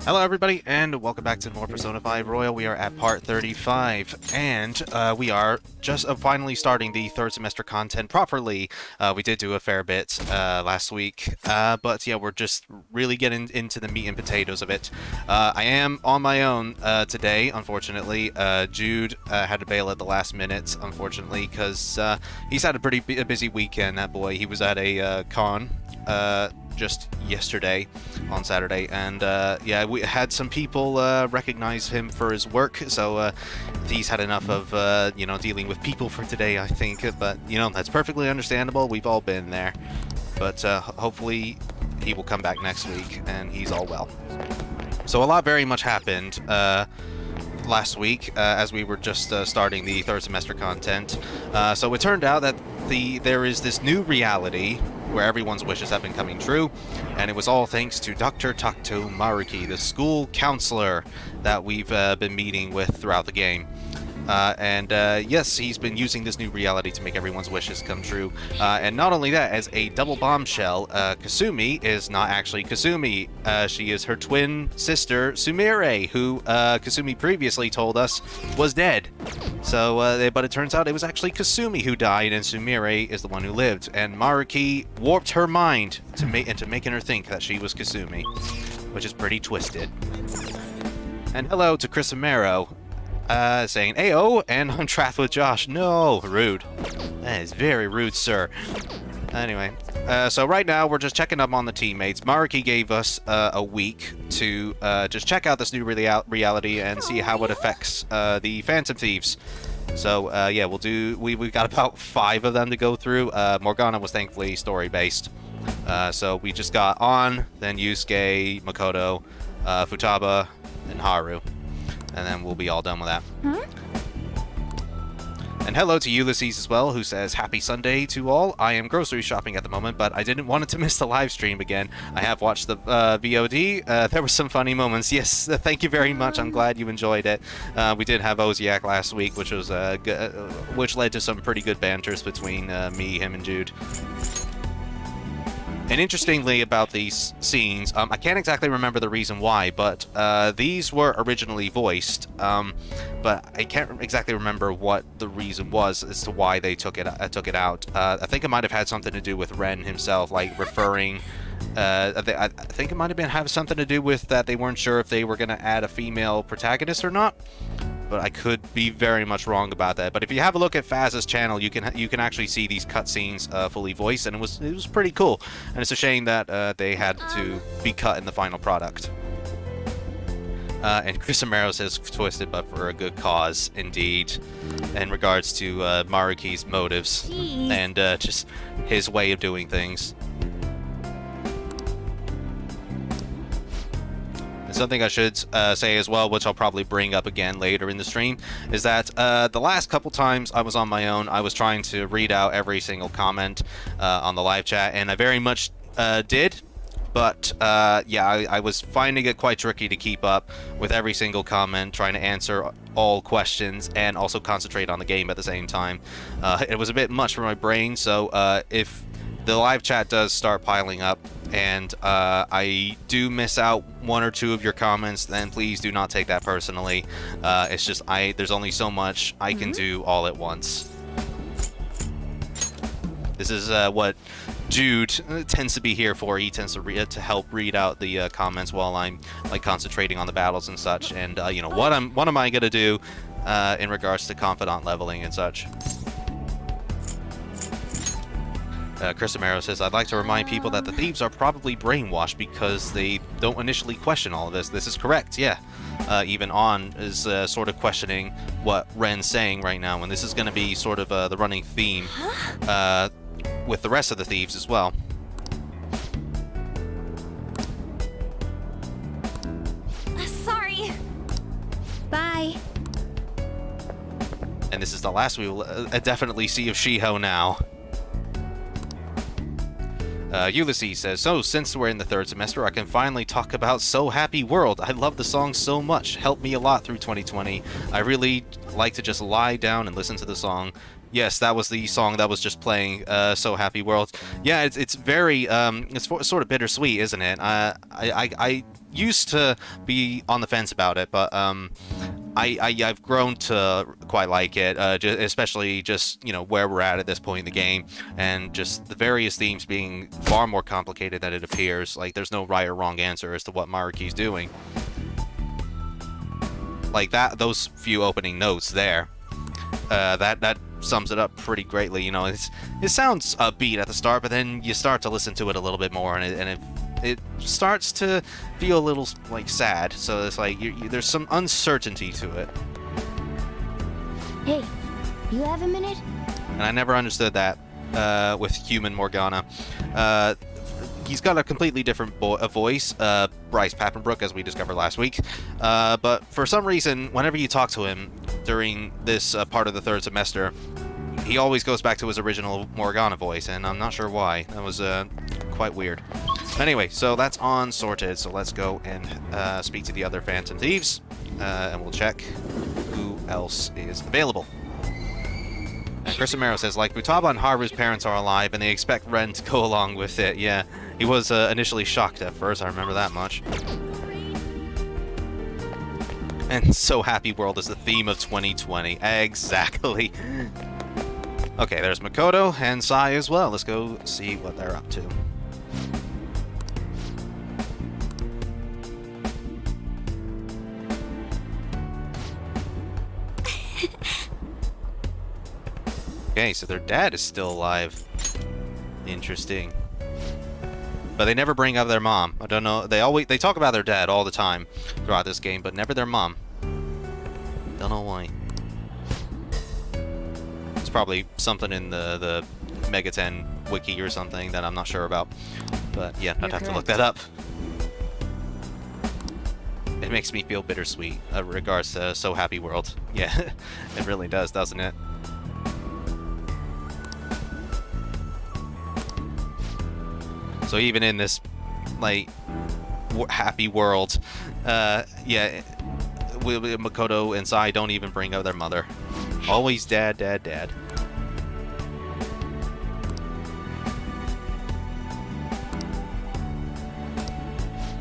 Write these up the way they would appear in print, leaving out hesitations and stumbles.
Hello everybody, and welcome back to more Persona 5 Royal. We are at part 35, and we are just finally starting the third semester content properly. We did do a fair bit last week, but yeah, we're just really getting into the meat and potatoes of it. I am on my own today, unfortunately. Jude had to bail at the last minute, unfortunately, because he's had a pretty busy weekend, that boy. He was at a con just yesterday on Saturday, and yeah, we had some people recognize him for his work, so he's had enough of dealing with people for today, I think. But that's perfectly understandable. We've all been there, but hopefully he will come back next week and he's all well. So a lot very much happened last week as we were just starting the third semester content. So it turned out that there is this new reality where everyone's wishes have been coming true, and it was all thanks to Dr. Takuto Maruki, the school counselor that we've been meeting with throughout the game. Yes, he's been using this new reality to make everyone's wishes come true. And not only that, as a double bombshell, Kasumi is not actually Kasumi. She is her twin sister, Sumire, who Kasumi previously told us was dead. So, but it turns out it was actually Kasumi who died, and Sumire is the one who lived. And Maruki warped her mind into making her think that she was Kasumi, which is pretty twisted. And hello to Chris Amaro, saying, "Ayo," and I'm trapped with Josh. No, rude. That is very rude, sir. Anyway, so right now we're just checking up on the teammates. Maruki gave us a week to just check out this new reality and see how it affects the Phantom Thieves. So yeah, we've got about 5 of them to go through. Morgana was thankfully story-based. So we just got On, then Yusuke, Makoto, Futaba, and Haru. And then we'll be all done with that. And hello to Ulysses as well, who says, "Happy Sunday to all. I am grocery shopping at the moment, but I didn't want it to miss the live stream again. I have watched the VOD. There were some funny moments." Yes, thank you very much. I'm glad you enjoyed it. We did have Oziak last week, which was which led to some pretty good banters between me, him, and Jude. And interestingly about these scenes, I can't exactly remember the reason why, but these were originally voiced, but I can't exactly remember what the reason was as to why they took it out. I think it might have had something to do with Ren himself, like referring. I think it might have have something to do with that they weren't sure if they were going to add a female protagonist or not. But I could be very much wrong about that. But if you have a look at Faz's channel, you can actually see these cutscenes fully voiced, and it was pretty cool. And it's a shame that they had to be cut in the final product. And Chris Amaro says, "Twisted, but for a good cause, indeed." In regards to Maruki's motives and just his way of doing things. Something I should say as well, which I'll probably bring up again later in the stream, is that the last couple times I was on my own, I was trying to read out every single comment on the live chat, and I very much did. But yeah, I was finding it quite tricky to keep up with every single comment, trying to answer all questions and also concentrate on the game at the same time. It was a bit much for my brain, so if the live chat does start piling up and I do miss out 1 or 2 of your comments, then please do not take that personally. It's just there's only so much I can do all at once. This is what Jude tends to be here for. He tends to help read out the comments while I'm like concentrating on the battles and such. And what am I gonna do in regards to confidant leveling and such? Chris Amaro says, "I'd like to remind people that the thieves are probably brainwashed because they don't initially question all of this." This is correct, yeah. Even On is sort of questioning what Ren's saying right now, and this is going to be sort of the running theme with the rest of the thieves as well. Sorry. Bye. And this is the last we will definitely see of Shiho now. Ulysses says, "So, since we're in the third semester, I can finally talk about So Happy World. I love the song so much. Helped me a lot through 2020. I really like to just lie down and listen to the song. Yes, that was the song that was just playing, So Happy World. Yeah, it's very, sort of bittersweet, isn't it? I used to be on the fence about it, but I've grown to quite like it, especially just, you know, where we're at this point in the game, and just the various themes being far more complicated than it appears. Like, there's no right or wrong answer as to what Maruki's doing. Like, those few opening notes there, that sums it up pretty greatly. You know, it sounds upbeat at the start, but then you start to listen to it a little bit more, and it starts to feel a little, like, sad. So it's like there's some uncertainty to it. Hey, you have a minute? And I never understood that with human Morgana. He's got a completely different voice, Bryce Papenbrook, as we discovered last week. But for some reason, whenever you talk to him during this part of the third semester, he always goes back to his original Morgana voice, and I'm not sure why. That was quite weird. Anyway, so that's on sorted, so let's go and speak to the other Phantom Thieves, and we'll check who else is available. And Chris Romero says, like, Futaba and Haru's parents are alive, and they expect Ren to go along with it. Yeah, he was initially shocked at first, I remember that much. And So Happy World is the theme of 2020. Exactly. Okay, there's Makoto and Sai as well. Let's go see what they're up to. Okay, so their dad is still alive. Interesting. But they never bring up their mom. I don't know. They talk about their dad all the time throughout this game, but never their mom. Don't know why. It's probably something in the Mega 10 wiki or something that I'm not sure about. But yeah, I'd have to look that up. It makes me feel bittersweet in regards to So Happy World. Yeah, it really does, doesn't it? So even in this, like, happy world, yeah, Makoto and Sai don't even bring up their mother. Always dad, dad, dad.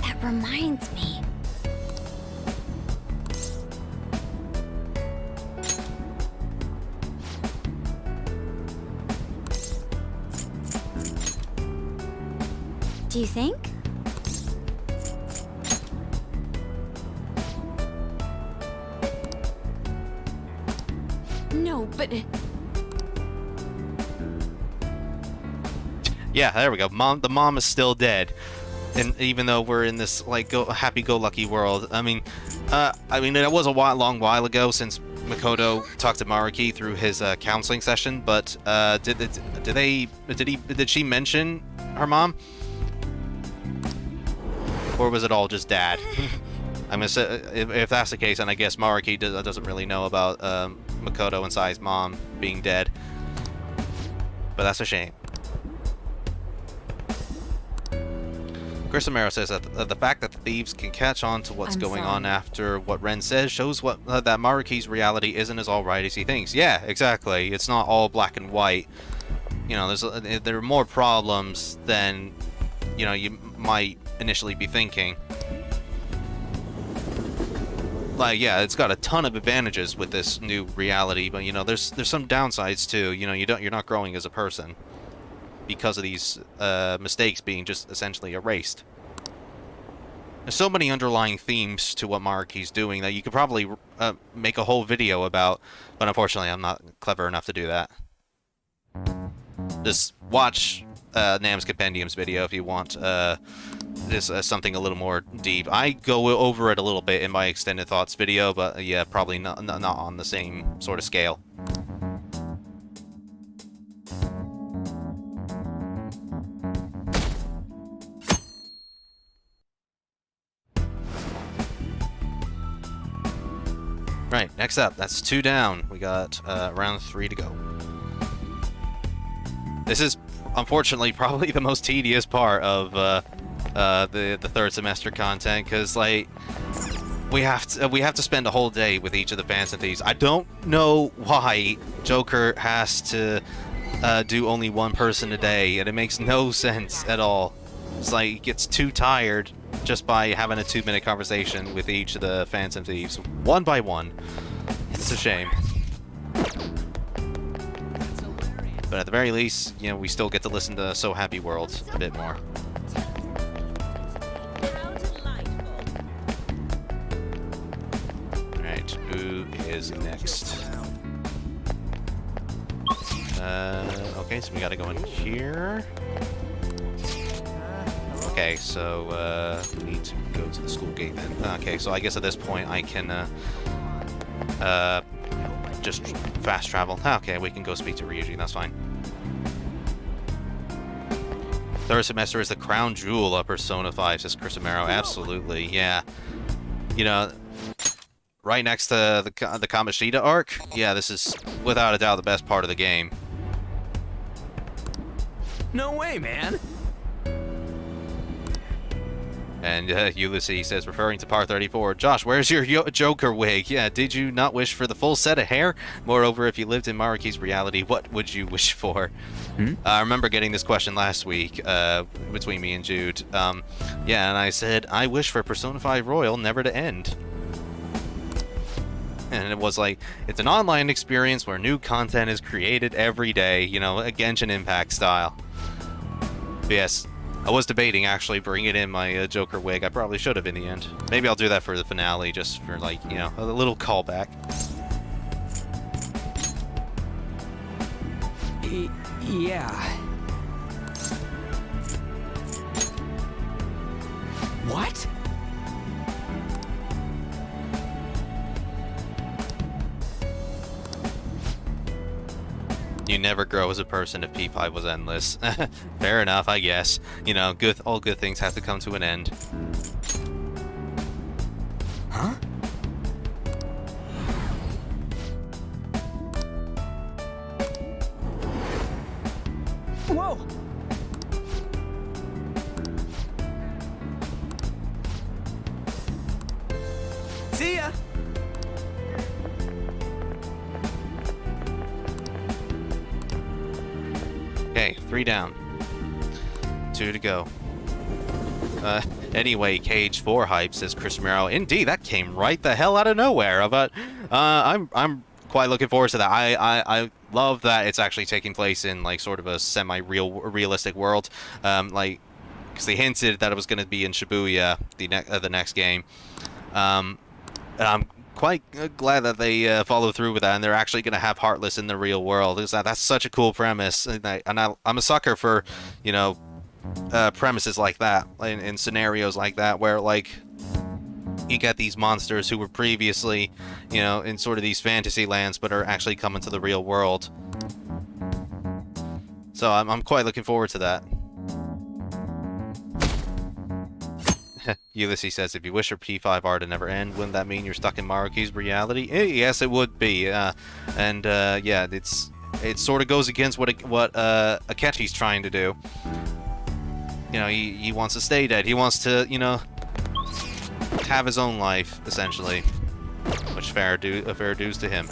That reminds me. Do you think? No, but... Yeah, there we go. The mom is still dead. And even though we're in this, like, happy-go-lucky world, I mean, it was a long while ago since Makoto talked to Maruki through his counseling session, but did she mention her mom? Or was it all just dad? I'm gonna say, if that's the case, then I guess Maruki doesn't really know about Makoto and Sai's mom being dead. But that's a shame. Chris Romero says that the fact that the thieves can catch on to what's going on after what Ren says shows that Maruki's reality isn't as alright as he thinks. Yeah, exactly. It's not all black and white. You know, there are more problems than, you know, you might initially be thinking. Like, yeah, it's got a ton of advantages with this new reality, but, you know, there's some downsides too. You know, you're not growing as a person because of these mistakes being just essentially erased. There's so many underlying themes to what Maruki's doing that you could probably make a whole video about, but unfortunately I'm not clever enough to do that. Just watch Nam's Compendium's video if you want something a little more deep. I go over it a little bit in my extended thoughts video, but yeah, probably not on the same sort of scale. Right, next up, that's 2 down. We got round 3 to go. This is, unfortunately, probably the most tedious part of the third semester content, because, like, we have to spend a whole day with each of the Phantom Thieves. I don't know why Joker has to do only one person a day, and it makes no sense at all. It's like he gets too tired just by having a 2-minute conversation with each of the Phantom Thieves, one by one. It's a shame. But at the very least, you know, we still get to listen to So Happy World a bit more. Alright, who is next? Okay, so we gotta go in here. Okay, so, we need to go to the school gate then. Okay, so I guess at this point I can, just fast travel. Okay, we can go speak to Ryuji, that's fine. Third semester is the crown jewel of Persona 5, says Chris Amaro. Absolutely, yeah. You know, right next to the Kamoshida arc, yeah, this is without a doubt the best part of the game. No way, man. And Ulysses says, referring to Part 34, Josh, where's your Joker wig? Yeah, did you not wish for the full set of hair? Moreover, if you lived in Maruki's reality, what would you wish for? I remember getting this question last week between me and Jude. Yeah, and I said, I wish for Persona 5 Royal never to end. And it was like, it's an online experience where new content is created every day, you know, a Genshin Impact style. But yes, I was debating actually bringing in my Joker wig. I probably should have in the end. Maybe I'll do that for the finale, just for, like, you know, a little callback. Yeah. What? You never grow as a person if P5 was endless. Fair enough, I guess. You know, all good things have to come to an end. Huh? Whoa! See ya! Okay, 3 down. 2 to go. Anyway, Cage 4 hype, says Chris Romero. Indeed, that came right the hell out of nowhere. But I'm quite looking forward to that. I love that it's actually taking place in, like, sort of a realistic world. Like, because they hinted that it was going to be in Shibuya, the next game. And I'm quite glad that they follow through with that, and they're actually going to have Heartless in the real world. That's such a cool premise, and I'm a sucker for, you know, premises like that, in scenarios like that, where, like, you get these monsters who were previously, you know, in sort of these fantasy lands, but are actually coming to the real world. So I'm quite looking forward to that. Ulysses says, if you wish your P5R to never end, wouldn't that mean you're stuck in Maruki's reality? Yes, it would be. Yeah, it sort of goes against what Akechi's trying to do. You know, he wants to stay dead. He wants to, you know, have his own life, essentially. Which fair dues to him.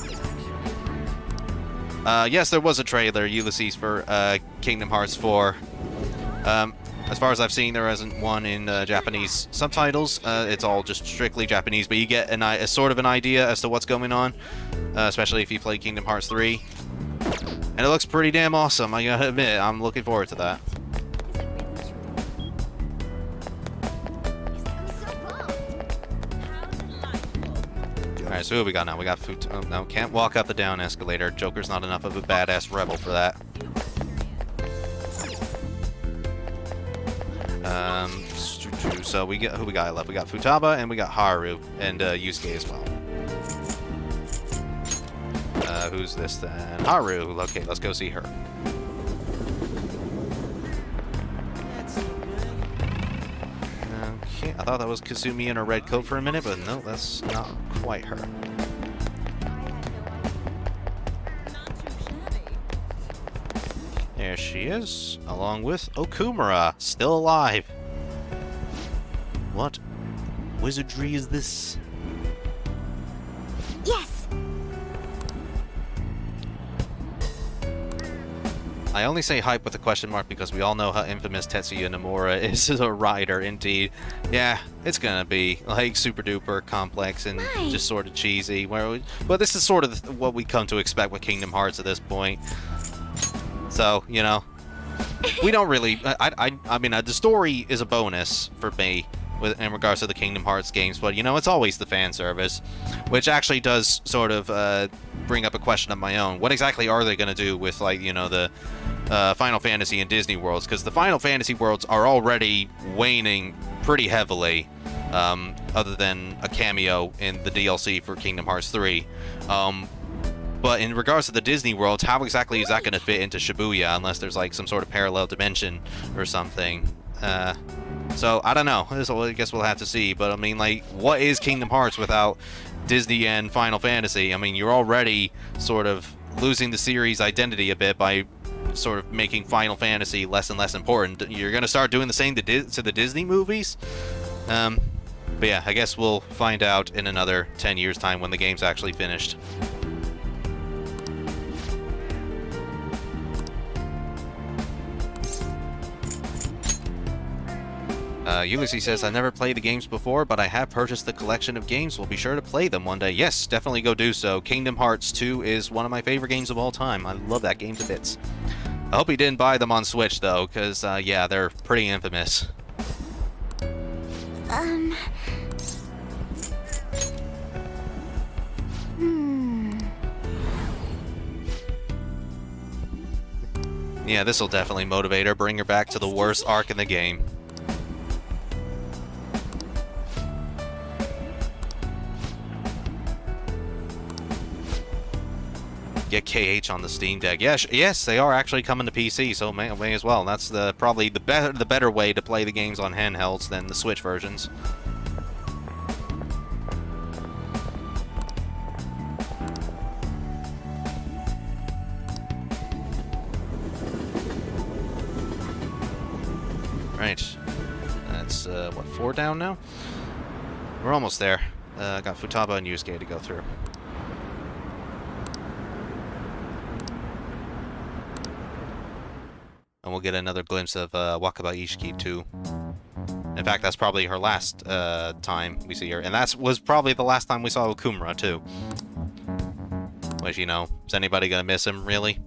Yes, there was a trailer, Ulysses, for Kingdom Hearts 4. As far as I've seen, there isn't one in Japanese subtitles. It's all just strictly Japanese, but you get a sort of an idea as to what's going on, especially if you play Kingdom Hearts 3. And it looks pretty damn awesome, I gotta admit. I'm looking forward to that. Alright, so who we got now? We got oh, no, can't walk up the down escalator. Joker's not enough of a badass rebel for that. So we got, who we got left? We got Futaba and we got Haru and Yusuke as well. Who's this then? Haru. Okay, let's go see her. Okay, I thought that was Kasumi in a red coat for a minute, but no, that's not quite her. There she is, along with Okumura, still alive. What wizardry is this? Yes. I only say hype with a question mark because we all know how infamous Tetsuya Nomura is as a writer, indeed. Yeah, it's gonna be, like, super duper complex and just sort of cheesy. But this is sort of what we come to expect with Kingdom Hearts at this point. So, you know, we don't really... I mean, the story is a bonus for me in regards to the Kingdom Hearts games, but, you know, it's always the fan service, which actually does sort of bring up a question of my own. What exactly are they going to do with, like, you know, the Final Fantasy and Disney worlds? Because the Final Fantasy worlds are already waning pretty heavily, other than a cameo in the DLC for Kingdom Hearts 3. But in regards to the Disney worlds, how exactly is that going to fit into Shibuya, unless there's, like, some sort of parallel dimension or something? So, I don't know. I guess we'll have to see. But, I mean, like, what is Kingdom Hearts without Disney and Final Fantasy? I mean, you're already sort of losing the series' identity a bit by sort of making Final Fantasy less and less important. You're going to start doing the same to the Disney movies? But yeah, I guess we'll find out in another 10 years' time when the game's actually finished. Ulysses says, I've never played the games before, but I have purchased the collection of games. We'll be sure to play them one day. Yes, definitely go do so. Kingdom Hearts 2 is one of my favorite games of all time. I love that game to bits. I hope he didn't buy them on Switch, though, because, yeah, they're pretty infamous. Yeah, this'll definitely motivate her, bring her back to the worst arc in the game. Get KH on the Steam Deck. Yes, they are actually coming to PC, so may as well. That's probably the better way to play the games on handhelds than the Switch versions. Right. That's, what, 4 down now? We're almost there. Got Futaba and Yusuke to go through. And we'll get another glimpse of Wakaba Ishiki too. In fact, that's probably her last time we see her. And that was probably the last time we saw Okumura too. Which, you know, is anybody gonna miss him, really?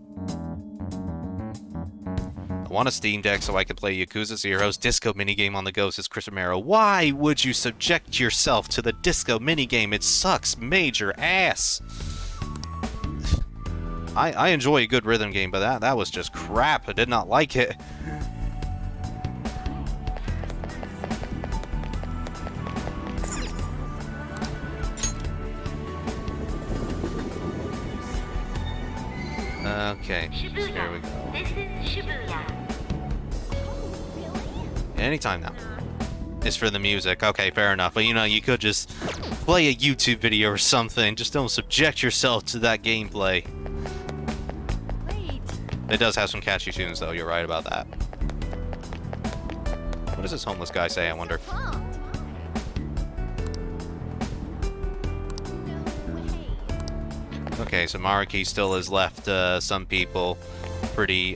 I want a Steam Deck so I can play Yakuza Zero's disco minigame on the go, says Chris Romero. Why would you subject yourself to the disco minigame? It sucks major ass! I enjoy a good rhythm game, but that was just crap. I did not like it. Okay, here we go. This is Shibuya. Anytime now. It's for the music. Okay, fair enough. But, you know, you could just play a YouTube video or something. Just don't subject yourself to that gameplay. It does have some catchy tunes, though. You're right about that. What does this homeless guy say, I wonder? Okay, so Mariki still has left some people pretty,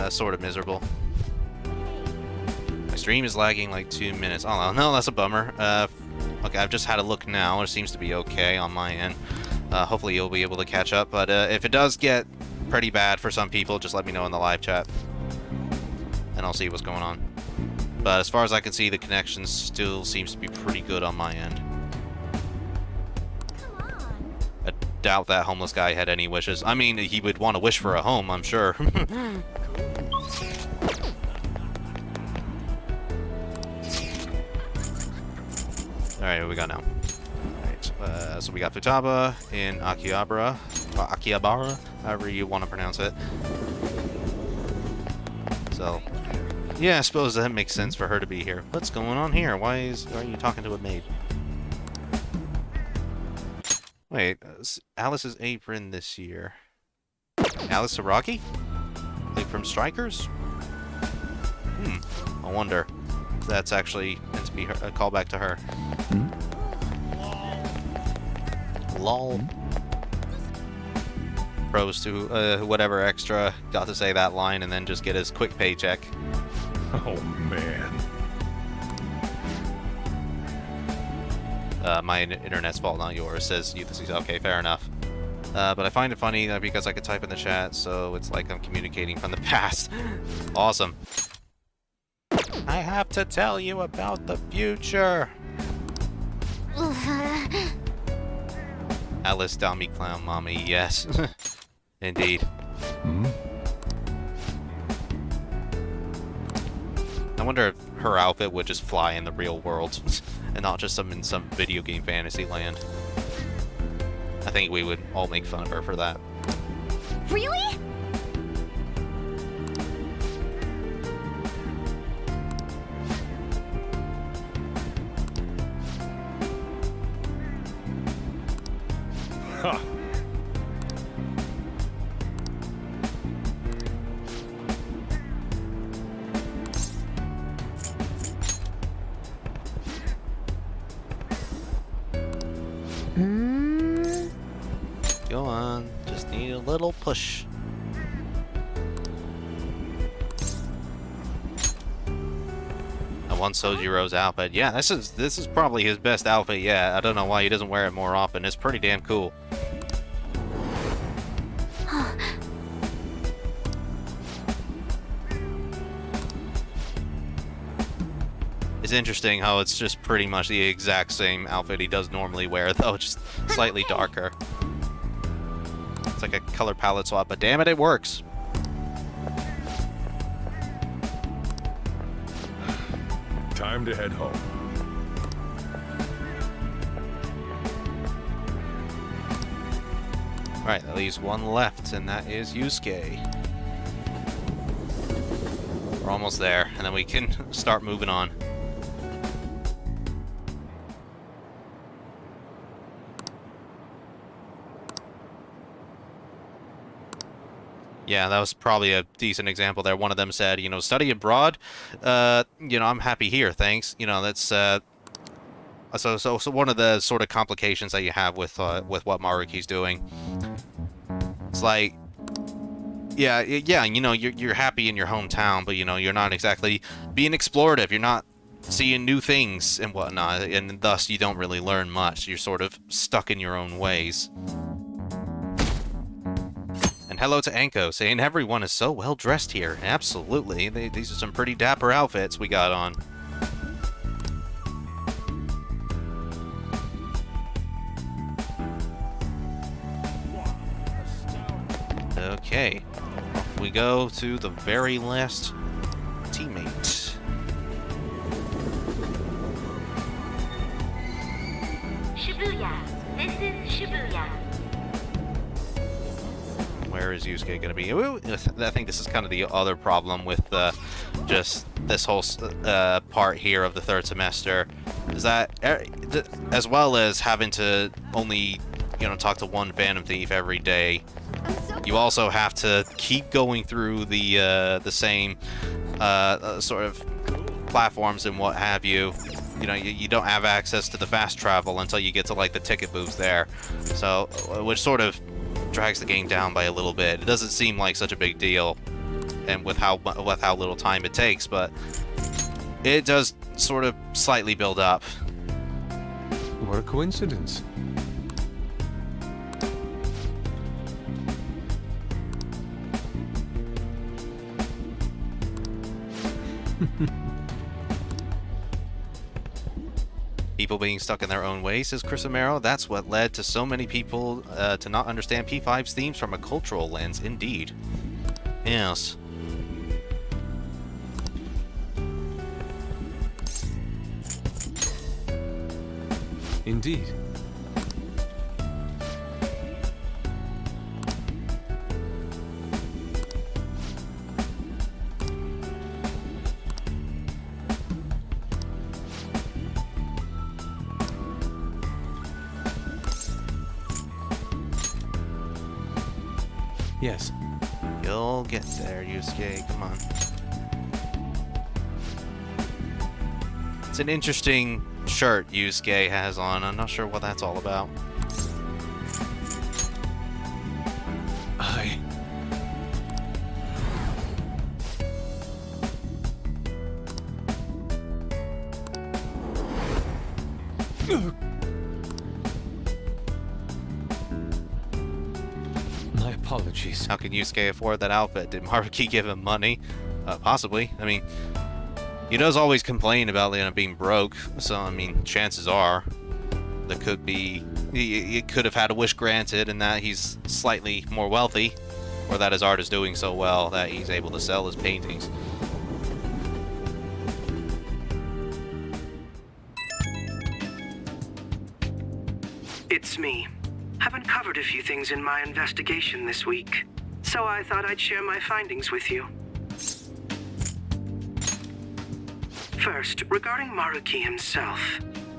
sort of miserable. My stream is lagging like 2 minutes. Oh, no, that's a bummer. Okay, I've just had a look now. It seems to be okay on my end. Hopefully you'll be able to catch up, but if it does get pretty bad for some people, just let me know in the live chat, and I'll see what's going on. But as far as I can see, the connection still seems to be pretty good on my end. I doubt that homeless guy had any wishes. I mean, he would want to wish for a home, I'm sure. Alright, here we go now. Alright, so we got Futaba in Akihabara, however you want to pronounce it. So, yeah, I suppose that makes sense for her to be here. What's going on here? Why are you talking to a maid? Wait, Alice's apron this year. Alice Saraki? Like from Strikers? I wonder if that's actually meant to be a callback to her. LOL. pros to whatever extra got to say that line and then just get his quick paycheck. Oh, man. My internet's fault, not yours, says Ulysses. Okay, fair enough. But I find it funny because I could type in the chat, so it's like I'm communicating from the past. Awesome. I have to tell you about the future. Alice Dummy Clown Mommy, yes. Indeed. Hmm? I wonder if her outfit would just fly in the real world and not just in some video game fantasy land. I think we would all make fun of her for that. Really? Ha! Go on, just need a little push. I want Sojiro's outfit. Yeah, this is probably his best outfit yet. I don't know why he doesn't wear it more often. It's pretty damn cool. It's interesting how it's just pretty much the exact same outfit he does normally wear, though just slightly darker. It's like a color palette swap, but damn it, it works. Time to head home. Alright, that leaves one left, and that is Yusuke. We're almost there, and then we can start moving on. Yeah, that was probably a decent example there. One of them said, you know, study abroad. You know, I'm happy here, thanks. You know, that's so one of the sort of complications that you have with what Maruki's doing. It's like, yeah, you know, you're happy in your hometown, but you know, you're not exactly being explorative. You're not seeing new things and whatnot, and thus you don't really learn much. You're sort of stuck in your own ways. And hello to Anko, saying everyone is so well dressed here. Absolutely. These are some pretty dapper outfits we got on. Okay. Off we go to the very last teammate. Shibuya. This is Shibuya. Where is Yusuke going to be? Ooh, I think this is kind of the other problem with just this whole part here of the third semester, is that as well as having to only, you know, talk to one Phantom Thief every day, you also have to keep going through the same sort of platforms and what have you. You know, you don't have access to the fast travel until you get to like the ticket booths there, so which sort of drags the game down by a little bit. It doesn't seem like such a big deal, and with how little time it takes, but it does sort of slightly build up. What a coincidence. People being stuck in their own ways, says Chris Amaro. That's what led to so many people to not understand P5's themes from a cultural lens. Indeed. Yes. Indeed. Yes. You'll get there, Yusuke. Come on. It's an interesting shirt Yusuke has on. I'm not sure what that's all about. My apologies. How can Yusuke afford that outfit? Did Maruki give him money? Possibly. I mean, he does always complain about being broke, so I mean, chances are there could be he could have had a wish granted, and that he's slightly more wealthy, or that his art is doing so well that he's able to sell his paintings. It's me. I've uncovered a few things in my investigation this week, so I thought I'd share my findings with you. First, regarding Maruki himself.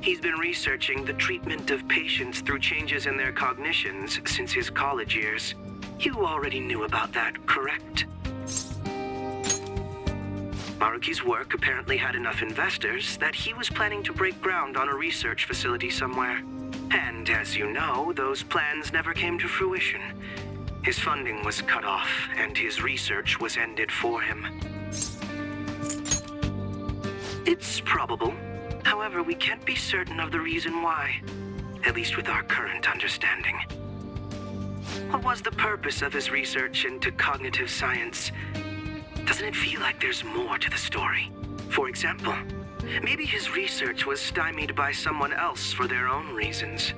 He's been researching the treatment of patients through changes in their cognitions since his college years. You already knew about that, correct? Maruki's work apparently had enough investors that he was planning to break ground on a research facility somewhere. And as you know, those plans never came to fruition. His funding was cut off, and his research was ended for him. It's probable. However, we can't be certain of the reason why, at least with our current understanding. What was the purpose of his research into cognitive science? Doesn't it feel like there's more to the story? For example, maybe his research was stymied by someone else for their own reasons.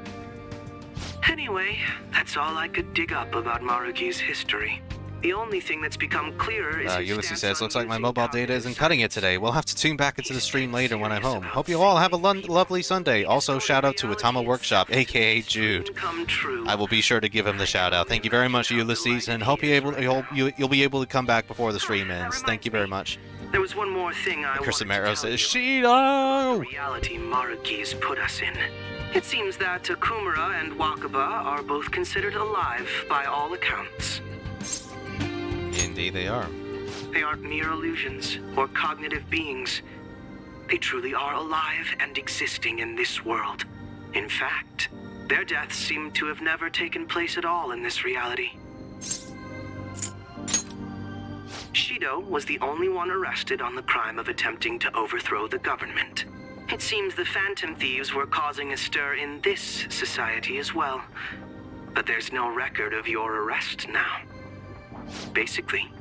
Anyway, that's all I could dig up about Maruki's history. The only thing that's become clearer is Ulysses says, looks like my mobile data isn't cutting it today. We'll have to tune back into the stream later when I'm home. Hope you all have a lovely Sunday. Also, shout out to Atama Workshop, aka Jude. I will be sure to give him the shout out. Thank you very much, Ulysses, and hope you'll be able to come back before the stream ends. Thank you very much. There was one more thing I wanted to Crisamero tell says, you. Shido! The reality Maruki's put us in. It seems that Akumura and Wakaba are both considered alive by all accounts. Indeed they are. They aren't mere illusions or cognitive beings. They truly are alive and existing in this world. In fact, their deaths seem to have never taken place at all in this reality. Shido was the only one arrested on the crime of attempting to overthrow the government. It seems the Phantom Thieves were causing a stir in this society as well. But there's no record of your arrest now. Basically,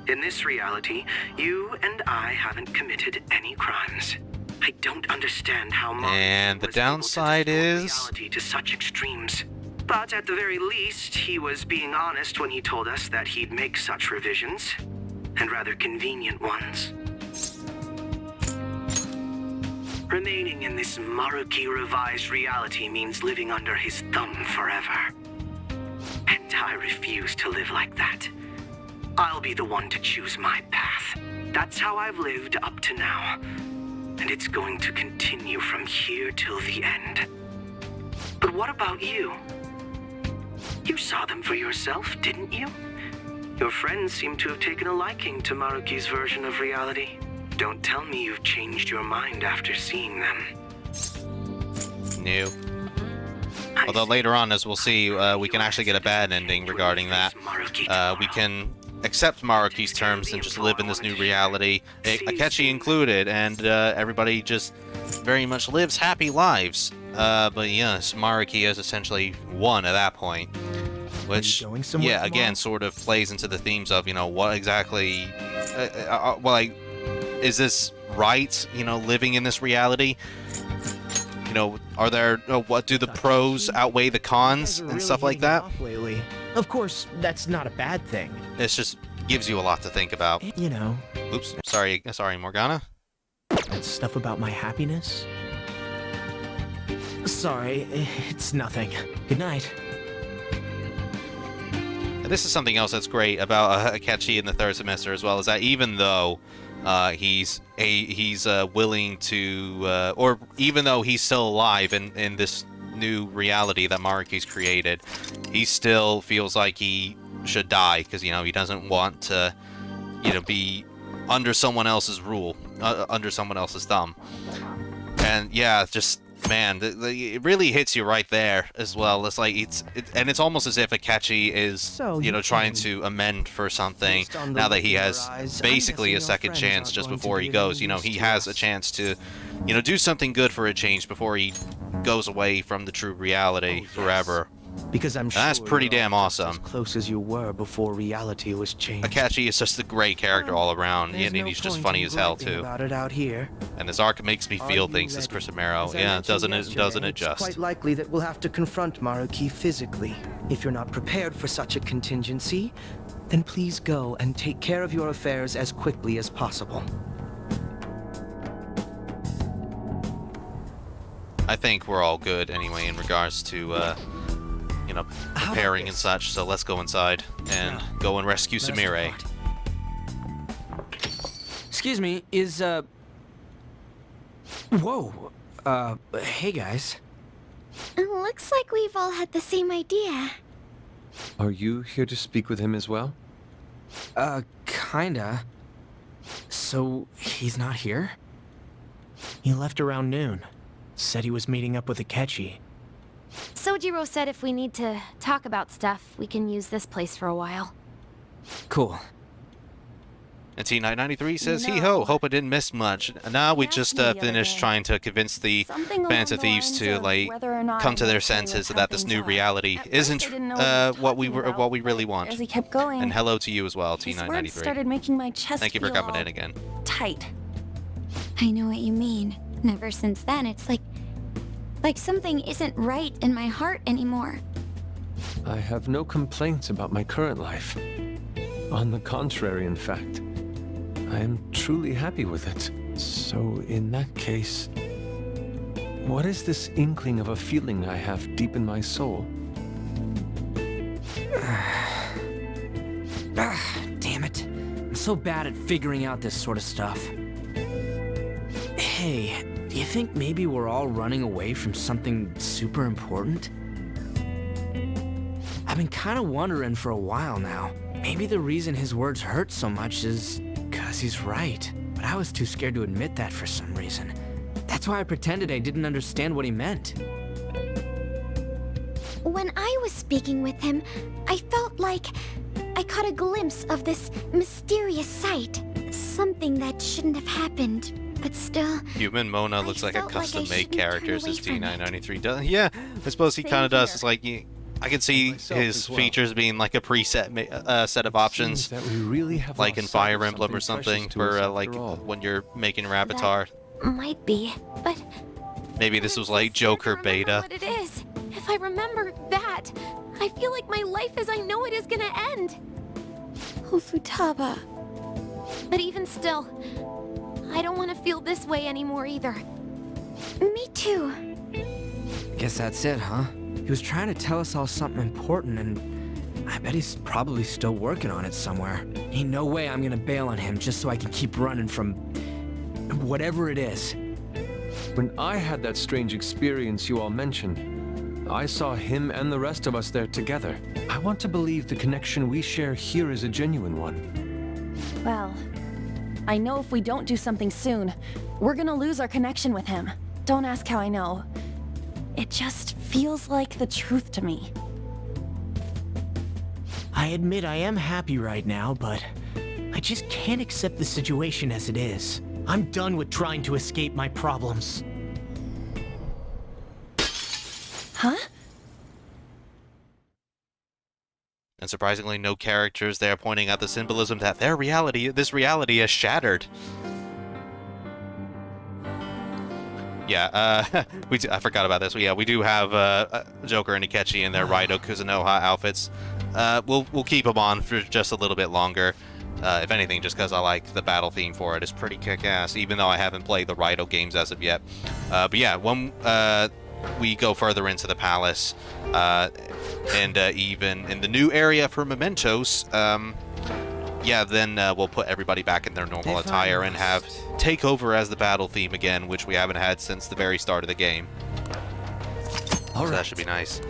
in this reality, you and I haven't committed any crimes. I don't understand how And the downside is reality to such extremes. But at the very least, he was being honest when he told us that he'd make such revisions, and rather convenient ones. Remaining in this Maruki revised reality means living under his thumb forever. And I refuse to live like that. I'll be the one to choose my path. That's how I've lived up to now. And it's going to continue from here till the end. But what about you? You saw them for yourself, didn't you? Your friends seem to have taken a liking to Maruki's version of reality. Don't tell me you've changed your mind after seeing them. No. Although later on, as we'll see, we can actually get a bad ending regarding that. We can accept Maruki's terms and just live in this new reality, Akechi included, and everybody just very much lives happy lives. But yes, Maruki is essentially won at that point. Which, yeah, again, sort of plays into the themes of, what exactly... is this right, living in this reality? Are there... what do the pros outweigh the cons and stuff like that? Lately. Of course, that's not a bad thing. It just gives you a lot to think about. Oops, sorry, Morgana. That stuff about my happiness? Sorry, it's nothing. Good night. And this is something else that's great about Akechi in the third semester as well, is that even though he's willing to, or even though he's still alive in this new reality that Maruki's created, he still feels like he should die because he doesn't want to be under someone else's rule, under someone else's thumb. And yeah, just man, it really hits you right there as well. It's like and it's almost as if Akechi is trying to amend for something now that he has basically a second chance just before he goes. He has a chance to do something good for a change before he goes away from the true reality yes. forever. Because I'm sure That's pretty you're damn all just awesome. as close as you were before reality was changed. Akachi is just a great character all around, There's and no he's just point funny in as hell griping too. about it out here. And this arc makes me Are feel you things, says ready? Chris Amaro. As I Yeah, mentioned doesn't it yesterday, just? It's quite likely that we'll have to confront Maruki physically. If you're not prepared for such a contingency, then please go and take care of your affairs as quickly as possible. I think we're all good anyway in regards to, you know, How about preparing and this? such. So let's go inside and go and rescue Let us Sumire. depart. Excuse me, is, Whoa. Hey guys. Looks like we've all had the same idea. Are you here to speak with him as well? Kinda. So, he's not here? He left around noon. Said he was meeting up with Akechi. Sojiro said if we need to talk about stuff, we can use this place for a while. Cool. And T993 says, No. hee ho, hope I didn't miss much. Now we Asked just me the other finished day. trying to convince the Something along Bands of the Thieves lines to, of like, whether or not come I to their know exactly senses how that this things new are. reality At first isn't I didn't know what he was what we talking about, what we really but want. As he kept going, And hello to you as well, his words T993. started making my chest Thank you for feel coming all in again. tight. I know what you mean. And ever since then, it's like something isn't right in my heart anymore. I have no complaints about my current life. On the contrary, in fact. I am truly happy with it. So, in that case, what is this inkling of a feeling I have deep in my soul? Damn it. I'm so bad at figuring out this sort of stuff. Hey, do you think maybe we're all running away from something super important? I've been kind of wondering for a while now. Maybe the reason his words hurt so much is because he's right. But I was too scared to admit that for some reason. That's why I pretended I didn't understand what he meant. When I was speaking with him, I felt like I caught a glimpse of this mysterious sight. Something that shouldn't have happened, but still. Human Mona looks like a felt like I custom-made shouldn't turn character, says away from it. T993 does. Yeah, I suppose he Same kind of does. here. It's like I can see myself his as well. features being like a preset set of options, Seems that we really have like in lost sight of Fire Emblem or something something, precious to for us like after all. when you're making your avatar. Might be, but Maybe this was I'm so like scared to Joker remember beta. What it is. If I remember that, I feel like my life as I know it is gonna end. Oh, Futaba. But even still, I don't want to feel this way anymore either. Me too. Guess that's it, huh? He was trying to tell us all something important, and I bet he's probably still working on it somewhere. Ain't no way I'm gonna bail on him just so I can keep running from whatever it is. When I had that strange experience you all mentioned, I saw him and the rest of us there together. I want to believe the connection we share here is a genuine one. Well, I know if we don't do something soon, we're gonna lose our connection with him. Don't ask how I know. It just feels like the truth to me. I admit I am happy right now, but I just can't accept the situation as it is. I'm done with trying to escape my problems. Huh? And surprisingly, no characters there pointing out the symbolism that this reality is shattered. Yeah, I forgot about this. Yeah, we do have Joker and Akechi in their Raido Kuzunoha outfits. We'll keep them on for just a little bit longer. If anything, just because I like the battle theme for it. It's pretty kick-ass, even though I haven't played the Raido games as of yet. But yeah, when we go further into the palace, and even in the new area for Mementos, yeah, then we'll put everybody back in their normal If I attire and have must. take over as the battle theme again, which we haven't had since the very start of the game. So that should be nice.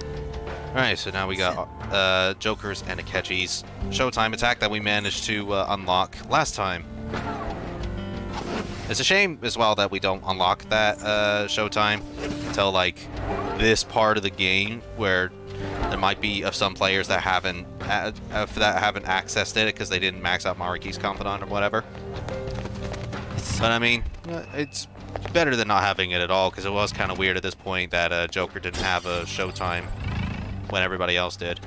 Alright, so now we got Joker's and Akechi's Showtime attack that we managed to unlock last time. It's a shame as well that we don't unlock that Showtime until like this part of the game, where there might be some players that haven't accessed it because they didn't max out Maruki's Confidant or whatever. But I mean, it's better than not having it at all, because it was kind of weird at this point that Joker didn't have a showtime when everybody else did.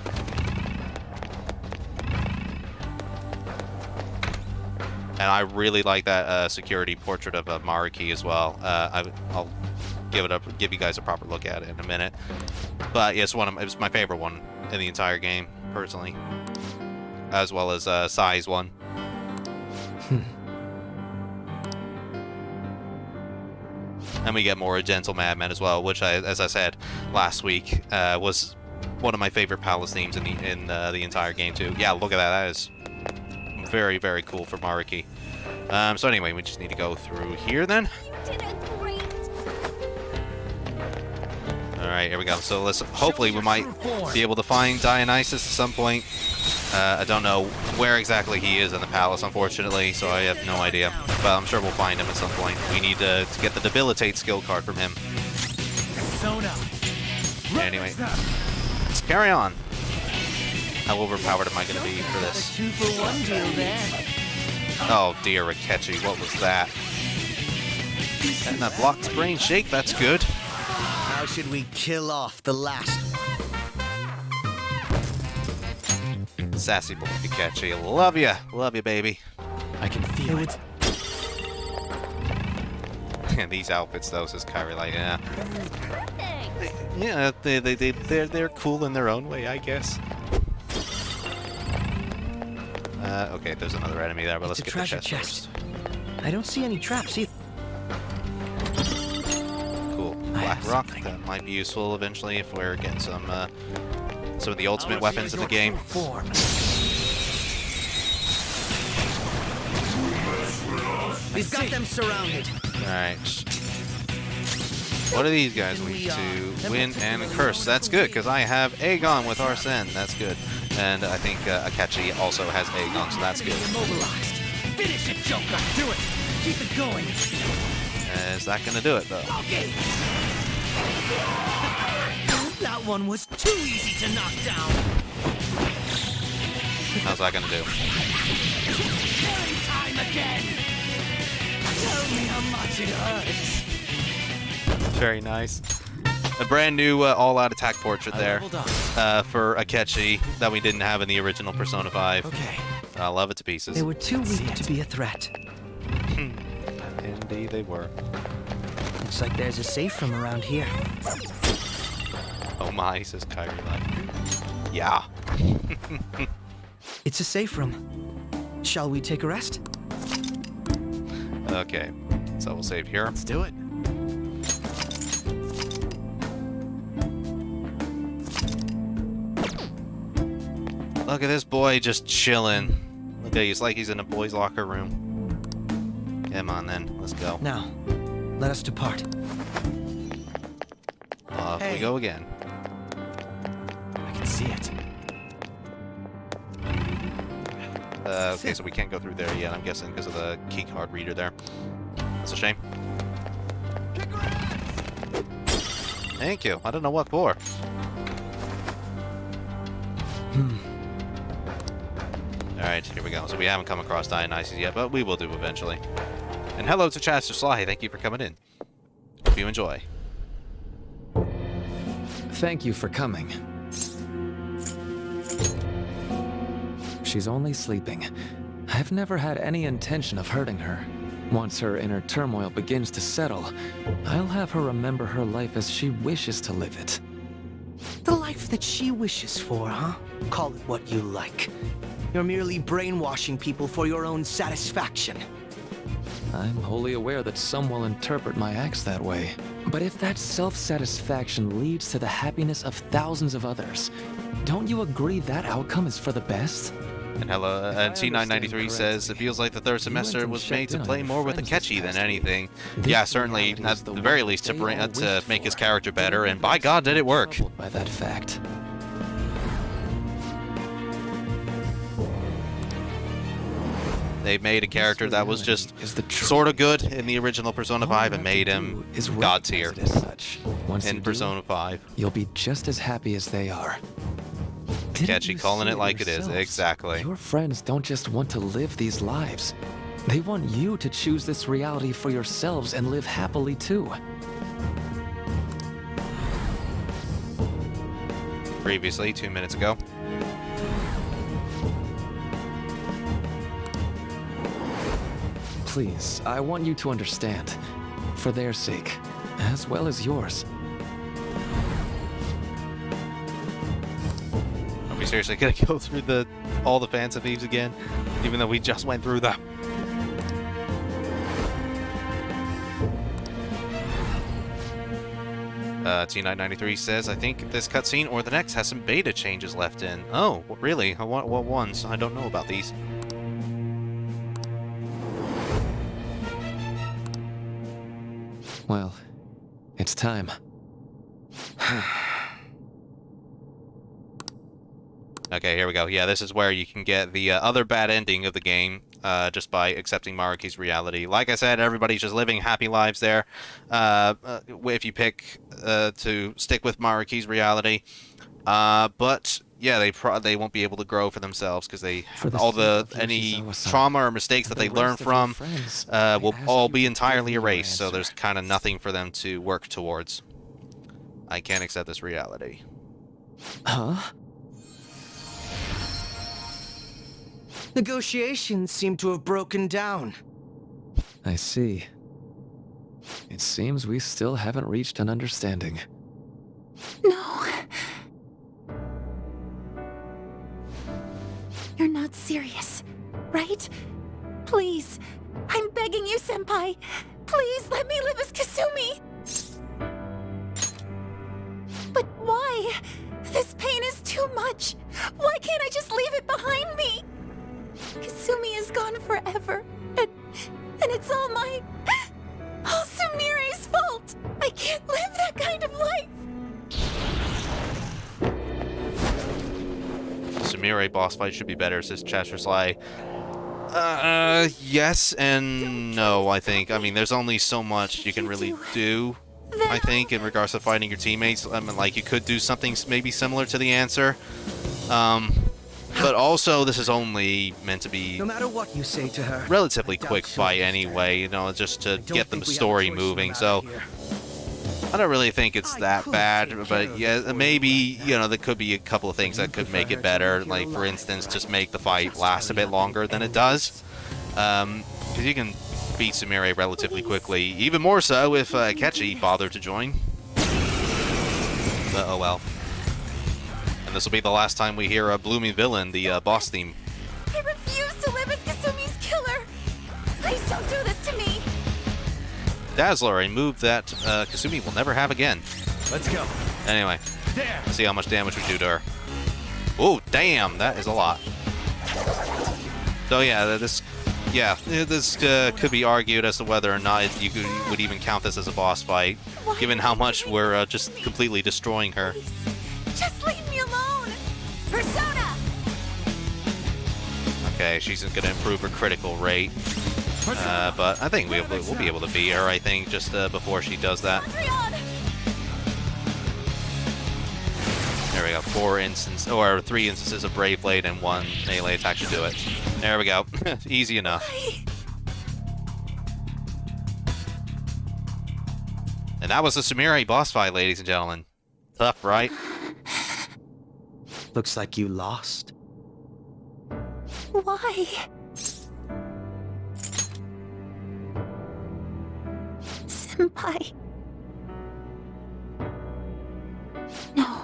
And I really like that security portrait of Maruki as well. I'll give you guys a proper look at it in a minute. But yeah, it was my favorite one in the entire game, personally, as well as Sai's one. And we get more Gentle Madman as well, which, as I said last week, was one of my favorite palace themes in the entire game too. Yeah, look at that. That is very, very cool for Maruki. So anyway, we just need to go through here then. You did a great. All right, here we go. So hopefully we might be able to find Dionysus at some point. I don't know where exactly he is in the palace, unfortunately, so I have no idea. But I'm sure we'll find him at some point. We need to get the Debilitate skill card from him. Anyway, let's carry on. How overpowered am I going to be for this? 2-for-1 deal there. Oh dear, Akechi, what was that? And that blocks brain shake, that's good. How should we kill off the last Sassy boy Akechi, love ya, baby. I can feel it. And these outfits though, says Kyrie, like, yeah. Yeah, they're cool in their own way, I guess. Okay, there's another enemy there, but let's get the chest first. I don't see any traps either. Cool. Black rock, that might be useful eventually if we're getting some of the ultimate weapons in the game. We've got them surrounded. Alright. What do these guys need to win and curse? That's good, because I have Aegon with Arsene. That's good. And I think Akechi also has Aegon, so that's good. Finish it, Joker. Do it. Keep it going. Is that going to do it, though? Okay. That one was too easy to knock down. How's that going to do? Killing time again. Tell me how much it hurts. Very nice. A brand new all-out attack portrait there for Akechi that we didn't have in the original Persona 5. Okay. I love it to pieces. They were too weak to be a threat. Indeed they were. Looks like there's a safe from around here. Oh my, says Kyrie, like, yeah. It's a safe room. Shall we take a rest? Okay, so we'll save here. Let's do it. Look at this boy just chilling. Look at he's like he's in a boys' locker room. Come on then, let's go. Now, let us depart. Off we go again. I can see it. Okay, so we can't go through there yet, I'm guessing, because of the key card reader there. That's a shame. Thank you. I don't know what for. Alright, here we go. So we haven't come across Dionysus yet, but we will do eventually. And hello to Chester Sly. Thank you for coming in. Hope you enjoy. Thank you for coming. She's only sleeping. I've never had any intention of hurting her. Once her inner turmoil begins to settle, I'll have her remember her life as she wishes to live it. The life that she wishes for, huh? Call it what you like. You're merely brainwashing people for your own satisfaction. I'm wholly aware that some will interpret my acts that way. But if that self-satisfaction leads to the happiness of thousands of others, don't you agree that outcome is for the best? And hello, and T993 says, it feels like the third semester was made to play more with Akechi than anything. Yeah, certainly, at the very least, to make his character better, and by God, did it work. By that fact. They made a character that was just sort of good in the original Persona 5 and made him God tier in Persona 5. You'll be just as happy as they are. Akechi calling it like it is, exactly. Your friends don't just want to live these lives. They want you to choose this reality for yourselves and live happily too. Previously, 2 minutes ago. Please, I want you to understand. For their sake, as well as yours. Are we seriously gonna go through all the fans of Thieves again? Even though we just went through them. T993 says, I think this cutscene or the next has some beta changes left in. Oh, really? What ones? I don't know about these. Well, it's time. Okay, here we go. Yeah, this is where you can get the other bad ending of the game, just by accepting Maruki's reality. Like I said, everybody's just living happy lives there. If you pick to stick with Maruki's reality, but yeah, they won't be able to grow for themselves because any trauma or mistakes that they learn from will all be entirely erased. So there's kind of nothing for them to work towards. I can't accept this reality. Huh? Negotiations seem to have broken down. I see. It seems we still haven't reached an understanding. No. You're not serious, right? Please. I'm begging you, Senpai. Please let me live as Kasumi. But why? This pain is too much. Why can't I just leave it behind me? Kasumi is gone forever, and it's all Sumire's fault. I can't live that kind of life. Sumire boss fight should be better, says Chester Sly. Yes and no, I think. I mean, there's only so much you can really do, I think, in regards to fighting your teammates. I mean, like, you could do something maybe similar to the answer. But also, this is only meant to be No matter what you say to her, relatively I doubt quick she'll fight understand. anyway, you know, just to I don't get the think we have a story choice moving. in the So matter here. I don't really think it's I that could bad, take care but of yeah, it for maybe, you, you know, there could be a couple of things that could make it better. Like, for instance, just make the fight last a bit longer than it does. Because you can beat Sumire relatively quickly. Even more so if Akechi bothered to join. But oh well. And this will be the last time we hear Bloomy Villain, the boss theme. I refuse to live as Kasumi's killer. Please don't do this to me. Dazzler, a move that Kasumi will never have again. Let's go. Anyway, There. let's see how much damage we do to her. Oh, damn, that is a lot. So yeah, this could be argued as to whether or not you would even count this as a boss fight, given how much we're just completely destroying her. Just leave me alone. Persona. Okay, she's going to improve her critical rate, but I think we'll be able to beat her, I think, just before she does that. Adrian. There we go, 3 instances of Brave Blade and 1 melee attack should do it. There we go, easy enough. And that was the Sumire boss fight, ladies and gentlemen. Tough, right? Looks like you lost. Why? Senpai. No.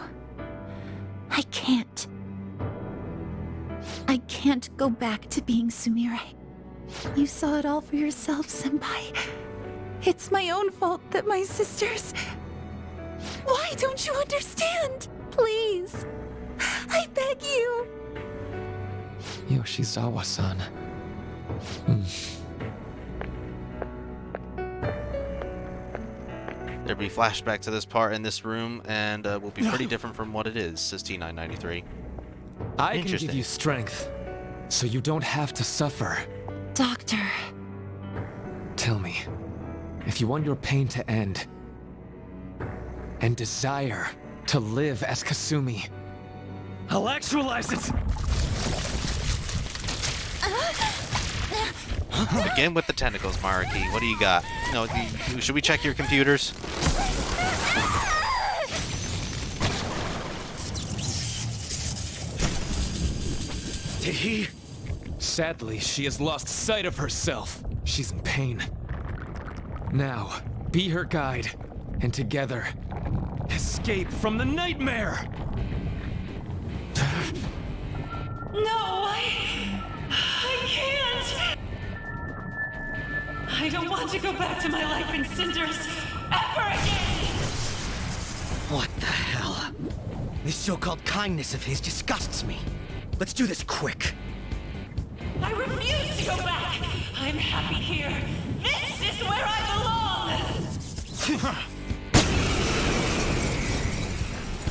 I can't. I can't go back to being Sumire. You saw it all for yourself, Senpai. It's my own fault that my sisters... Why don't you understand? Please. I beg you. Yoshizawa-san. There'll be flashback to this part in this room, and will be pretty different from what it is, says T993. I can give Interesting. you strength, so you don't have to suffer. Doctor. Tell me, if you want your pain to end, and desire to live as Kasumi, I'll actualize it! Again with the tentacles, Maruki. What do you got? No, should we check your computers? Did he? Sadly, she has lost sight of herself. She's in pain. Now, be her guide, and together, escape from the nightmare! No, I can't. I don't want to go back to my life in cinders ever again. What the hell? This so-called kindness of his disgusts me. Let's do this quick. I refuse to go back. I'm happy here. This is where I belong.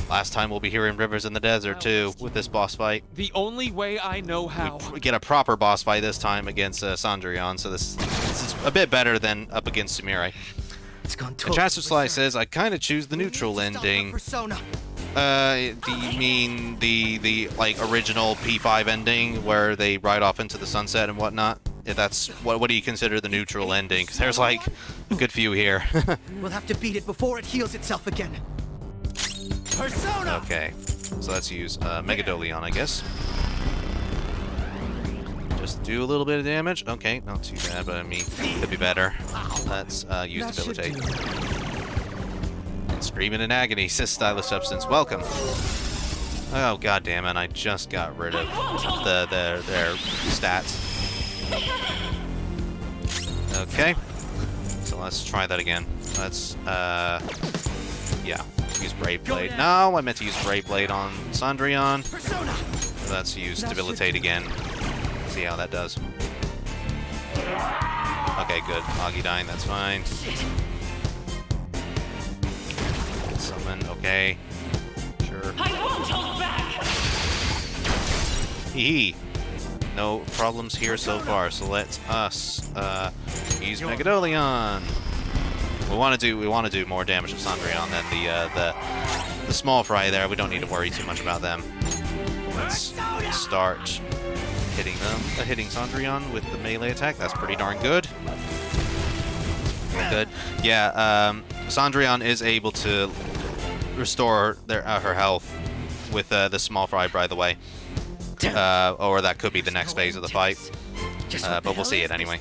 Last time we'll be here in Rivers in the Desert too, with this boss fight. The only way I know how. We get a proper boss fight this time against Sandrion, so this is a bit better than up against Sumire. It's gone And totally Chaster Sly berserk. says, I kind of choose the neutral ending. Persona. Do you mean the like original P5 ending where they ride off into the sunset and whatnot? If that's what do you consider the neutral ending? 'Cause there's like a good few here. We'll have to beat it before it heals itself again. Persona. Okay, so let's use Megadolion, I guess. Just do a little bit of damage. Okay, not too bad, but I mean, could be better. Let's use That should Debilitate. do And Screaming in Agony, says Stylus Substance. Welcome. Oh god damn it! I just got rid of their stats. Okay, so let's try that again. Let's yeah, use Brave Blade. No, I meant to use Brave Blade on Sandrion. Persona. Let's use Debilitate again. See how that does. Okay, good. Augie dying, that's fine. Summon, okay. Sure. I won't hold back. Hee. No problems here so far, so let us use Megadolion. We want to do more damage to Sandrion than the small fry there. We don't need to worry too much about them. Let's start hitting them. Hitting Sandrion with the melee attack. That's pretty darn good. Very good. Yeah, Sandrion is able to restore her health with the small fry, by the way. Or that could be the next phase of the fight. But we'll see it anyway.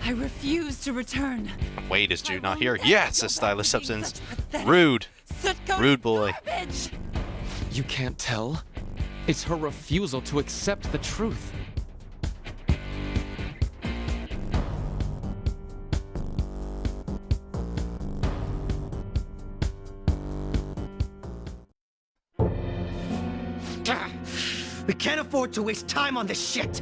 I refuse to return. Wade is due not here. Yes, a Stylus Substance. Rude. Rude boy. Garbage. You can't tell? It's her refusal to accept the truth. We can't afford to waste time on this shit.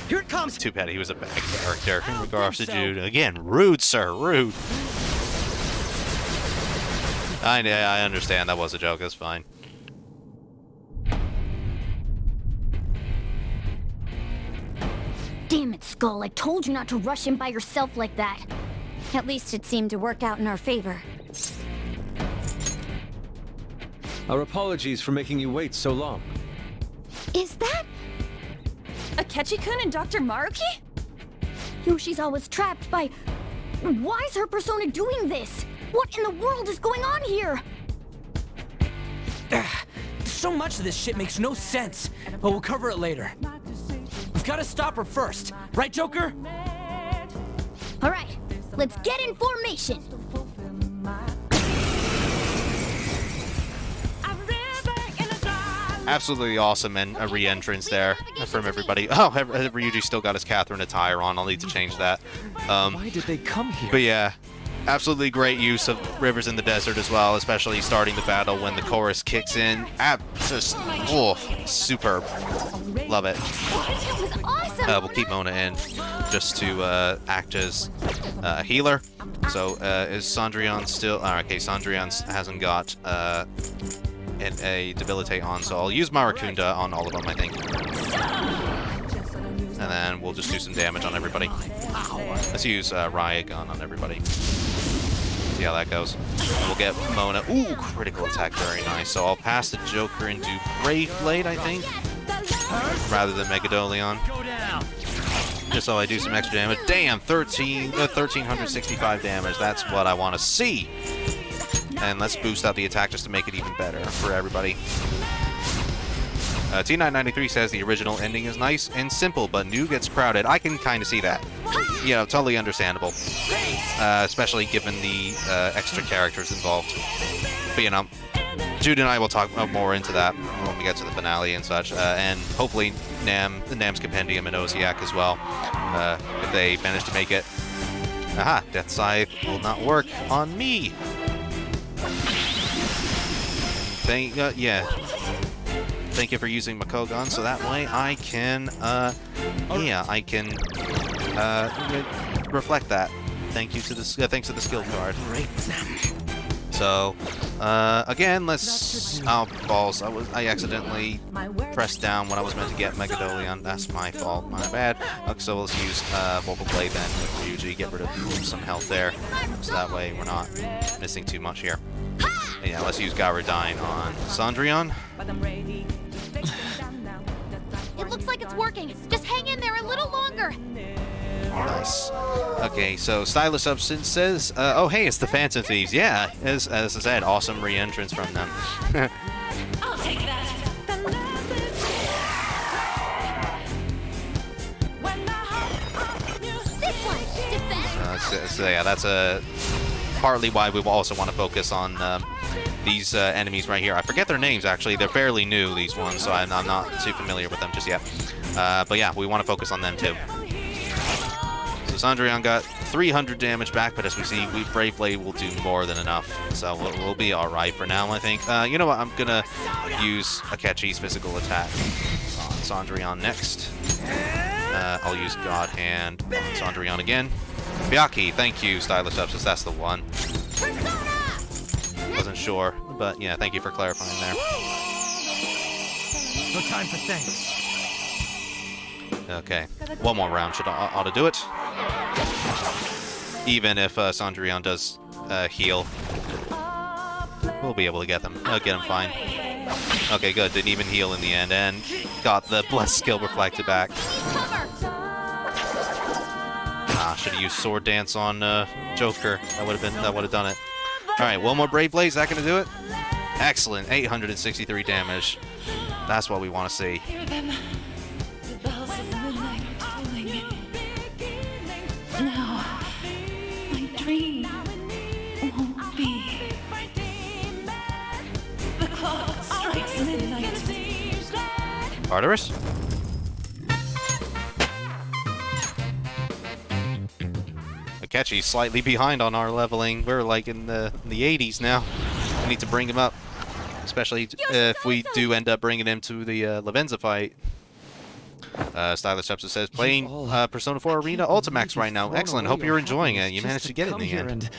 Here it comes. Too bad he was a bad character in regards to Jude. Again, rude, sir, rude. I understand that was a joke. That's fine. Damn it, Skull. I told you not to rush in by yourself like that. At least it seemed to work out in our favor. Our apologies for making you wait so long. Is that Akechi-kun and Dr. Maruki? Yoshi's always trapped by... Why is her persona doing this? What in the world is going on here? So much of this shit makes no sense, but we'll cover it later. We've got to stop her first, right, Joker? All right, let's get in formation. Absolutely awesome and a re-entrance there from everybody. Oh, Ryuji still got his Catherine attire on. I'll need to change that. Why did they come here? But yeah, absolutely great use of Rivers in the Desert as well, especially starting the battle when the chorus kicks in. Just, oh, superb. Love it. That was awesome. We'll keep Mona in just to act as a healer. So is Sandrion still... okay, Sandrion hasn't got a Debilitate on, so I'll use Marakunda on all of them, I think. And then we'll just do some damage on everybody. Let's use Riot Gun on everybody. See how that goes. And we'll get Mona. Ooh, critical attack, very nice. So I'll pass the Joker into Brave Blade, I think, rather than Megadolion. Just so I do some extra damage. Damn, 1,365 damage. That's what I want to see. And let's boost out the attack just to make it even better for everybody. T993 says the original ending is nice and simple, but new gets crowded. I can kind of see that. You know, totally understandable. Especially given the extra characters involved. But, you know, Jude and I will talk more into that when we get to the finale and such. And hopefully Nam's Compendium and Oziak as well, if they manage to make it. Aha, Death Scythe will not work on me. Thank you for using Makogon, so that way I can, reflect that. Thank you to the thanks to the skill card. So, again, let's. Oh, balls! I accidentally pressed down when I was meant to get Megadolion. That's my fault. My bad. Okay, so let's use Vocal Blade then with Ryuji. Get rid of some health there, so that way we're not missing too much here. And yeah, let's use Gyrodyne on Cendrillon. It looks like it's working. Just hang in there a little longer. Nice. Okay, so Stylus Substance says, oh hey, it's the Phantom Thieves. Yeah, as I said, awesome re-entrance from them. I'll take that. This one, defense. So yeah, that's partly why we also want to focus on these enemies right here. I forget their names, actually. They're fairly new, these ones, so I'm not too familiar with them just yet. But yeah, we want to focus on them too. So Cendrillon got 300 damage back, but as we see, Brave Blade will do more than enough. So we'll be alright for now, I think. You know what? I'm going to use Akechi's physical attack on Cendrillon next. I'll use God Hand on Cendrillon again. Byaki, thank you, Stylus Substance. That's the one. Wasn't sure, but yeah, thank you for clarifying there. No time for thanks. Okay, one more round ought to do it. Even if Cendrillon does heal, we'll be able to get them. Get him fine. Okay, good. Didn't even heal in the end, and got the blessed skill reflected back. Should have used Sword Dance on Joker. That would have done it. All right, one more Brave Blade. Is that going to do it? Excellent. 863 damage. That's what we want to see. Hear them. The bells of midnight are tolling. Now, my dream won't be. The clock strikes midnight. Artemis? Akechi's slightly behind on our leveling. We're like in the 80s now. We need to bring him up. Especially if we do end up bringing him to the Lavenza fight. Stylus Substance says, playing Persona 4 Arena Ultimax right now. Excellent. Hope you're enjoying it. You managed to get it in the end.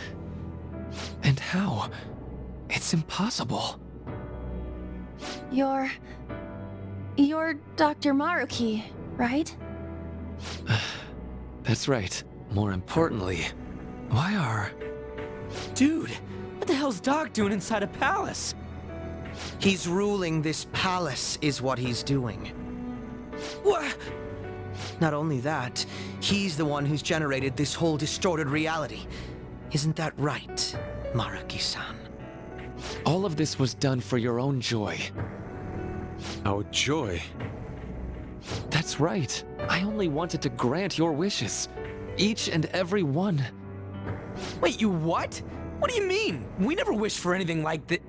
And how? It's impossible. You're Dr. Maruki, right? That's right. More importantly, why are... Dude, what the hell's Doc doing inside a palace? He's ruling this palace, is what he's doing. What? Not only that, he's the one who's generated this whole distorted reality. Isn't that right, Maruki-san? All of this was done for your own joy. Our joy? That's right. I only wanted to grant your wishes. Each and every one. Wait, you what? What do you mean? We never wished for anything like that.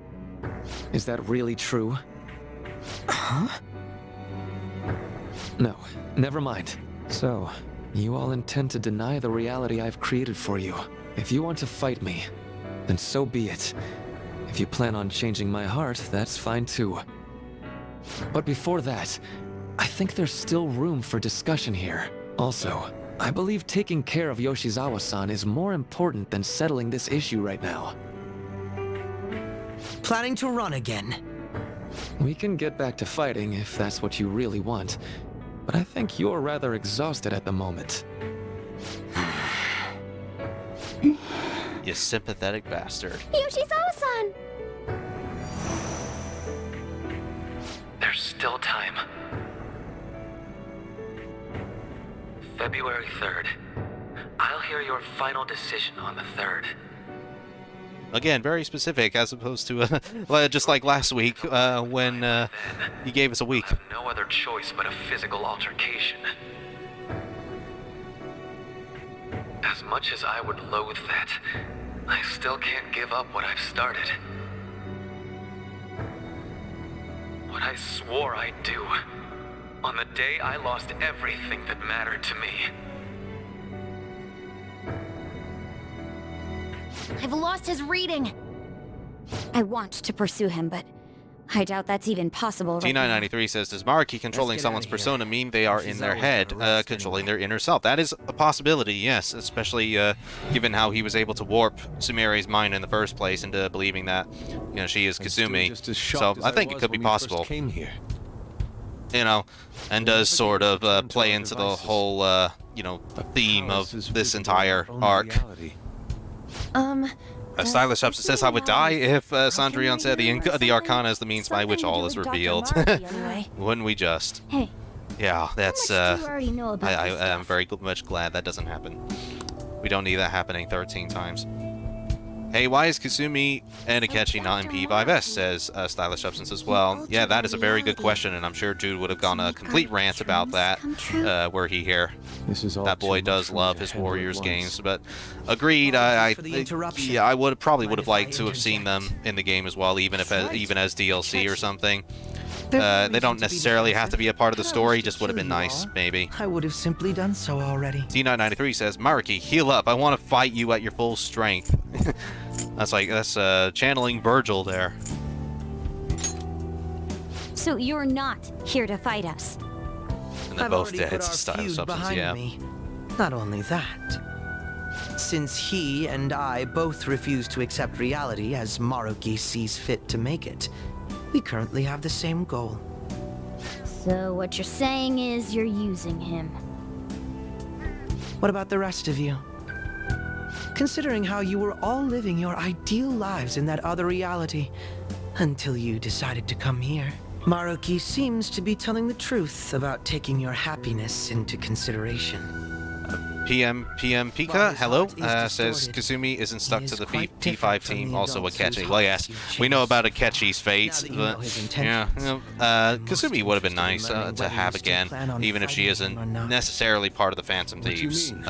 Is that really true? Huh? No, never mind. So, you all intend to deny the reality I've created for you. If you want to fight me, then so be it. If you plan on changing my heart, that's fine too. But before that, I think there's still room for discussion here. Also, I believe taking care of Yoshizawa-san is more important than settling this issue right now. Planning to run again? We can get back to fighting if that's what you really want, but I think you're rather exhausted at the moment. You sympathetic bastard. Yoshizawa-san! There's still time. February 3rd. I'll hear your final decision on the 3rd. Again, very specific, as opposed to just like last week when he gave us a week. I have no other choice but a physical altercation. As much as I would loathe that, I still can't give up what I've started. What I swore I'd do on the day I lost everything that mattered to me. I've lost his reading. I want to pursue him, but I doubt that's even possible right now. T993 says, does Maruki controlling someone's persona mean they are in their head, controlling their inner self? That is a possibility, yes, especially given how he was able to warp Sumire's mind in the first place into believing that, you know, she is Kasumi. So I think it could be possible. Came here. You know, and does sort of play into the whole, you know, theme of this entire arc. Stylish Substance says, I would die if Sandrion said the Arcana is the means by which all is revealed. Wouldn't we just? Hey. Yeah, that's, How much do you already know about I this am stuff? very much glad that doesn't happen. We don't need that happening 13 times. Hey, why is Kasumi and Akechi not in P5S, says Stylish Substance as well. Yeah, that is a very good question, and I'm sure Jude would have gone a complete rant about that were he here. This is all That boy too much does for me love to his handle at Warriors once. games, but agreed. I for the interruption. yeah, I probably would Mind have if I liked to have seen them interject? in the game as well, even as DLC or something. There's no They reason don't to be necessarily have to be a part of the defensive. story. I Just would have been kill you nice, all. maybe. I would have simply done so already. T993 says, Maruki, heal up. I want to fight you at your full strength. that's channeling Virgil there. So you're not here to fight us. And they're I've both already dead. put It's our Style feud Substance, behind yeah. me. Not only that, since he and I both refuse to accept reality as Maruki sees fit to make it, we currently have the same goal. So what you're saying is you're using him. What about the rest of you? Considering how you were all living your ideal lives in that other reality until you decided to come here. Maruki seems to be telling the truth about taking your happiness into consideration. PM While Pika, his hello, heart is says distorted, Kasumi isn't stuck he to is the quite P5 different from team, the also adults Akechi. whose Well, yes, hearts we know you've about changed. Akechi's fate, Now that you know but his yeah, intentions, you know, I'm most Kasumi would have been interested in nice learning to whether have you still again, plan on even if she fighting him or isn't not. necessarily part of the Phantom What do you Thieves. mean?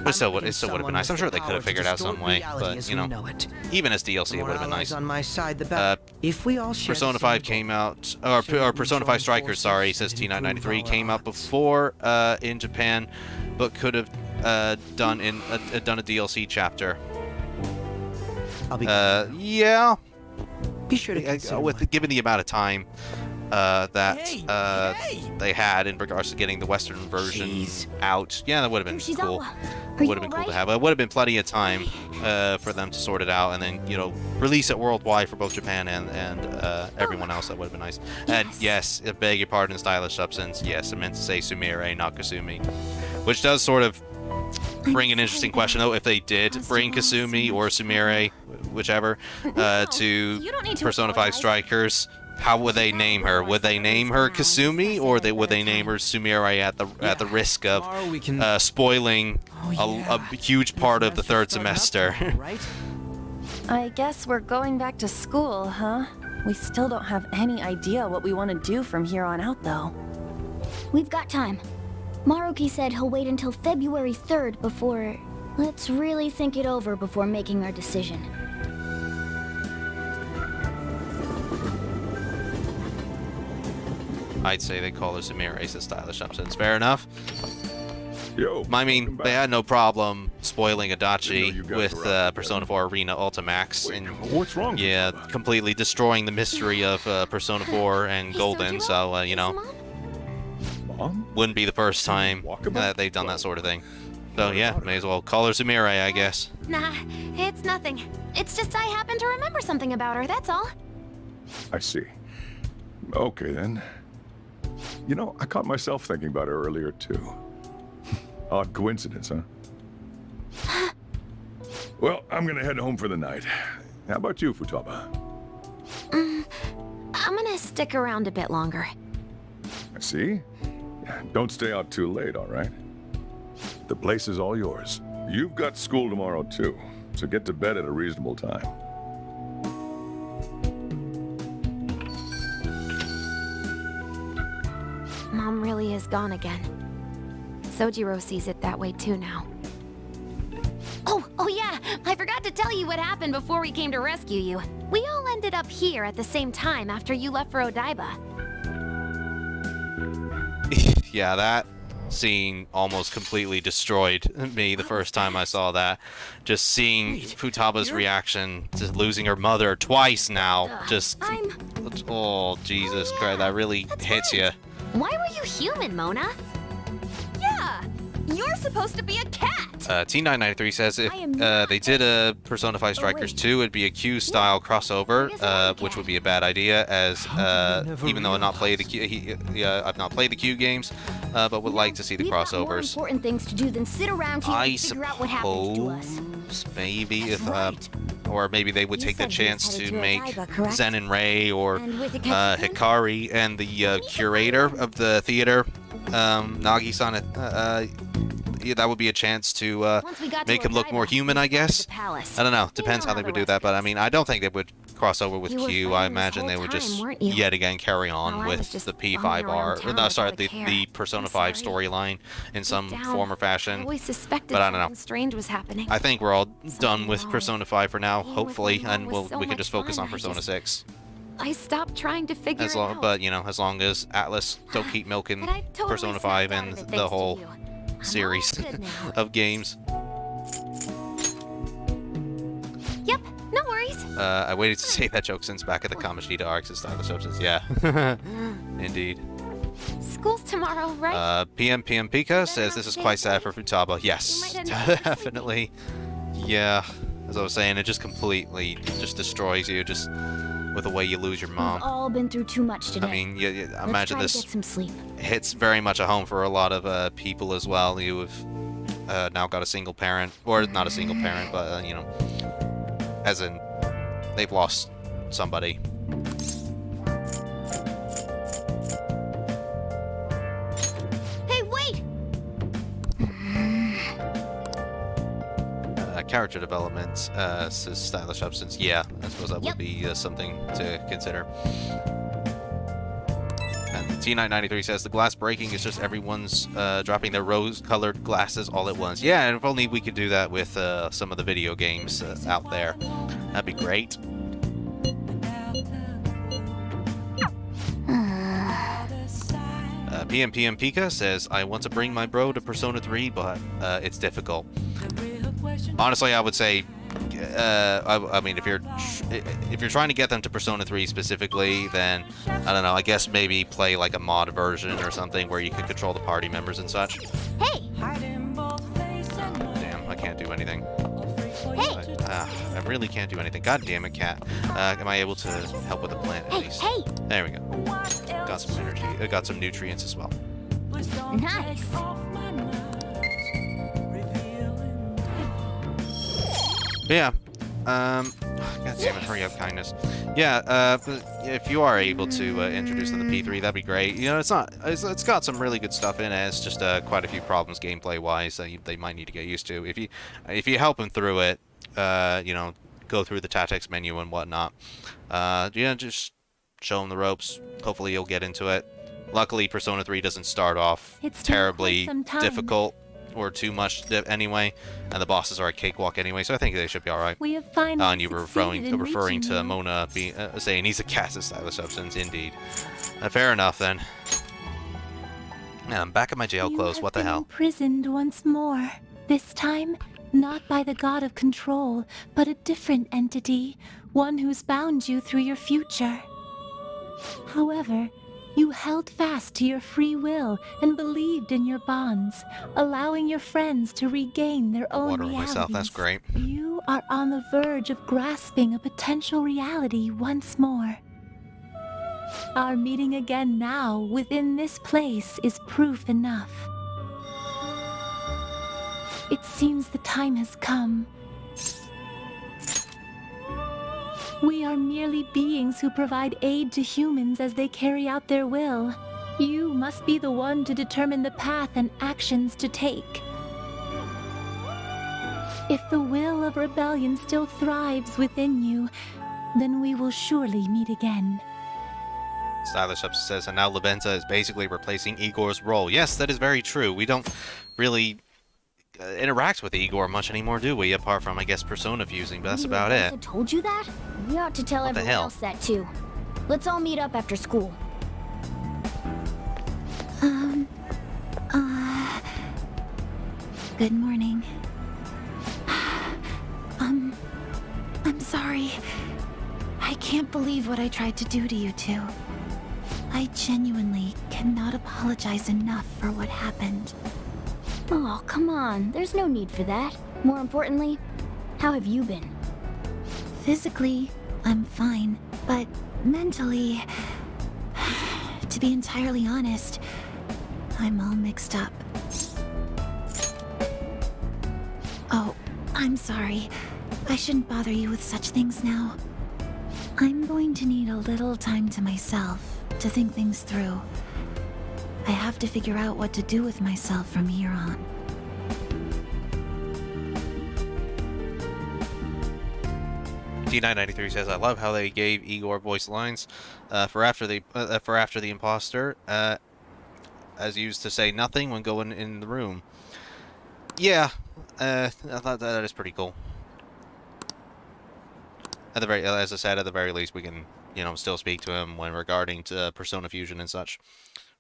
But it still would have been nice. I'm sure they could have figured out some way, but you know, even as DLC, it would have been nice. On my side, the better. If we all share Persona the same 5 goal, came out, or Persona 5 Strikers, sorry, says T993, came out before in Japan, but could have done a DLC chapter. I'll be Yeah, Be sure to consider with given the amount of time that Hey! they had in regards to getting the Western version Jeez. out. Yeah, that would have been cool. Yoshizawa, It would have been cool to have. It would have been plenty of time for them to sort it out and then, you know, release it worldwide for both Japan and everyone else. That would have been nice. And yes, I beg your pardon, Stylish Substance. Yes, I meant to say Sumire, not Kasumi. Which does sort of bring an interesting question, though, if they did bring Kasumi or Sumire, whichever, You to don't need to Persona 5 apologize. Strikers. How would they name her? Would they name her Kasumi, or would they name her Sumire at the risk of Tomorrow we can... spoiling a huge part of the third semester? Right? I guess we're going back to school, huh? We still don't have any idea what we want to do from here on out, though. We've got time. Maruki said he'll wait until February 3rd before... Let's really think it over before making our decision. I'd say they call her Sumire, says Stylish Substance. Fair enough. Yo, I mean, welcome they back. had no problem spoiling Didn't know Adachi you guys with were out Persona 4 Arena Ultimax, Wait, and what's wrong? yeah, completely destroying the mystery of Persona 4 and Hey, Golden. Sojiro, So you is know, Mom? Mom? wouldn't be the first time Walkabout? that they've done that sort of thing. So yeah, may as well call her Sumire, I guess. Nah, it's nothing. It's just I happen to remember something about her, that's all. I see. Okay, then. You know, I caught myself thinking about her earlier, too. Odd coincidence, huh? Well, I'm gonna head home for the night. How about you, Futaba? I'm gonna stick around a bit longer. I see. Don't stay out too late, all right? The place is all yours. You've got school tomorrow, too, so get to bed at a reasonable time. Mom really is gone again. Sojiro sees it that way too now. Oh yeah, I forgot to tell you what happened before we came to rescue you. We all ended up here at the same time after you left for Odaiba. Yeah, that scene almost completely destroyed me the first time I saw that. Just seeing Futaba's reaction to losing her mother twice now. Just... Oh, Jesus Christ, that really hits you. Why were you human, Mona? Yeah, you're supposed to be a cat. T993 says if they did a Persona 5 Strikers 2, it'd be a Q-style crossover, which would be a bad idea, as even though I've not played the Q games, but would like to see the crossovers. More important things to do than sit around here and figure out what happens to us. Maybe if, or maybe they would take the chance to make Zen and Rei or Hikari and the curator of the theater, Nagi-san. Yeah, that would be a chance to make him look more human, I guess. I don't know. Depends how they would do that, but I mean, I don't think they would cross over with Q. I imagine they would just yet again carry on with the P5R, or no, sorry, the Persona 5 storyline in some form or fashion. But I don't know. Strange was happening. I think we're all done with Persona 5 for now, hopefully, and we can just focus on Persona 6. I stopped trying to figure it out. But you know, as long as Atlas don't keep milking Persona 5 and the whole series of games. Yep, no worries. I waited to say that joke since back at the Kamoshida arcs and Style Substance. Yeah, indeed. School's tomorrow, right? PM Pika says this is quite sad for Futaba. Yes, definitely. Yeah, as I was saying, it just completely just destroys you, just with the way you lose your mom. We've all been through too much today. I mean, I imagine this get some sleep. hits very much a home for a lot of people as well who have now got a single parent, or not a single parent, but you know, as in they've lost somebody. Hey, wait! Character development, says Stylish Substance. Yeah, I suppose that would be something to consider. And T993 says the glass breaking is just everyone's dropping their rose-colored glasses all at once. Yeah, and if only we could do that with some of the video games out there. That'd be great. PM Pika says, I want to bring my bro to Persona 3, but it's difficult. Honestly, I would say, I mean, if you're trying to get them to Persona 3 specifically, then I don't know. I guess maybe play like a mod version or something where you can control the party members and such. Hey! Damn, I can't do anything. Hey! I really can't do anything. God damn it, cat. Am I able to help with the plant at least? Hey! There we go. Got some energy. Got some nutrients as well. Nice! But yeah, god damn it, hurry up, kindness. Yeah, if you are able to introduce them to P3, that'd be great. You know, it's got some really good stuff in it. It's just quite a few problems gameplay-wise that they might need to get used to. If you help them through it, you know, go through the tactics menu and whatnot, you know, just show them the ropes. Hopefully you'll get into it. Luckily, Persona 3 doesn't start off terribly difficult or too much anyway, and the bosses are a cakewalk anyway, so I think they should be alright. We have finally and you were referring to Mona saying he's a cat of Style Substance, indeed. Fair enough, then. Yeah, I'm back at my jail clothes, what the hell? Imprisoned once more. This time, not by the god of control, but a different entity, one who's bound you through your future. However, you held fast to your free will and believed in your bonds, allowing your friends to regain their own realities. Myself, that's great. You are on the verge of grasping a potential reality once more. Our meeting again now within this place is proof enough. It seems the time has come. We are merely beings who provide aid to humans as they carry out their will. You must be the one to determine the path and actions to take. If the will of rebellion still thrives within you, then we will surely meet again. Stylish Up says, and now Labenta is basically replacing Igor's role. Yes, that is very true. We don't really interact with Igor much anymore, do we? Apart from, I guess, persona fusing, but that's about it. I told you that? We ought to tell What the everyone hell? else that too. Let's all meet up after school. Good morning. I'm sorry. I can't believe what I tried to do to you two. I genuinely cannot apologize enough for what happened. Oh, come on. There's no need for that. More importantly, how have you been? Physically, I'm fine, but mentally, to be entirely honest, I'm all mixed up. Oh, I'm sorry. I shouldn't bother you with such things now. I'm going to need a little time to myself to think things through. I have to figure out what to do with myself from here on. T993 says, I love how they gave Igor voice lines for after the imposter, as used to say nothing when going in the room. Yeah, I thought that is pretty cool. At the very, as I said, at the very least, we can, you know, still speak to him when regarding to persona fusion and such.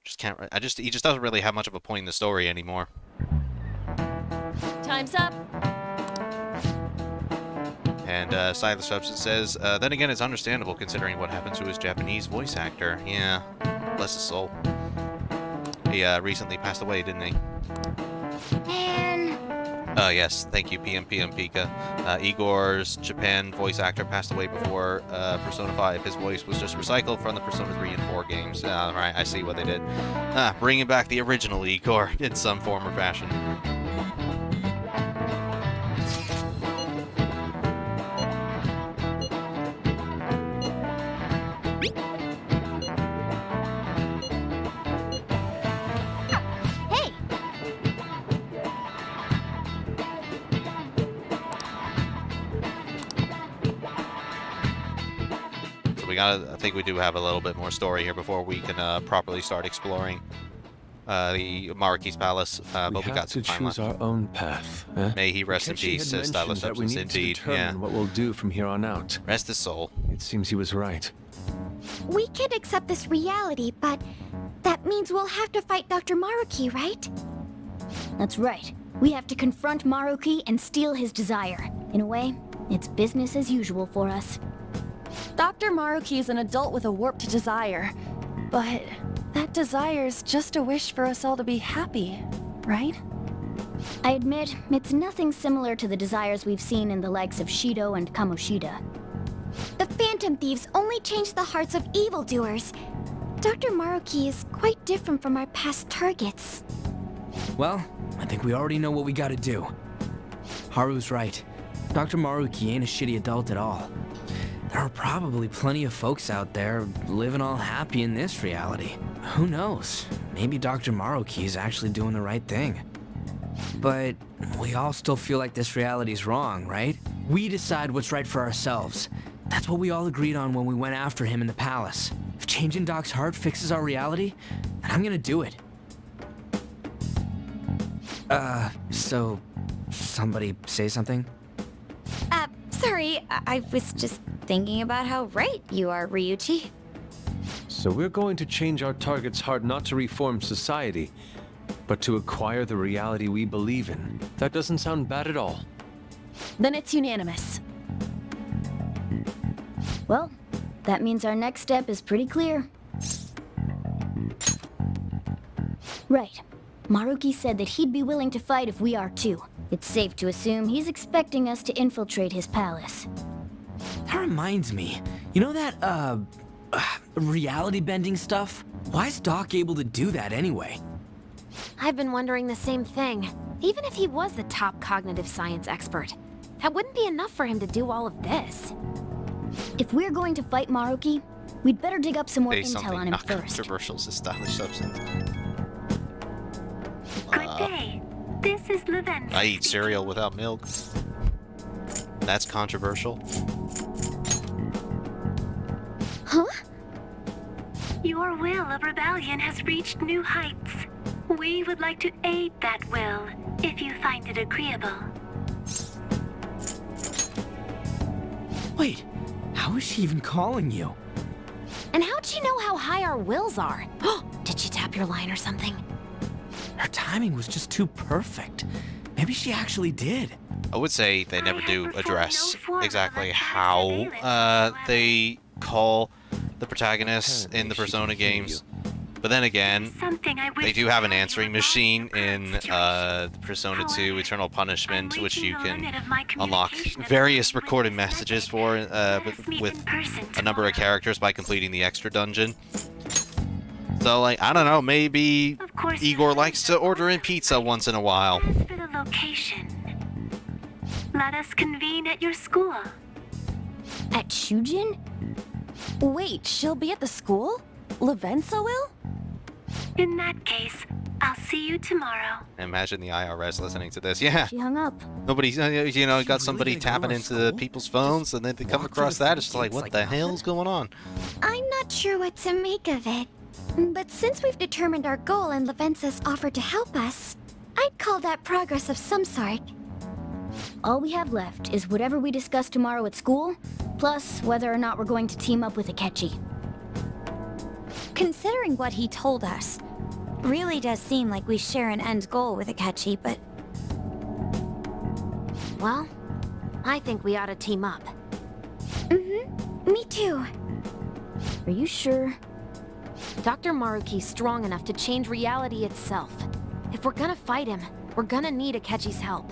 Just can't. He just doesn't really have much of a point in the story anymore. Time's up. And Silas Substance says, then again, it's understandable considering what happened to his Japanese voice actor. Yeah, bless his soul. He recently passed away, didn't he? Man. Yes, thank you, PM Pika. Igor's Japan voice actor passed away before Persona 5. His voice was just recycled from the Persona 3 and 4 games. Right, I see what they did. Bringing back the original Igor in some form or fashion. I think we do have a little bit more story here before we can properly start exploring the Maruki's palace. But we got to some time choose left. our own path. Eh? May he rest in Akechi peace, had says Stylus mentioned that we Substance. need to Indeed, determine yeah. what we'll do from here on out. Rest his soul. It seems he was right. We can accept this reality, but that means we'll have to fight Dr. Maruki, right? That's right. We have to confront Maruki and steal his desire. In a way, it's business as usual for us. Dr. Maruki is an adult with a warped desire, but that desire's just a wish for us all to be happy, right? I admit, it's nothing similar to the desires we've seen in the likes of Shido and Kamoshida. The Phantom Thieves only change the hearts of evildoers. Dr. Maruki is quite different from our past targets. Well, I think we already know what we gotta do. Haru's right. Dr. Maruki ain't a shitty adult at all. There are probably plenty of folks out there living all happy in this reality. Who knows? Maybe Dr. Maruki is actually doing the right thing. But we all still feel like this reality's wrong, right? We decide what's right for ourselves. That's what we all agreed on when we went after him in the palace. If changing Doc's heart fixes our reality, then I'm gonna do it. So somebody say something? Sorry, I was just thinking about how right you are, Ryuichi. So we're going to change our target's heart not to reform society, but to acquire the reality we believe in. That doesn't sound bad at all. Then it's unanimous. Well, that means our next step is pretty clear. Right. Maruki said that he'd be willing to fight if we are too. It's safe to assume he's expecting us to infiltrate his palace. That reminds me. You know that, reality bending stuff? Why is Doc able to do that anyway? I've been wondering the same thing. Even if he was the top cognitive science expert, that wouldn't be enough for him to do all of this. If we're going to fight Maruki, we'd better dig up some more Say intel something on him not first. controversial is a stylish substance. Good day. This is Leven. I eat cereal without milk. That's controversial. Huh? Your will of rebellion has reached new heights. We would like to aid that will, if you find it agreeable. Wait, how is she even calling you? And how'd she know how high our wills are? Did she tap your line or something? Her timing was just too perfect. Maybe she actually did. I would say they never do address exactly how they call the protagonists in the Persona games. But then again, they do have an answering machine in Persona 2 Eternal Punishment, which you can unlock various recorded messages for with a number of characters by completing the extra dungeon. So, like, I don't know, maybe Igor likes to order in pizza once in a while. As for the location, let us convene at your school. At Shujin? Wait, she'll be at the school? Levensa will? In that case, I'll see you tomorrow. Imagine the IRS listening to this. Yeah, She hung up. nobody's, you know, got somebody really gonna go tapping to into school? people's phones, and then they come Walk across through the that. It's just like, gates what like the nothing? hell's going on? I'm not sure what to make of it. But since we've determined our goal and Levensa's offered to help us, I'd call that progress of some sort. All we have left is whatever we discuss tomorrow at school, plus whether or not we're going to team up with Akechi. Considering what he told us, really does seem like we share an end goal with Akechi, but Well, I think we ought to team up. me too. Are you sure? Dr. Maruki's strong enough to change reality itself. If we're gonna fight him, we're gonna need Akechi's help.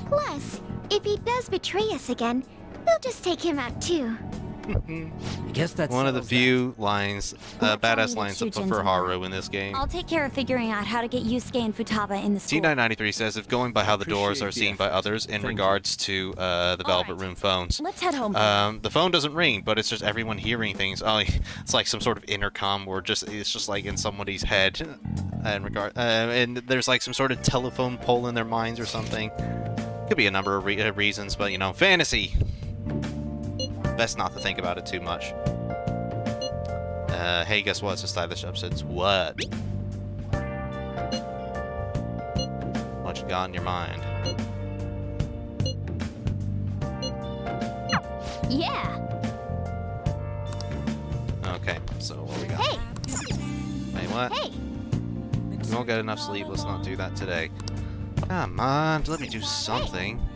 Plus, if he does betray us again, we'll just take him out too. I guess that's One of the settles few lines, Let's badass all meet lines at for Shujin's Haru in this game. I'll take care of figuring out how to get Yusuke and Futaba in the school. T993 says, if going by how the doors Appreciate are the seen by effort. others in Thank you. regards to the Velvet Room phones. Let's head home. The phone doesn't ring, but it's just everyone hearing things. Oh, it's like some sort of intercom, or it's just like in somebody's head, and there's like some sort of telephone pole in their minds or something. Could be a number of reasons, but you know, fantasy. Best not to think about it too much. Hey, guess what? It's a stylish episode. What? What you got in your mind? Yeah! Okay, so what we got? Hey! Wait, what? Hey! We won't get enough sleep. Let's not do that today. Come on, let me do something.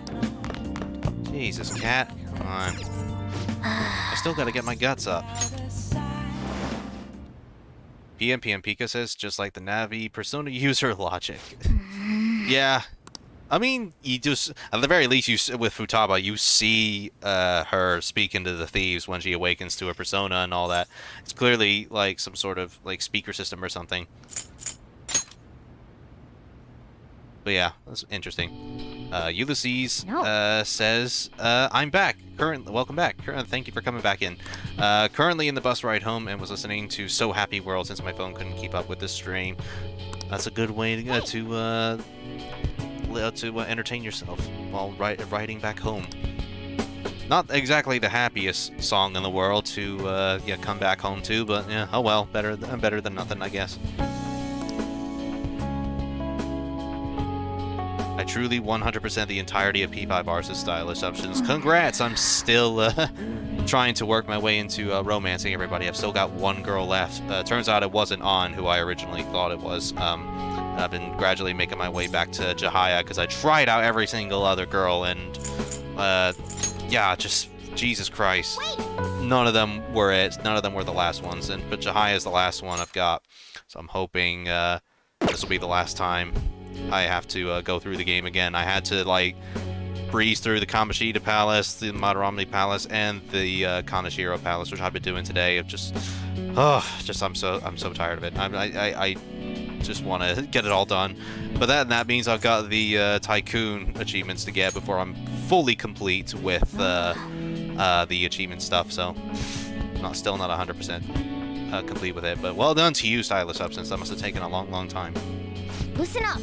Jesus, cat. Come on. I still gotta get my guts up. PM Pika says, just like the Navi, Persona user logic. Yeah. I mean, you just, at the very least, with Futaba, you see her speaking to the thieves when she awakens to her persona and all that. It's clearly like some sort of like speaker system or something. But yeah, that's interesting. Ulysses says, I'm back. Welcome back. Thank you for coming back in. Currently in the bus ride home and was listening to So Happy World since my phone couldn't keep up with the stream. That's a good way to entertain yourself while riding back home. Not exactly the happiest song in the world to come back home to, but yeah, oh well, better than nothing, I guess. I truly 100% the entirety of P5 Ars' stylish options. Congrats! I'm still trying to work my way into romancing everybody. I've still got one girl left. Turns out it wasn't On, who I originally thought it was. I've been gradually making my way back to Jahaya because I tried out every single other girl, and yeah, just Jesus Christ. None of them were it. None of them were the last ones, but Jahaya is the last one I've got. So I'm hoping this will be the last time I have to go through the game again. I had to like breeze through the Kamoshida Palace, the Madarame Palace, and the Kaneshiro Palace, which I've been doing today. Of just, I'm so tired of it. I just want to get it all done. But that means I've got the Tycoon achievements to get before I'm fully complete with the achievement stuff, so still not 100% complete with it. But well done to you, Stylish Substance. That must have taken a long, long time. Listen up.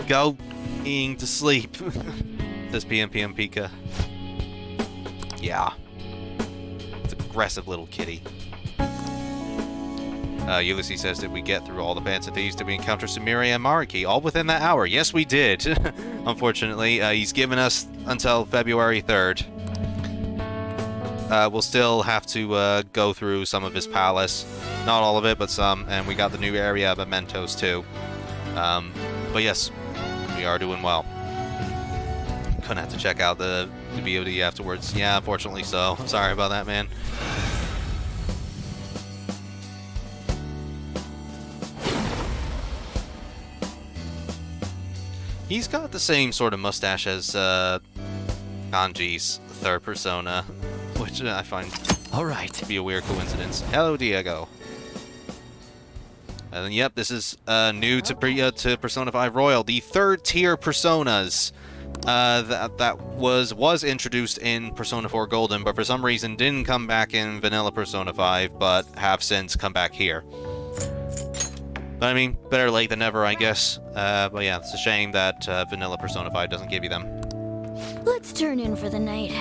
Going to sleep. This PM Pika. Yeah. It's an aggressive little kitty. Ulysses says, did we get through all the bands of thieves? Did we encounter Sumire and Maruki? All within that hour. Yes, we did. Unfortunately, he's given us until February 3rd. We'll still have to go through some of his palace. Not all of it, but some. And we got the new area of mementos, too. But yes, we are doing well. Gonna have to check out the VOD afterwards. Yeah, unfortunately so. Sorry about that, man. He's got the same sort of mustache as Kanji's third persona, which I find to be a weird coincidence. Hello, Diego. And then, yep, this is new to Persona 5 Royal, the third tier personas that was introduced in Persona 4 Golden, but for some reason didn't come back in Vanilla Persona 5, but have since come back here. But I mean, better late than never, I guess. But yeah, it's a shame that Vanilla Persona 5 doesn't give you them. Let's turn in for the night.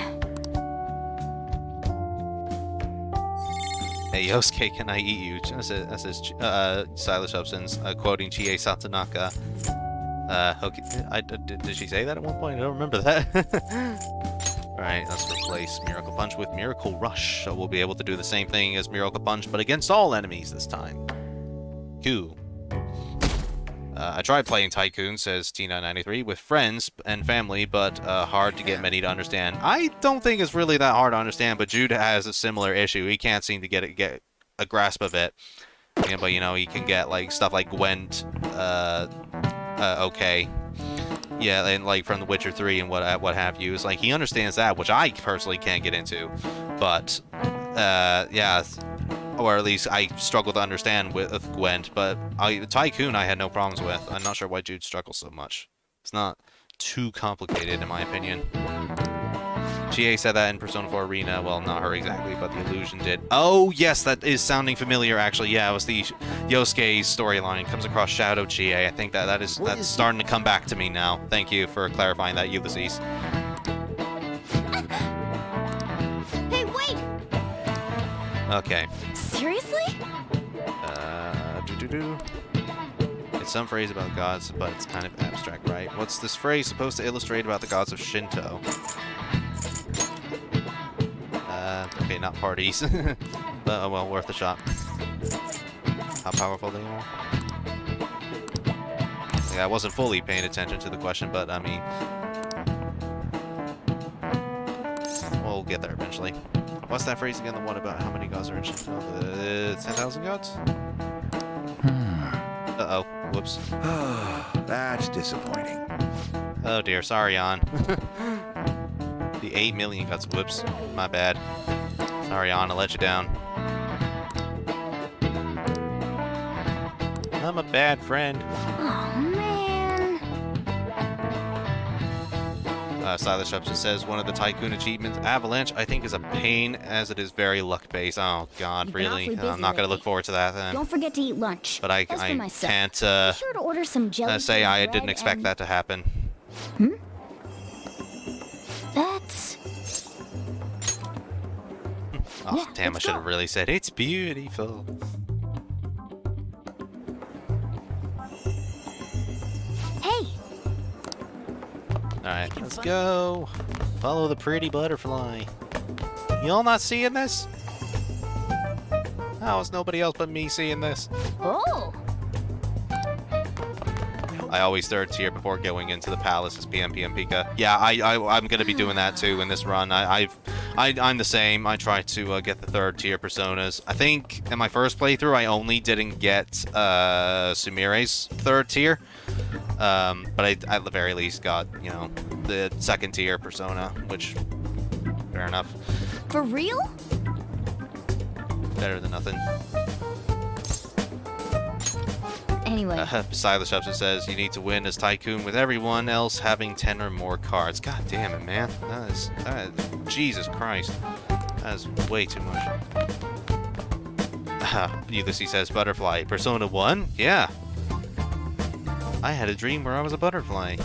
Hey, Yosuke, can I eat you? That says Stylish Substance, quoting Chie Satonaka. Did she say that at one point? I don't remember that. Alright, let's replace Miracle Punch with Miracle Rush. So we'll be able to do the same thing as Miracle Punch, but against all enemies this time. Cool. I tried playing Tycoon, says T993, with friends and family, but hard to get many to understand. I don't think it's really that hard to understand, but Jude has a similar issue. He can't seem to get a grasp of it. Yeah, but, you know, he can get, like, stuff like Gwent, okay. Yeah, and, like, from The Witcher 3 and what have you. It's like, he understands that, which I personally can't get into. But, yeah... Or at least I struggle to understand with Gwent, but Tycoon I had no problems with. I'm not sure why Jude struggles so much. It's not too complicated, in my opinion. GA said that in Persona 4 Arena. Well, not her exactly, but the illusion did. Oh, yes, that is sounding familiar, actually. Yeah, it was the Yosuke storyline. Comes across Shadow GA. I think that's starting to come back to me now. Thank you for clarifying that, Ulysses. Hey, wait! Okay. Seriously? It's some phrase about gods, but it's kind of abstract, right? What's this phrase supposed to illustrate about the gods of Shinto? Okay, not parties. But, oh well, worth a shot. How powerful they are. Yeah, I wasn't fully paying attention to the question, but I mean... We'll get there eventually. What's that phrase again? The one about how many gods are in Shinto? 10,000 gods? Uh-oh. Whoops. That's disappointing. Oh dear, sorry, An. The 8 million gods. Whoops. My bad. Sorry, An, I let you down. I'm a bad friend. Oh, man. Stylish Substance says one of the Tycoon achievements, Avalanche, I think is a pain as it is very luck-based. Oh god, really? I'm not gonna look forward to that then. Don't forget to eat lunch. But I can't Be sure to order some jelly say I didn't expect that to happen. Hmm? That's... Oh, Yeah, damn, I let's should go. have really said, it's beautiful. Hey! Alright, let's go. Follow the pretty butterfly. Y'all not seeing this? How is nobody else but me seeing this? Oh! I always third tier before going into the palace as PM Pika. Yeah, I'm gonna be doing that too in this run. I'm the same. I try to get the third tier personas. I think in my first playthrough I only didn't get Sumire's third tier, but I at the very least got, you know, the second tier persona, which fair enough. For real? Better than nothing. Anyway. Silas Substance says you need to win as Tycoon with everyone else having 10 or more cards. God damn it, man. That is Jesus Christ. That is way too much. Ulysses says butterfly. Persona 1? Yeah. I had a dream where I was a butterfly.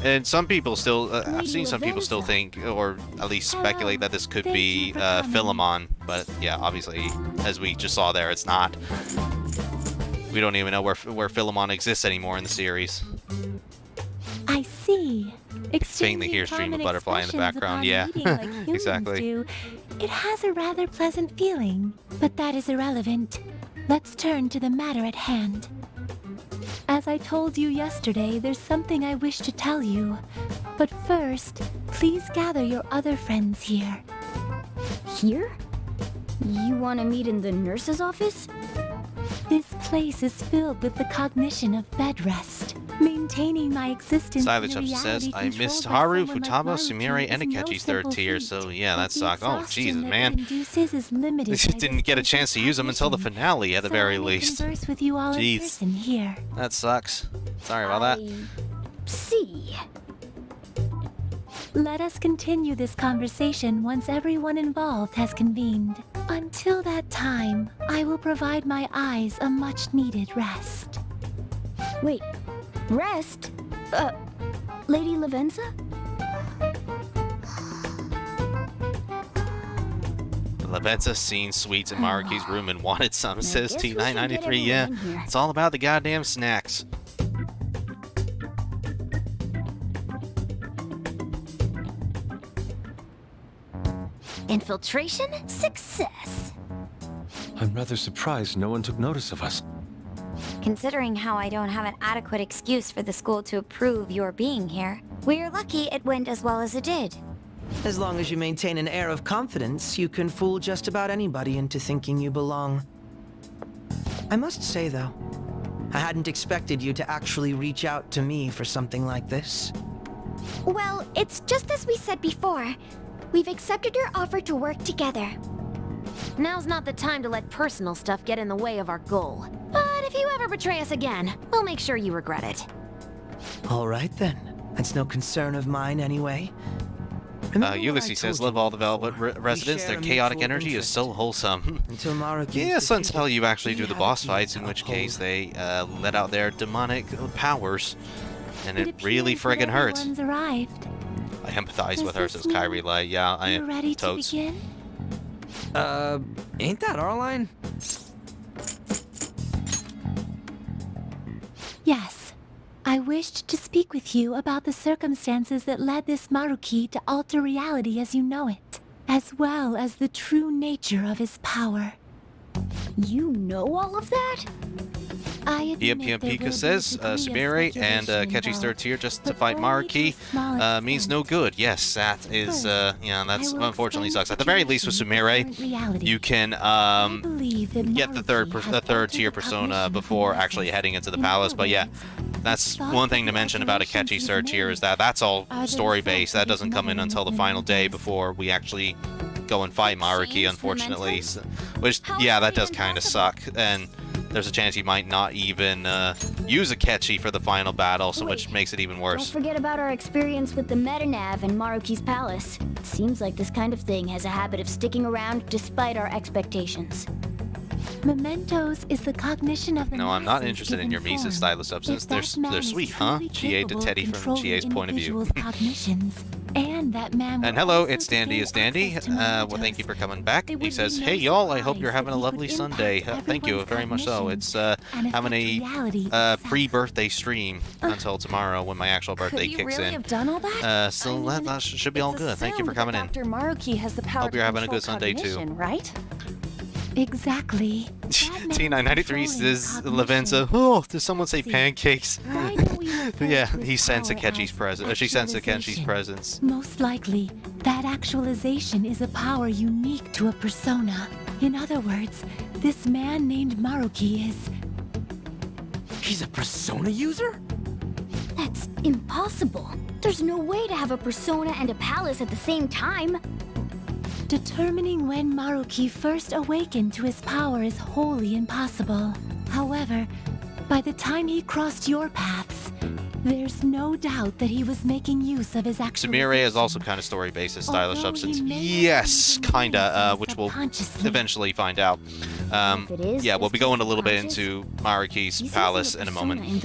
And some people still, I've seen some people still think, or at least speculate, that this could be Philemon. But yeah, obviously, as we just saw there, it's not. We don't even know where Philemon exists anymore in the series. I see. Faintly hear stream of butterfly in the background. Yeah, exactly. It has a rather pleasant feeling, but that is irrelevant. Let's turn to the matter at hand. As I told you yesterday, there's something I wish to tell you. But first, please gather your other friends here. Here? You want to meet in the nurse's office? This place is filled with the cognition of bed rest. Maintaining my existence Silent in a Chub says, I reality missed controlled by Haru, someone like Futaba, Maruki Sumire, and is no Akechi's third simple tier, feat, so yeah, but that the sucked. Oh, exhaustion Jesus, that man. it induces is limited by Didn't this get a basic chance to use them until the cognition. finale, at the So very I may least. converse with you all in Jeez. person here. That sucks. Sorry about that. See. Let us continue this conversation once everyone involved has convened. Until that time, I will provide my eyes a much-needed rest. Wait, rest? Lady Lavenza? Lavenza seen sweets in Maruki's room and wanted some, says guess we should get T993. Yeah, everyone in here. it's all about the goddamn snacks. Infiltration success. I'm rather surprised no one took notice of us. Considering how I don't have an adequate excuse for the school to approve your being here, we're lucky it went as well as it did. As long as you maintain an air of confidence, you can fool just about anybody into thinking you belong. I must say, though, I hadn't expected you to actually reach out to me for something like this. Well, it's just as we said before. We've accepted your offer to work together. Now's not the time to let personal stuff get in the way of our goal. But if you ever betray us again, we'll make sure you regret it. All right, then. That's no concern of mine, anyway. Remember what I Ulysses says, told love you all the Velvet before? We residents. share Their a chaotic mutual energy is interest. so wholesome. Until Maruki is Yes, until defeated, you actually do we the have boss a fights, deal in to which case uphold. they let out their demonic powers. And it really appears that friggin' hurts. everyone's arrived. I empathize Does with her, this says mean Kyrie. Like, yeah, I You're ready to totes. begin? Ain't that our line? Yes. I wished to speak with you about the circumstances that led this Maruki to alter reality as you know it, as well as the true nature of his power. You know all of that? I admit PM there will Pika be says, a degree of Sumire and speculation Kechi's third involved, tier just to but fight only to a Maruki small means no extent. good. Yes, that is, yeah, that's I will unfortunately explain sucks. At the very least with situation Sumire, of current reality. you can I believe that get the Maruki has third altered tier the persona cognition of before the actually masses. heading into the In palace. other But yeah, words, that's thought one that thing to the mention about alterations Akechi's he's third tier made is that that's all are the story result based. of That his doesn't come in until the final day before we actually go and fight Maruki, Changed unfortunately. momentum? Which, How yeah, is that that does even kind of possible? suck. And there's a chance he might not even use Akechi for the final battle, so which Wait, makes it even Don't worse. forget about our experience with the Metanav and Maruki's palace. Seems like this kind of thing has a habit of sticking around despite our expectations. Mementos is the cognition of the No, I'm not masses interested in given your Mises form. style of substance. If They're, that man they're is sweet, huh? truly GA to capable of Teddy from controlling GA's point of view. individuals' cognitions, and that man And will hello, also it's Dandy gain is Dandy. access to Well, Mementos. thank you for coming back. It He would says, be no hey y'all, I hope you're surprise having a that he lovely could Sunday. impact Thank you everyone's very much so. cognitions It's and having affect a reality itself. pre-birthday stream until tomorrow when my actual birthday Could you kicks really in. have done all that? So I mean, that should be all it's good. Thank you for assumed coming in. that Dr. Maruki has the power Hope to you're having a control good Sunday, too. cognition, right? Exactly. That man T993 is says, controlling Lavenza, cognition. oh, did someone say See, pancakes? Why don't we refer Yeah, to his he sensed power Akechi's as presence. She sensed Akechi's actualization? presence. Most likely, that actualization is a power unique to a persona. In other words, this man named Maruki is... He's a persona user? That's impossible. There's no way to have a persona and a palace at the same time. Determining when Maruki first awakened to his power is wholly impossible. However, by the time he crossed your paths, there's no doubt that he was making use of his actual. Sumire is also kind of story-based as stylish substance. Yes, kinda, which we'll eventually find out. Yeah, we'll be going a little bit into Maruki's palace in a moment.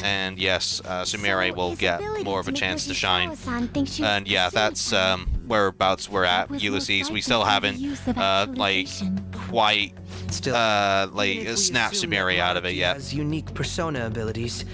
And yes, Sumire will get more of a chance to shine. And yeah, that's whereabouts we're at, Ulysses. We still haven't, like, quite, snapped Sumire out of it yet. Has unique persona abilities,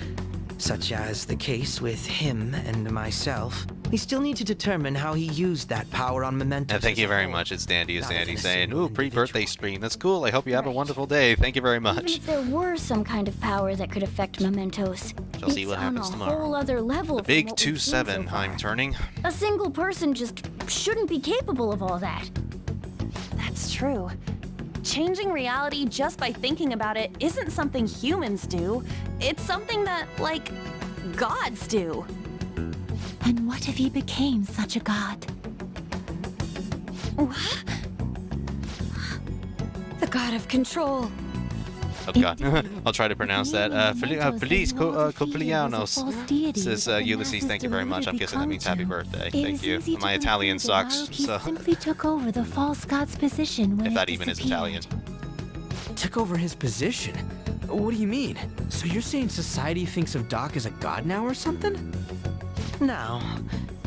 such as the case with him and myself. We still need to determine how he used that power on Mementos. Thank you very much. It's Dandy saying, ooh, pre-birthday stream. That's cool. I hope you have a wonderful day. Thank you very much. Even if there were some kind of power that could affect Mementos, Shall see what happens tomorrow. On a whole other level. The big 2-7 I'm turning. A single person just shouldn't be capable of all that. That's true. Changing reality just by thinking about it isn't something humans do. It's something that, like, gods do. And what if he became such a god? What? The god of control. Oh god, I'll try to pronounce that. Feliz cumpleaños, says Ulysses. Thank you very much. I'm guessing that means happy birthday. Thank you. My Italian sucks, so simply took over the false god's position when if that even is Italian. Took over his position? What do you mean? So you're saying society thinks of Doc as a god now or something? Now,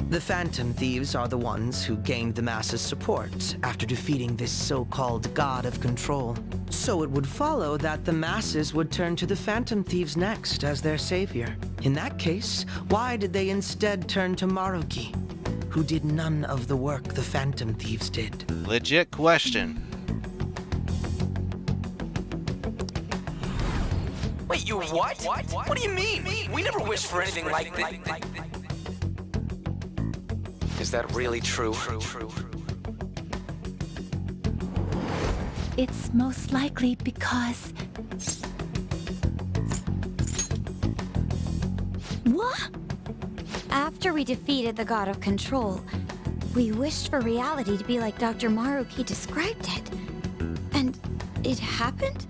the Phantom Thieves are the ones who gained the masses' support after defeating this so-called god of control. So it would follow that the masses would turn to the Phantom Thieves next as their savior. In that case, why did they instead turn to Maruki, who did none of the work the Phantom Thieves did? Legit question. Wait, you what? What do you mean? We never wished for anything like this. Is that really true? It's most likely because... What? After we defeated the god of control, we wished for reality to be like Dr. Maruki described it. And it happened?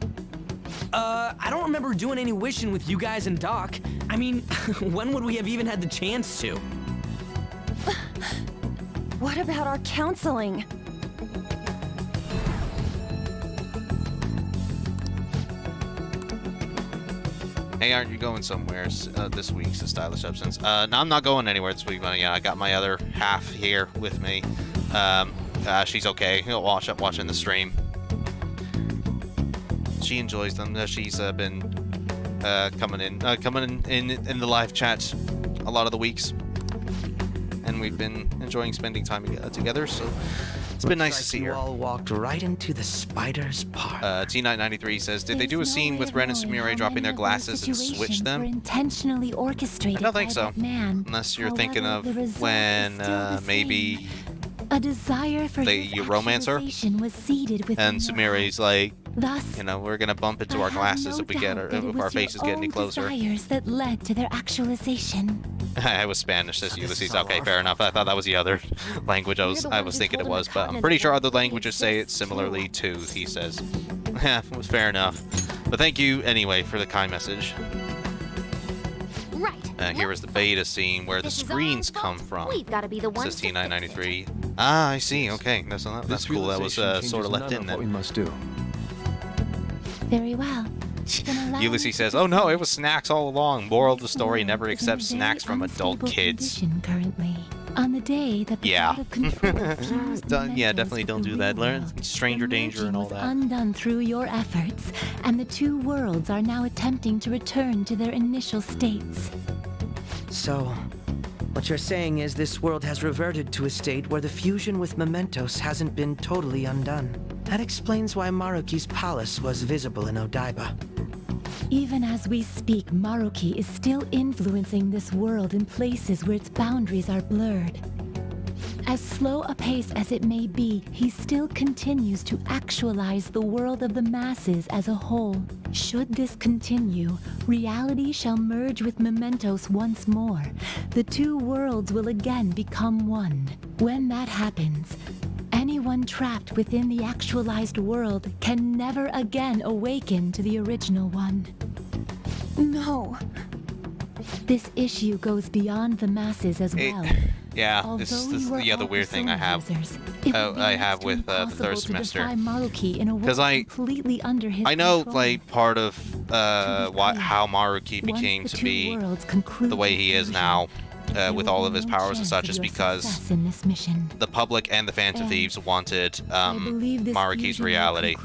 I don't remember doing any wishing with you guys and Doc. I mean, when would we have even had the chance to? What about our counseling? Hey, aren't you going somewhere this week, says Stylish Substance? No, I'm not going anywhere this week, but yeah, I got my other half here with me. She's okay. He'll watching the stream. She enjoys them. She's been coming in the live chat a lot of the weeks, and we've been enjoying spending time together. So it's been nice to see her. You all walked right into the spider's park. T993 says, did they do a scene with Ren and Sumire dropping their glasses and switch them? Intentionally orchestrated. I don't think so. Man. Unless you're thinking of when maybe a desire for the romancer was seeded with and Sumire's like, thus, you know, we're gonna bump into our glasses if we get if our faces get any closer. Desires that led to their actualization. I was Spanish, says Ulysses. Okay, fair enough. I thought that was the other language I was thinking it was, but I'm pretty sure other languages say it similarly too, he says. Yeah, it was fair enough. But thank you anyway for the kind message. Right. Here is the beta scene where the screens come from. We've got to be the ones. Says T993. Ah, I see. Okay, that's cool. That was sort of left in then. What we must do. Very well. Ulysses says, "Oh no, it was snacks all along. Moral of the story: never accept snacks from adult kids." Currently, on the day that the yeah, yeah, definitely don't do that. Learn stranger danger and all that. Undone through your efforts, and the two worlds are now attempting to return to their initial states. So, what you're saying is this world has reverted to a state where the fusion with Mementos hasn't been totally undone. That explains why Maruki's palace was visible in Odaiba. Even as we speak, Maruki is still influencing this world in places where its boundaries are blurred. As slow a pace as it may be, he still continues to actualize the world of the masses as a whole. Should this continue, reality shall merge with Mementos once more. The two worlds will again become one. When that happens, anyone anyone trapped within the actualized world can never again awaken to the original one. No. This issue goes beyond the masses as well. Yeah, this is the other weird thing I have. I have with the third semester, because I know like part of how Maruki became to be the way he is now, with all of his powers and such, is because the public and the Phantom Thieves wanted Maruki's reality.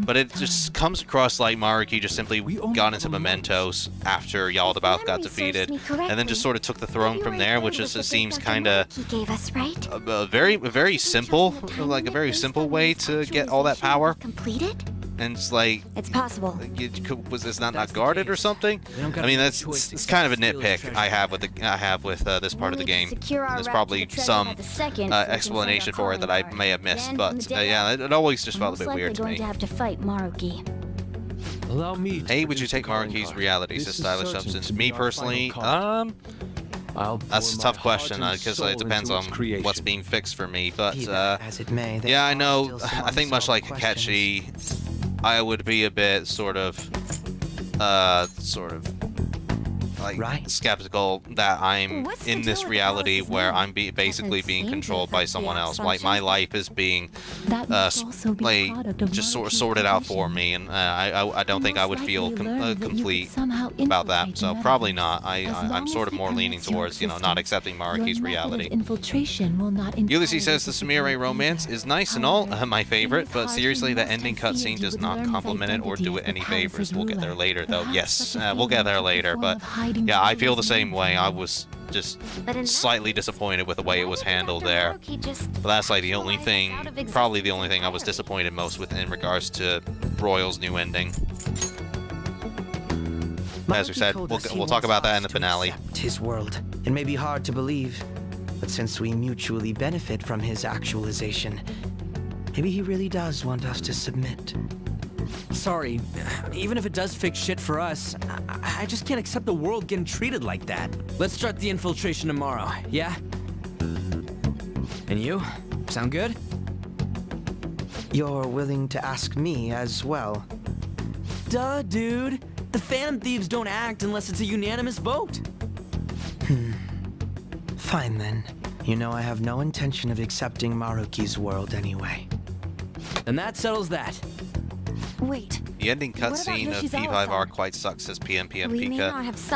But it just comes across like Maruki just simply got into Mementos after Yaldabaoth got defeated, and then just sort of took the throne from there, which just seems kind of a very simple, like a very simple way to get all that power. And it's like, it's possible. Was this not guarded or something? I mean, it's kind of a nitpick I have with this part of the game. There's probably some explanation for it that I may have missed, but yeah, it always just felt a bit weird to me. Allow me. Hey, would you take Maruki's reality as a stylish substance? Me personally, that's a tough question because it depends on what's being fixed for me. But yeah, I know. I think much like Akechi, I would be a bit sort of like skeptical that I'm in this reality where I'm basically being controlled by someone else. Like my life is being like just sort of sorted out for me, and I don't think I would feel complete about that. So probably not. I'm sort of more leaning towards not accepting Maruki's reality. Ulysses says the Sumire romance is nice and all, my favorite, but seriously, the ending cutscene does not complement it or do it any favors. We'll get there later, though. Yes, we'll get there later, but. Yeah, I feel the same way. I was just slightly disappointed with the way it was handled there. But that's like the only thing, probably the only thing I was disappointed most with in regards to Royal's new ending. As we said, we'll talk about that in the finale. His world. It may be hard to believe, but since we mutually benefit from his actualization, maybe he really does want us to submit. Sorry, even if it does fix shit for us, I just can't accept the world getting treated like that. Let's start the infiltration tomorrow, yeah? And you? Sound good? You're willing to ask me as well? Duh, dude. The Phantom Thieves don't act unless it's a unanimous vote. Fine then. You know I have no intention of accepting Maruki's world anyway. And that settles that. Wait. The ending cutscene of P5R quite sucks, says PMPM Pika.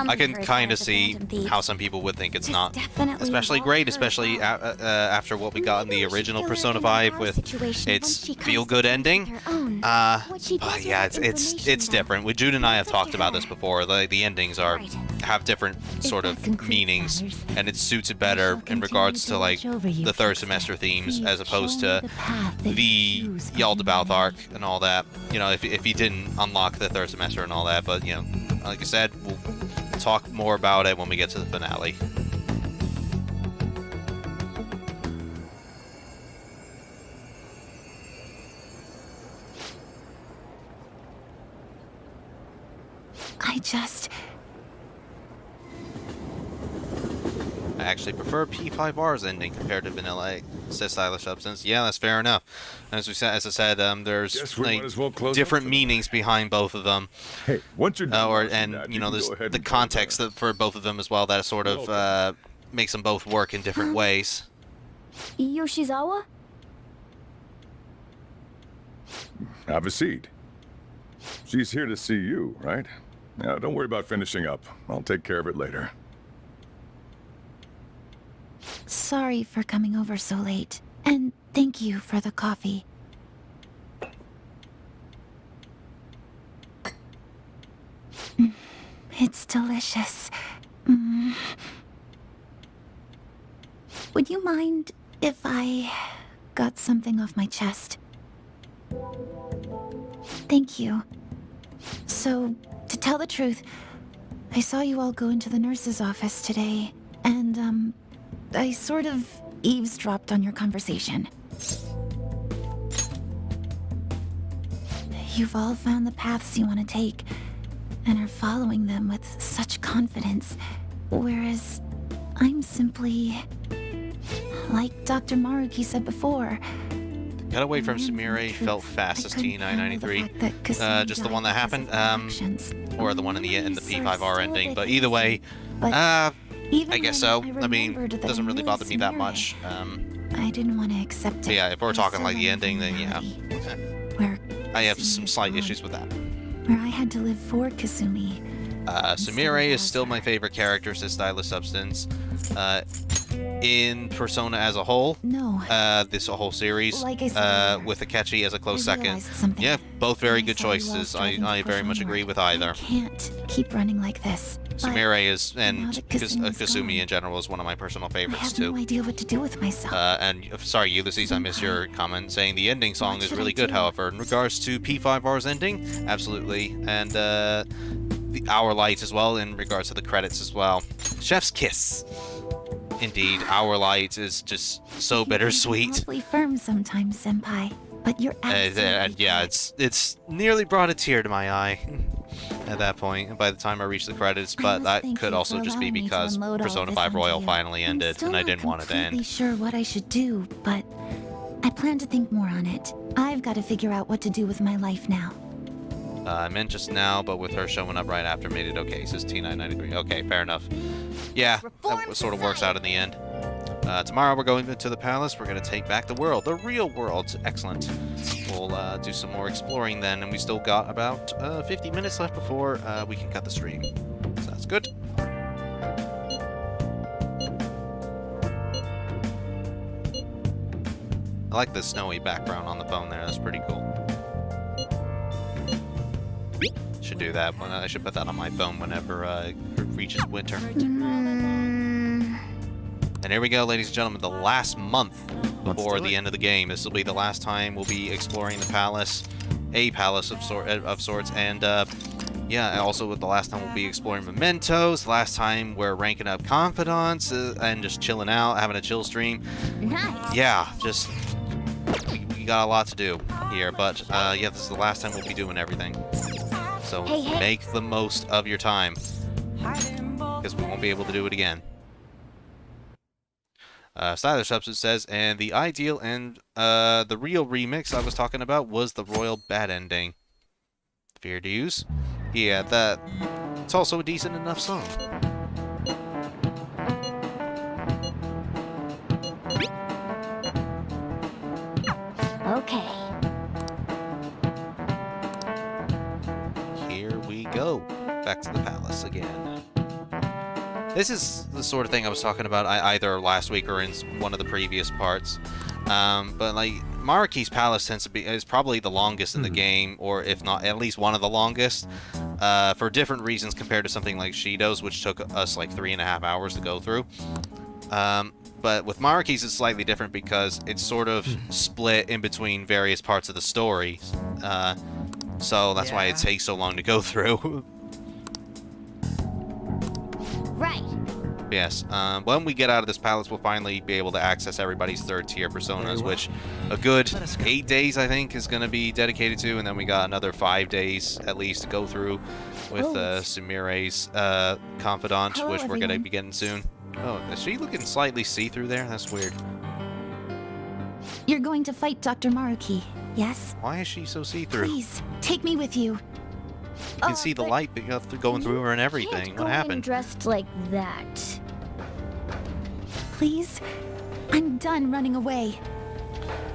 I can kind of see how some people would think it's not especially great, especially after what we got in the original Persona 5 with its feel-good ending. Yeah, it's different. Jude and I have talked about this before. The endings have different sort of meanings, and it suits it better in regards to like the third semester themes as opposed to the Yaldabaoth arc and all that. If you didn't unlock the third semester and all that, but like I said, we'll talk more about it when we get to the finale. I actually prefer P5R's ending compared to Vanilla, says Stylish Substance. Yeah, that's fair enough. As I said, there's like different meanings behind both of them. Hey, once you're done, there's the context for both of them as well that sort of makes them both work in different ways. Yoshizawa? Have a seat. She's here to see you, right? Now, don't worry about finishing up. I'll take care of it later. Sorry for coming over so late, and thank you for the coffee. It's delicious. Would you mind if I got something off my chest? Thank you. So, to tell the truth, I saw you all go into the nurse's office today, and, I sort of eavesdropped on your conversation. You've all found the paths you want to take, and are following them with such confidence, whereas I'm simply... Like Dr. Maruki said before, Got away from Sumire, felt fast as T993. Just the one that happened, or the one in the P5R ending. But either way, I guess so. I mean, it doesn't really bother me that much. I didn't want to accept it. Yeah, if we're talking like the ending, then yeah. Where I have some slight issues with that. Where I had to live for Kasumi. Sumire is still my favorite character, says Stylus Substance. In Persona as a whole, this whole series, with Akechi as a close second. Yeah, both very good choices. I very much agree with either. I can't keep running like this. Sumire is, and Kasumi in general is one of my personal favorites too. I have no idea what to do with myself. And sorry, Ulysses, I missed your comment saying the ending song is really good. However, in regards to P5R's ending, absolutely, and the Our Light as well. In regards to the credits as well, Chef's Kiss. Indeed, Our Light is just so bittersweet. Awfully firm sometimes, Senpai, but you're absolutely yeah, it's nearly brought a tear to my eye at that point by the time I reached the credits, but that could also just be because Persona 5 Royal finally ended and I didn't want it to end. I'm not sure what I should do, but I plan to think more on it. I've got to figure out what to do with my life now. I meant just now, but with her showing up right after made it okay, says T993. Okay, fair enough. Yeah, that sort of works out in the end. Tomorrow we're going to the palace. We're going to take back the world, the real world. Excellent. We'll do some more exploring then, and we still got about 50 minutes left before we can cut the stream. So that's good. I like the snowy background on the phone there. That's pretty cool. Should do that. I should put that on my phone whenever it reaches winter. And here we go, ladies and gentlemen, the last month before the end of the game. This will be the last time we'll be exploring the palace, a palace of sorts, and yeah, also the last time we'll be exploring mementos. The last time we're ranking up confidants and just chilling out, having a chill stream. Nice. Yeah, just we got a lot to do here, but yeah, this is the last time we'll be doing everything. So make the most of your time, because we won't be able to do it again. Stylish Substance says, and the ideal and the real remix I was talking about was the royal bad ending. Fair dues. Yeah, it's also a decent enough song. Okay. Here we go. Back to the palace again. This is the sort of thing I was talking about either last week or in one of the previous parts. But like Maruki's palace is probably the longest in the game, or if not at least one of the longest, for different reasons compared to something like Shido's, which took us like 3.5 hours to go through. But with Maruki's it's slightly different because it's sort of split in between various parts of the story. So that's why it takes so long to go through. Right. Yes. When we get out of this palace, we'll finally be able to access everybody's third-tier personas, which a good 8 days, I think, is going to be dedicated to, and then we got another 5 days, at least, to go through with Sumire's confidant, which we're going to be getting soon. Oh, is she looking slightly see-through there? That's weird. You're going to fight Dr. Maruki, yes? Why is she so see-through? Please, take me with you. You can see the light going through her and everything. What happened? Dressed like that. Please? I'm done running away.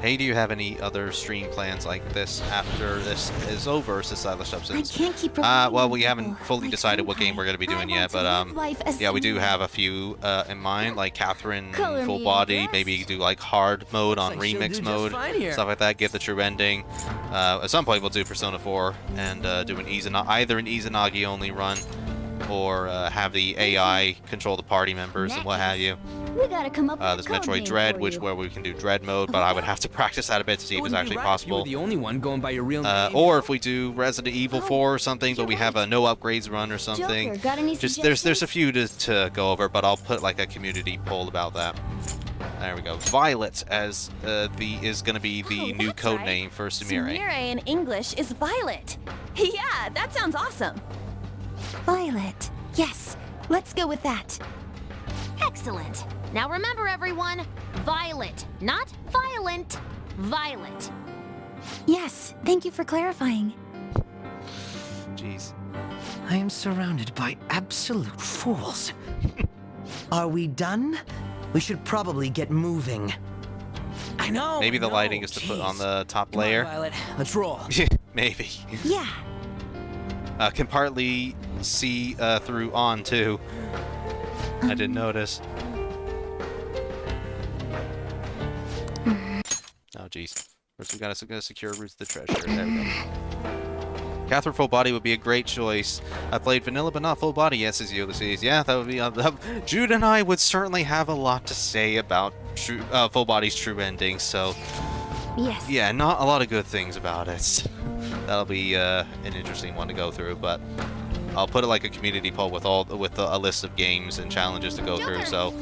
Hey, do you have any other stream plans like this after this is over, Societal Substance? I can't keep well, we haven't fully decided what game we're going to be doing yet, but yeah, we do have a few in mind, like Catherine Full Body, maybe do like hard mode on remix mode, stuff like that, give the true ending. At some point we'll do Persona 4 and do an either an Izanagi only run, or have the AI control the party members and what have you. We gotta come up with There's Metroid Dread, where we can do Dread mode, but I would have to practice that a bit to see if it's actually possible. You're the only one going by your real name. Or if we do Resident Evil 4 or something, but we have a no upgrades run or something. Joker, got any Just there's a few to go over, but I'll put like a community poll about that. There we go. Violet as is going to be the new code name for Sumire. Sumire in English is Violet. Yeah, that sounds awesome. Violet. Yes, let's go with that. Excellent. Now remember, everyone, Violet, not violent. Violet. Yes, thank you for clarifying. Jeez. I am surrounded by absolute fools. Are we done? We should probably get moving. I know. Maybe the no, lighting is to put on the top Come on, layer. Violet, let's roll. Maybe. Yeah. Can partly see through on too. I didn't notice. Oh jeez. First we gotta secure routes to the treasure. There we go. Catherine full body would be a great choice. I played vanilla but not full body. Yes, says Ulysses. Yeah, that would be. Jude and I would certainly have a lot to say about full body's true ending. So Yes. yeah, not a lot of good things about it. That'll be an interesting one to go through, but I'll put it like a community poll with a list of games and challenges to go through. So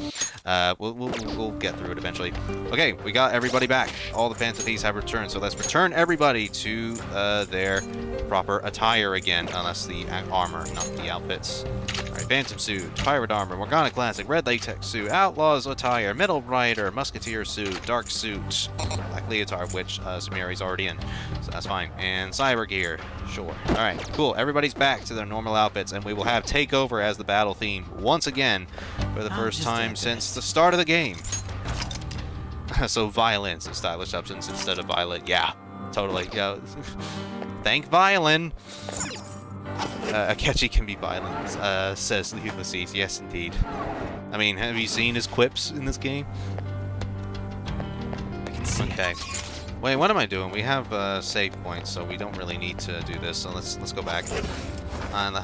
we'll get through it eventually. Okay, we got everybody back. All the Phantom Thieves have returned, so let's return everybody to their proper attire again, unless the armor, not the outfits. All right, Phantom suit, pirate armor, Morgana classic, red latex suit, outlaws attire, middle rider, musketeer suit, dark suit, black leotard, which Sumeri's already in, so that's fine, and cyber gear. Sure. All right, cool. Everybody's back to their normal outfits, and we will have takeover as the battle theme once again for the first time since the start of the game. So violence and stylish substance instead of violet. Yeah, totally. Yeah. Thank Violin. Akechi can be violent, says Ulysses. Yes, indeed. I mean, have you seen his quips in this game? Okay. Wait, what am I doing? We have save points, so we don't really need to do this. So let's go back.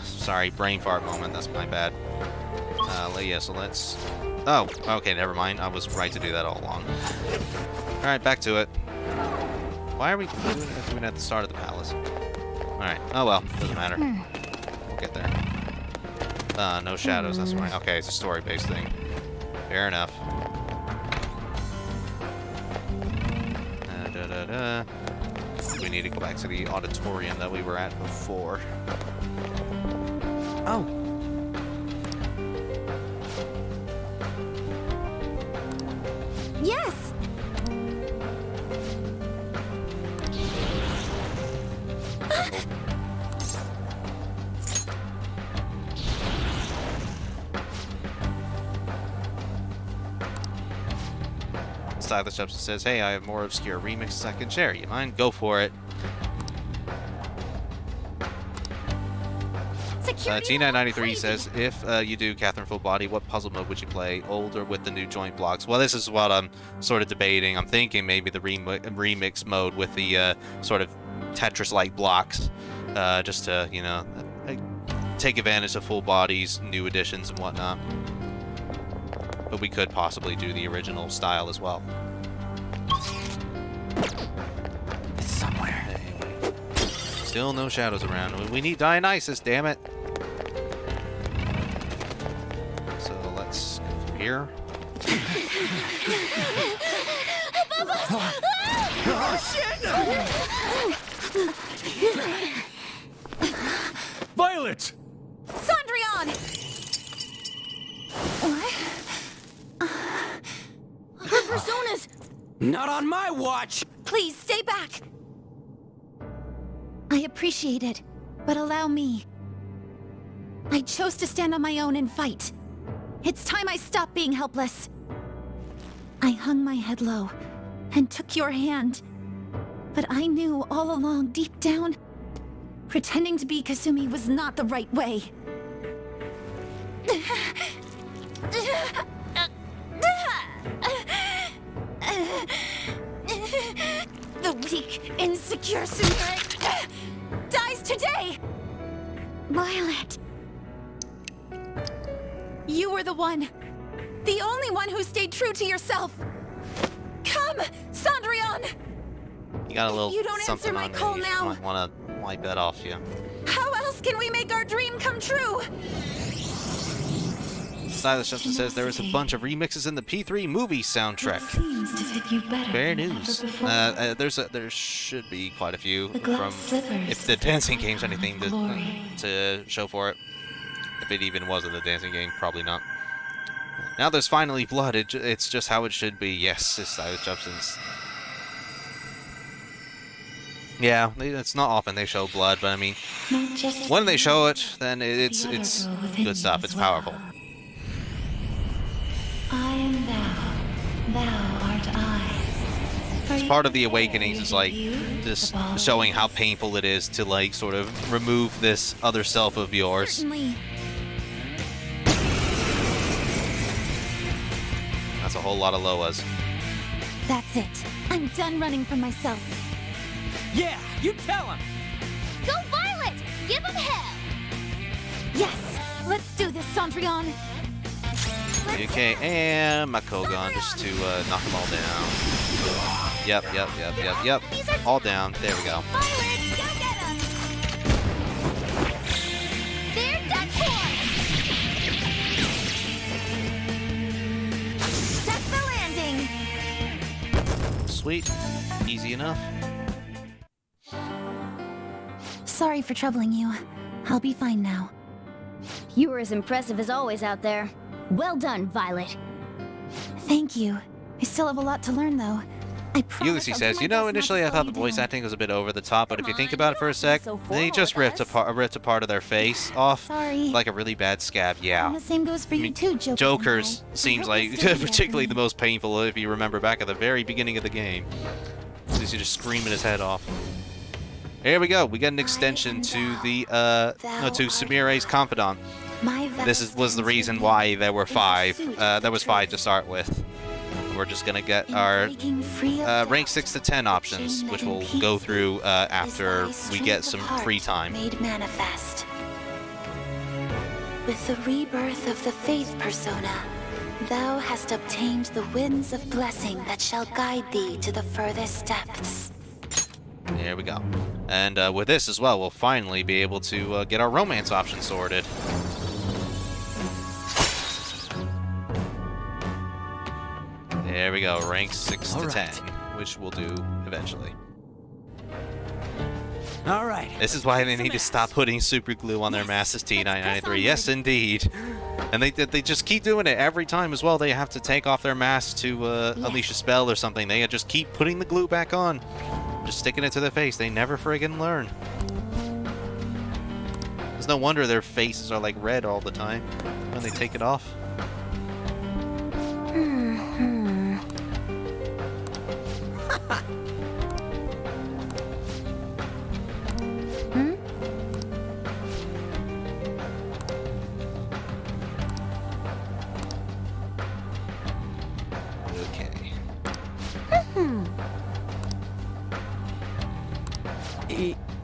Sorry, brain fart moment. That's my bad. Yeah, so let's. Oh, okay, never mind. I was right to do that all along. All right, back to it. Why are we doing it at the start of the palace? All right. Oh well, doesn't matter. We'll get there. No shadows. That's right. Okay, it's a story-based thing. Fair enough. We need to go back to the auditorium that we were at before. Oh. Yes! Stylish Substance says, hey, I have more obscure remixes I can share. You mind? Go for it. T993 says, if you do Catherine Full Body, what puzzle mode would you play? Old or with the new joint blocks? Well, this is what I'm sort of debating. I'm thinking maybe the remix mode with the sort of Tetris-like blocks, just to, you know, take advantage of Full Body's new additions and whatnot. But we could possibly do the original style as well. It's somewhere. Still no shadows around. We need Dionysus, damn it. So let's go through here. Violet! Sondrion! What? Her personas! Not on my watch! Please, stay back! I appreciate it, but allow me. I chose to stand on my own and fight. It's time I stopped being helpless. I hung my head low and took your hand. But I knew all along, deep down, pretending to be Kasumi was not the right way. The weak, insecure Sumire dies today! Violet. You were the one. The only one who stayed true to yourself. Come, Sondrion! You got a little You don't something answer my on there. call You now. might want to wipe that off you. How else can we make our dream come true? Stylish Justin says there is a bunch of remixes in the P3 movie soundtrack. Seems to fit you better Fair than news. ever before. There should be quite a few The glass from slippers if the dancing game's of anything glory. to show for it. If it even was in the dancing game, probably not. Now there's finally blood. It's just how it should be. Yes, it's Stylish Justin's. Yeah, it's not often they show blood, but I mean, when they show it, then it's good stuff. It's powerful. I am thou art I. It's part of the awakenings is like just showing how painful it is to like sort of remove this other self of yours. Certainly. That's a whole lot of Loas. That's it. I'm done running from myself. Yeah, you tell him! Go Violet! Give him hell! Yes! Let's do this, Cendrillon! Okay, and my Kogon just to knock them all down. Yep. All down. There we go. Violet, go get him! They're done for! Set the landing! Sweet. Easy enough. Sorry for troubling you. I'll be fine now. You were as impressive as always out there. Well done, Violet. Thank you. I still have a lot to learn, though. I promise Ulysses I'll do says, my you know, best not initially to I slow thought the you voice down." acting was a bit over the top, but if you think about it for a sec, so they just ripped a part of their face off Sorry. like a really bad scab. And Yeah. the same goes for you too, Joker. Joker's seems like particularly the most painful if you remember back at the very beginning of the game. He's just screaming his head off. Here we go. We get an extension to the to Sumire's confidant. This was the reason why there were 5. There was 5 to start with. We're just gonna get our rank 6 to 10 options, which we'll go through after we get some free time. Made manifest. With the rebirth of the faith persona, thou hast obtained the winds of blessing that shall guide thee to the furthest depths. There we go. And with this as well, we'll finally be able to get our romance option sorted. There we go, rank 6 to 10, which we'll do eventually. All right. This is why they need to stop putting super glue on their masks T993. Yes, indeed. And they just keep doing it every time as well. They have to take off their mask to unleash a spell or something. They just keep putting the glue back on. Just sticking it to their face. They never friggin' learn. There's no wonder their faces are like red all the time when they take it off.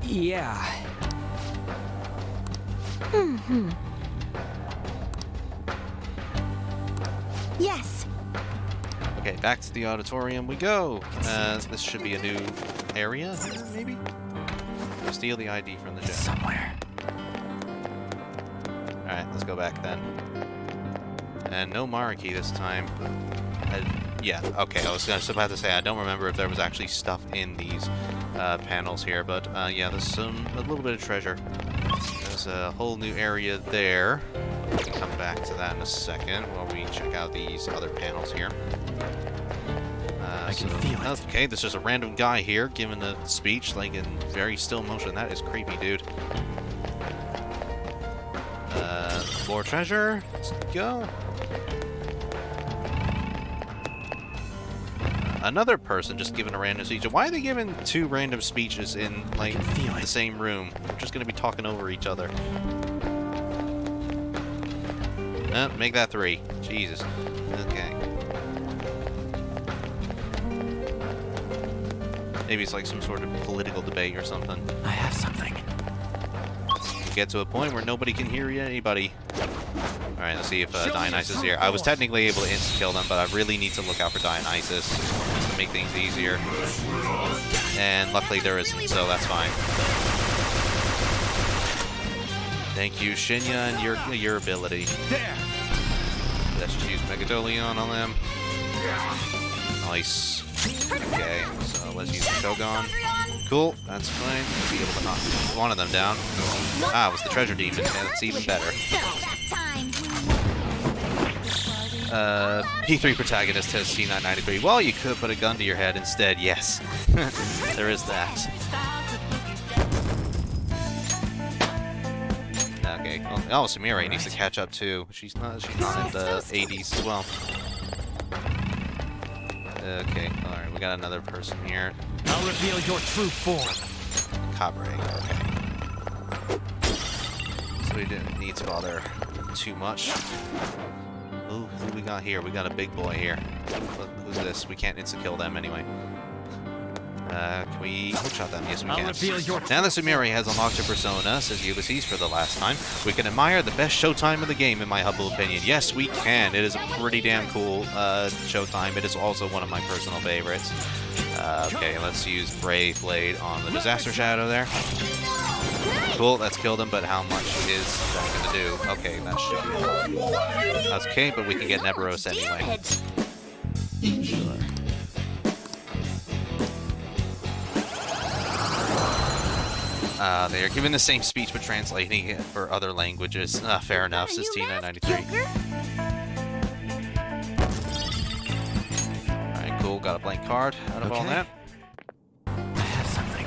Yeah. Yes. Okay, back to the auditorium we go. This should be a new area here, maybe? Steal the ID from the jet. Somewhere. Alright, let's go back then. And no Mariki this time. Yeah, okay, I was just about to say, I don't remember if there was actually stuff in these panels here, but yeah, there's a little bit of treasure. There's a whole new area there. We can come back to that in a second while we check out these other panels here. I can feel it. Okay, there's just a random guy here giving a speech, like in very still motion. That is creepy, dude. More treasure. Let's go. Another person just giving a random speech. Why are they giving 2 random speeches in like the same room? We're just gonna be talking over each other. Make that 3. Jesus. Okay. Maybe it's like some sort of political debate or something. I have something. We get to a point where nobody can hear anybody. Alright, let's see if Dionysus is here. I was technically able to insta-kill them, but I really need to look out for Dionysus to make things easier. And luckily there isn't, so that's fine. Thank you, Shinya, and your ability. Let's just use Megatolion on them. Nice. Okay, so let's use the Shogun. Cool, that's fine. We'll be able to knock one of them down. Ah, it was the treasure demon. Yeah, that's even better. P3 protagonist has T993. Well, you could put a gun to your head instead, yes. There is that. Oh, Sumire needs to catch up too. She's not in the 80s as well. Okay, alright, we got another person here. I'll reveal your true form. Cabre, okay. So we didn't need to bother too much. Ooh, who we got here? We got a big boy here. Who's this? We can't insta-kill them anyway. Can we hookshot them? Yes, we can. Now that Sumire has unlocked her persona, says Ulysses for the last time, we can admire the best showtime of the game, in my humble opinion. Yes, we can. It is a pretty damn cool showtime. It is also one of my personal favorites. Okay, let's use Brave Blade on the Disaster Shadow there. Cool, that's killed him, but how much is that going to do? Okay, that should be... That's okay, but we can get Neberos anyway. Sure. They are given the same speech but translating it for other languages. Fair enough, says T993. Alright, cool. Got a blank card out of all that. I have something.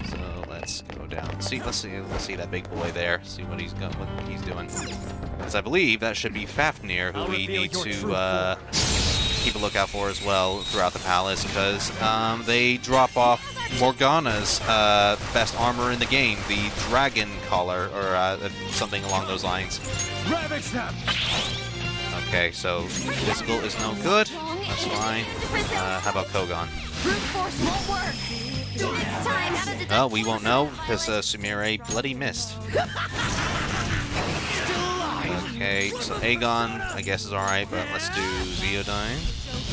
So let's go down. Let's see that big boy there. See what he's doing. Because I believe that should be Fafnir, who we need to keep a lookout for as well throughout the palace, because they drop off Morgana's best armor in the game, the Dragon Collar, or something along those lines. Ravage them! Okay, so physical is no good. That's fine. How about Kogon? Well, we won't know, because Sumire bloody missed. Okay, so Aegon, I guess, is alright, but let's do Zeodyne.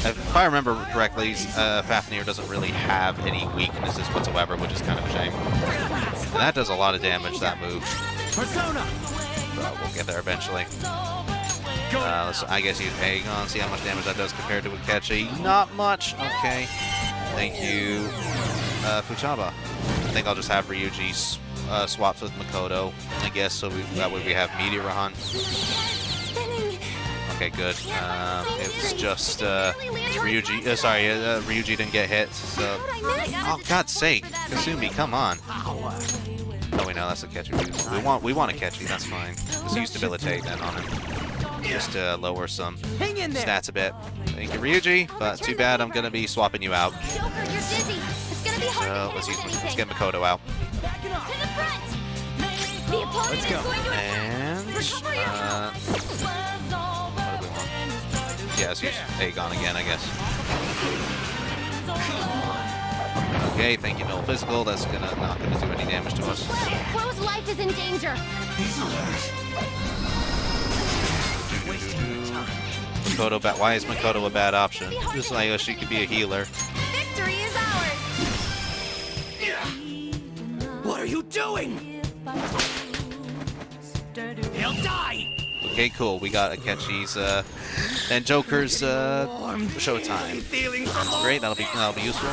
If I remember correctly, Fafnir doesn't really have any weaknesses whatsoever, which is kind of a shame. And that does a lot of damage, that move. Persona! But we'll get there eventually. Let's, I guess, use Aegon, see how much damage that does compared to Akechi. Not much. Okay. Thank you, Futaba. I think I'll just have Ryuji swaps with Makoto, I guess, so that way we have Meteor Hunt. Okay, good. It was just Ryuji. Ryuji didn't get hit. So, oh God's sake, Kasumi, come on. Oh, we know that's a Akechi. We want Akechi. That's fine. Just use Debilitate then on him, just to lower some stats a bit. Thank you, Ryuji. But too bad, I'm gonna be swapping you out. So let's get Makoto out. Let's go. And what do we want? Yeah, let's use Aegon again, I guess. Okay, thank you, no physical. That's not gonna do any damage to us. Crow's life is in danger. Makoto, why is Makoto a bad option? Just like she could be a healer. Victory is ours. What are you doing? He'll die! Okay, cool. We got Akechi's and Joker's showtime. Great, that'll be useful.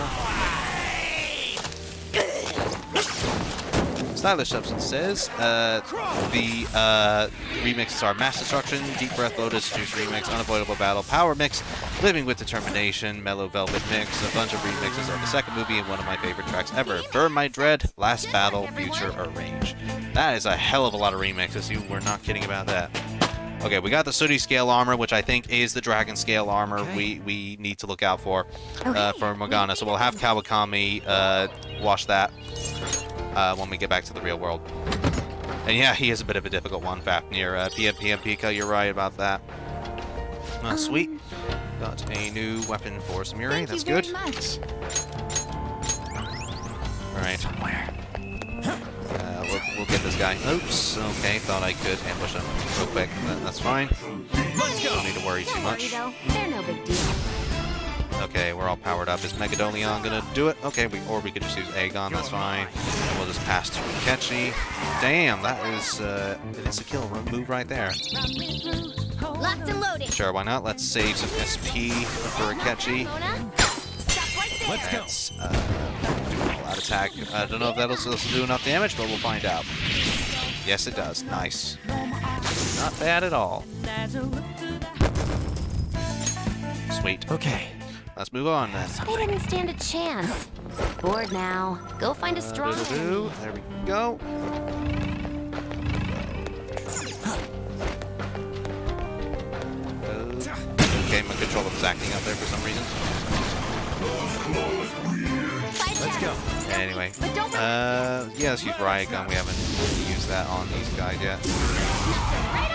Stylish Substance says the remixes are Mass Destruction, Deep Breath, Lotus Juice Remix, Unavoidable Battle, Power Mix, Living with Determination, Mellow Velvet Mix, a bunch of remixes of the second movie and one of my favorite tracks ever, Burn My Dread, Last Battle, Future, Arrange. That is a hell of a lot of remixes. You were not kidding about that. Okay, we got the Sooty Scale armor, which I think is the Dragon Scale armor we need to look out for Morgana. So we'll have Kawakami wash that when we get back to the real world. And yeah, he is a bit of a difficult one, Fafnir. PM Pika, you're right about that. Sweet. Got a new weapon for Sumire. That's good. Alright. We'll get this guy. Oops. Okay, thought I could ambush him real quick, but that's fine. Don't need to worry too much. They're no big deal. Okay, we're all powered up. Is Megadolion gonna do it? Okay, or we could just use Aegon, that's fine. And we'll just pass to Akechi. Damn, that is it's a kill move right there. Locked and loaded. Sure, why not? Let's save some SP for Akechi. Let's go. That's all-out attack. I don't know if that'll do enough damage, but we'll find out. Yes, it does. Nice. Not bad at all. Sweet. Okay. Let's move on then. They didn't stand a chance. Bored now. Go find a strong enemy. There we go. control of his acting up there for some reason. Let's go. Anyway, yeah, let's use Riot Gun. We haven't used that on these guys yet.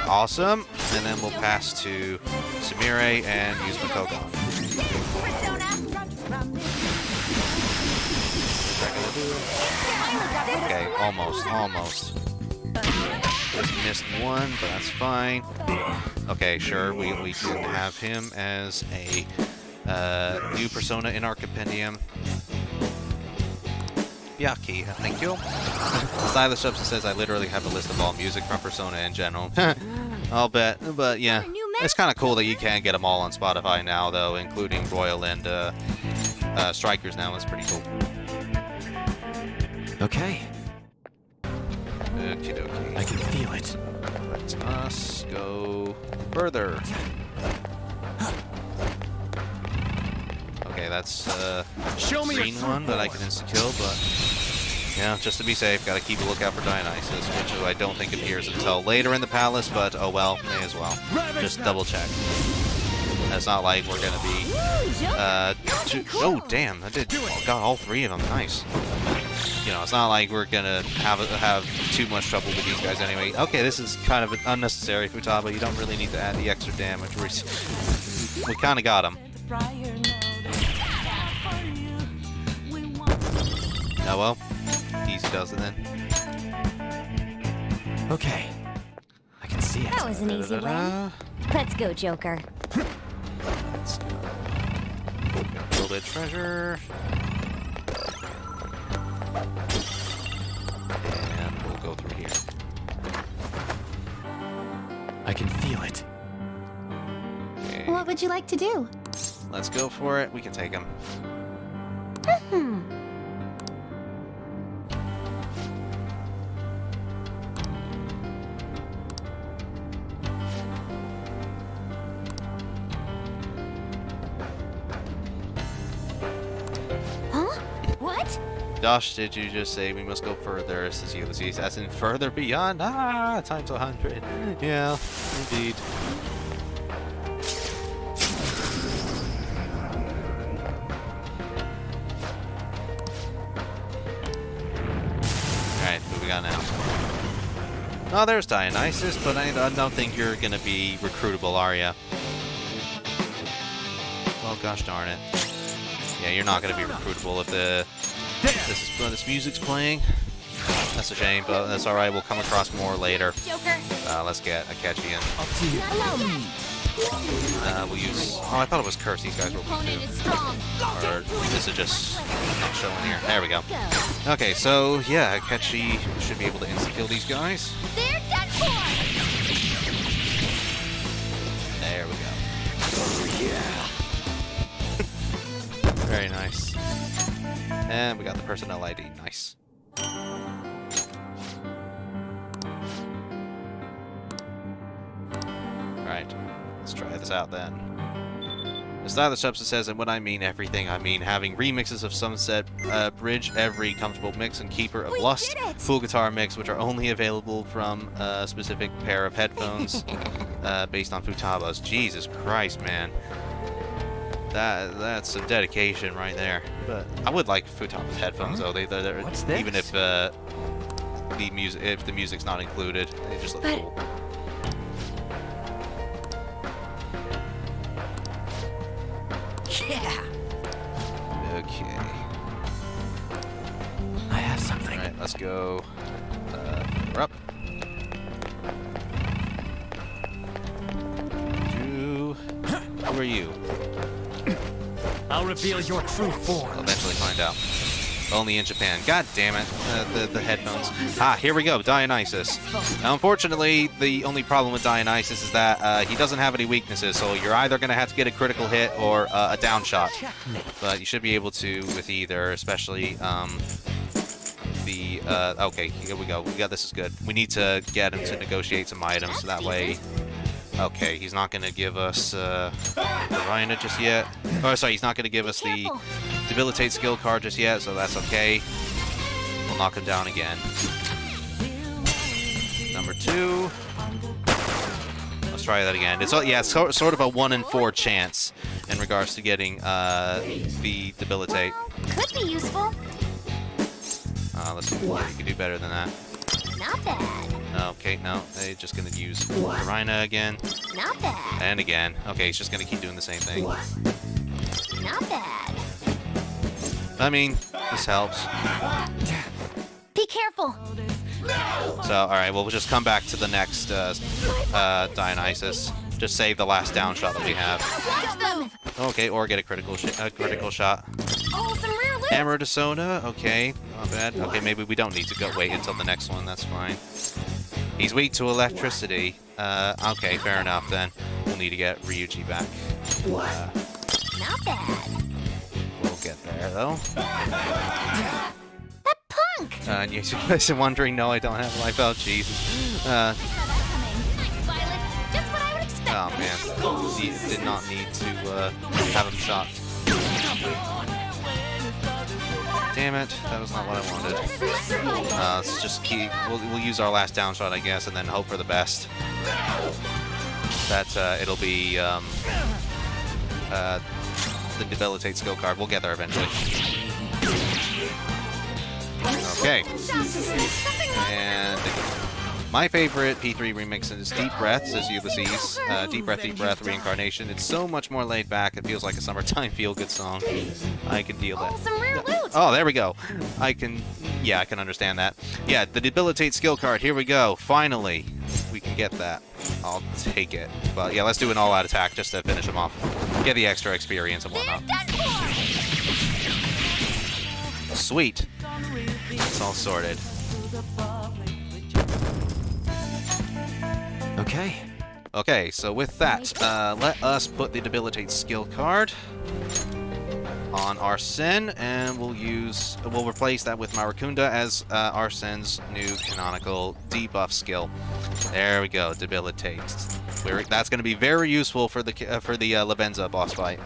Awesome. And then we'll pass to Sumire and use Makogon. Okay, almost. Just missed one, but that's fine. Okay, sure, we can have him as a new persona in our compendium. Yaki, thank you. Stylus Substance says I literally have a list of all music from Persona in general. I'll bet, but yeah. It's kind of cool that you can get them all on Spotify now, though, including Royal and Strikers now. That's pretty cool. Okay. Okie dokie. I can feel it. Let us go further. Okay, that's Show me green one that I can insta-kill, but yeah, just to be safe, gotta keep a lookout for Dionysus, which I don't think appears until later in the palace, but oh well, may as well. Just double check. It's not like we're gonna be oh damn, that got all three of them, nice. You know, it's not like we're gonna have too much trouble with these guys anyway. Okay, this is kind of unnecessary, Futaba. You don't really need to add the extra damage. We kind of got him. Oh well, easy does it then. Okay, I can see it. That was an easy win. Let's go, Joker. Let's go. Get a little bit of treasure. And we'll go through here. I can feel it. Okay. What would you like to do? Let's go for it. We can take him. Josh, did you just say we must go further, says Ulysses, as in further beyond? Ah, times 100. Yeah, indeed. Alright, who we got now? Oh, there's Dionysus, but I don't think you're gonna be recruitable, are ya? Well, gosh darn it. Yeah, you're not gonna be recruitable if this music's playing. That's a shame, but that's alright. We'll come across more later. Let's get Akechi in. We'll use... Oh, I thought it was Curse. These guys were weak too. Or this is just not showing here. There we go. Okay, so yeah, Akechi should be able to insta-kill these guys. There we go. Yeah. Very nice. And we got the personnel ID. Nice. Alright, let's try this out then. The Stylus Substance says, and when I mean everything, I mean having remixes of Sunset Bridge, every comfortable mix, and Keeper of Lust, full guitar mix, which are only available from a specific pair of headphones based on Futaba's. Jesus Christ, man. That's some dedication right there. But I would like Futaba's headphones though. They're even if the music's not included, they just look cool. Yeah. Okay. I have something. All right, let's go. We're up. Who are you? I'll reveal your true form. I'll eventually find out. Only in Japan. God damn it. The headphones. Ah, here we go. Dionysus. Now, unfortunately, the only problem with Dionysus is that he doesn't have any weaknesses, so you're either going to have to get a critical hit or a down shot. But you should be able to with either, especially okay, here we go. This is good. We need to get him to negotiate some items, so that way... Okay, he's not going to give us the Rhina just yet. Oh, sorry, he's not going to give us the Debilitate skill card just yet, so that's okay. We'll knock him down again. Number 2. Let's try that again. It's sort of a 1 in 4 chance in regards to getting the debilitate. Could be useful. Let's see what we can do better than that. Not bad. Okay, no, they're just gonna use Rhina again. Not bad. And again. Okay, he's just gonna keep doing the same thing. Not bad. I mean, this helps. Be careful. So, alright, well, we'll just come back to the next Dionysus. Just save the last down shot that we have. Watch them. Okay, or get a critical shot. Oh, some rare loot. Hammer to Soda, okay, not bad. Okay, maybe we don't need to go wait until the next one, that's fine. He's weak to electricity. Okay, fair enough then. We'll need to get Ryuji back. Not bad. We'll get there, though. That punk. And you guys are wondering, no, I don't have life. Oh, Jesus. Oh, man. He did not need to have him shot. Damn it, that was not what I wanted. Let's just keep... We'll use our last down shot, I guess, and then hope for the best. That it'll be the debilitate skill card. We'll get there eventually. Okay. And my favorite P3 remix is Deep Breath, says Ulysses. Deep Breath, Reincarnation. It's so much more laid back. It feels like a summertime feel-good song. I can deal that. Some rare loot. Oh, there we go. I can understand that. Yeah, the debilitate skill card. Here we go. Finally, we can get that. I'll take it. But yeah, let's do an all-out attack just to finish him off. Get the extra experience and whatnot. Sweet. It's all sorted. Okay. Okay, so with that, let us put the debilitate skill card on Arsene, and we'll replace that with Maracunda as Arsene's new canonical debuff skill. There we go, debilitate. That's going to be very useful for the Lavenza boss fight.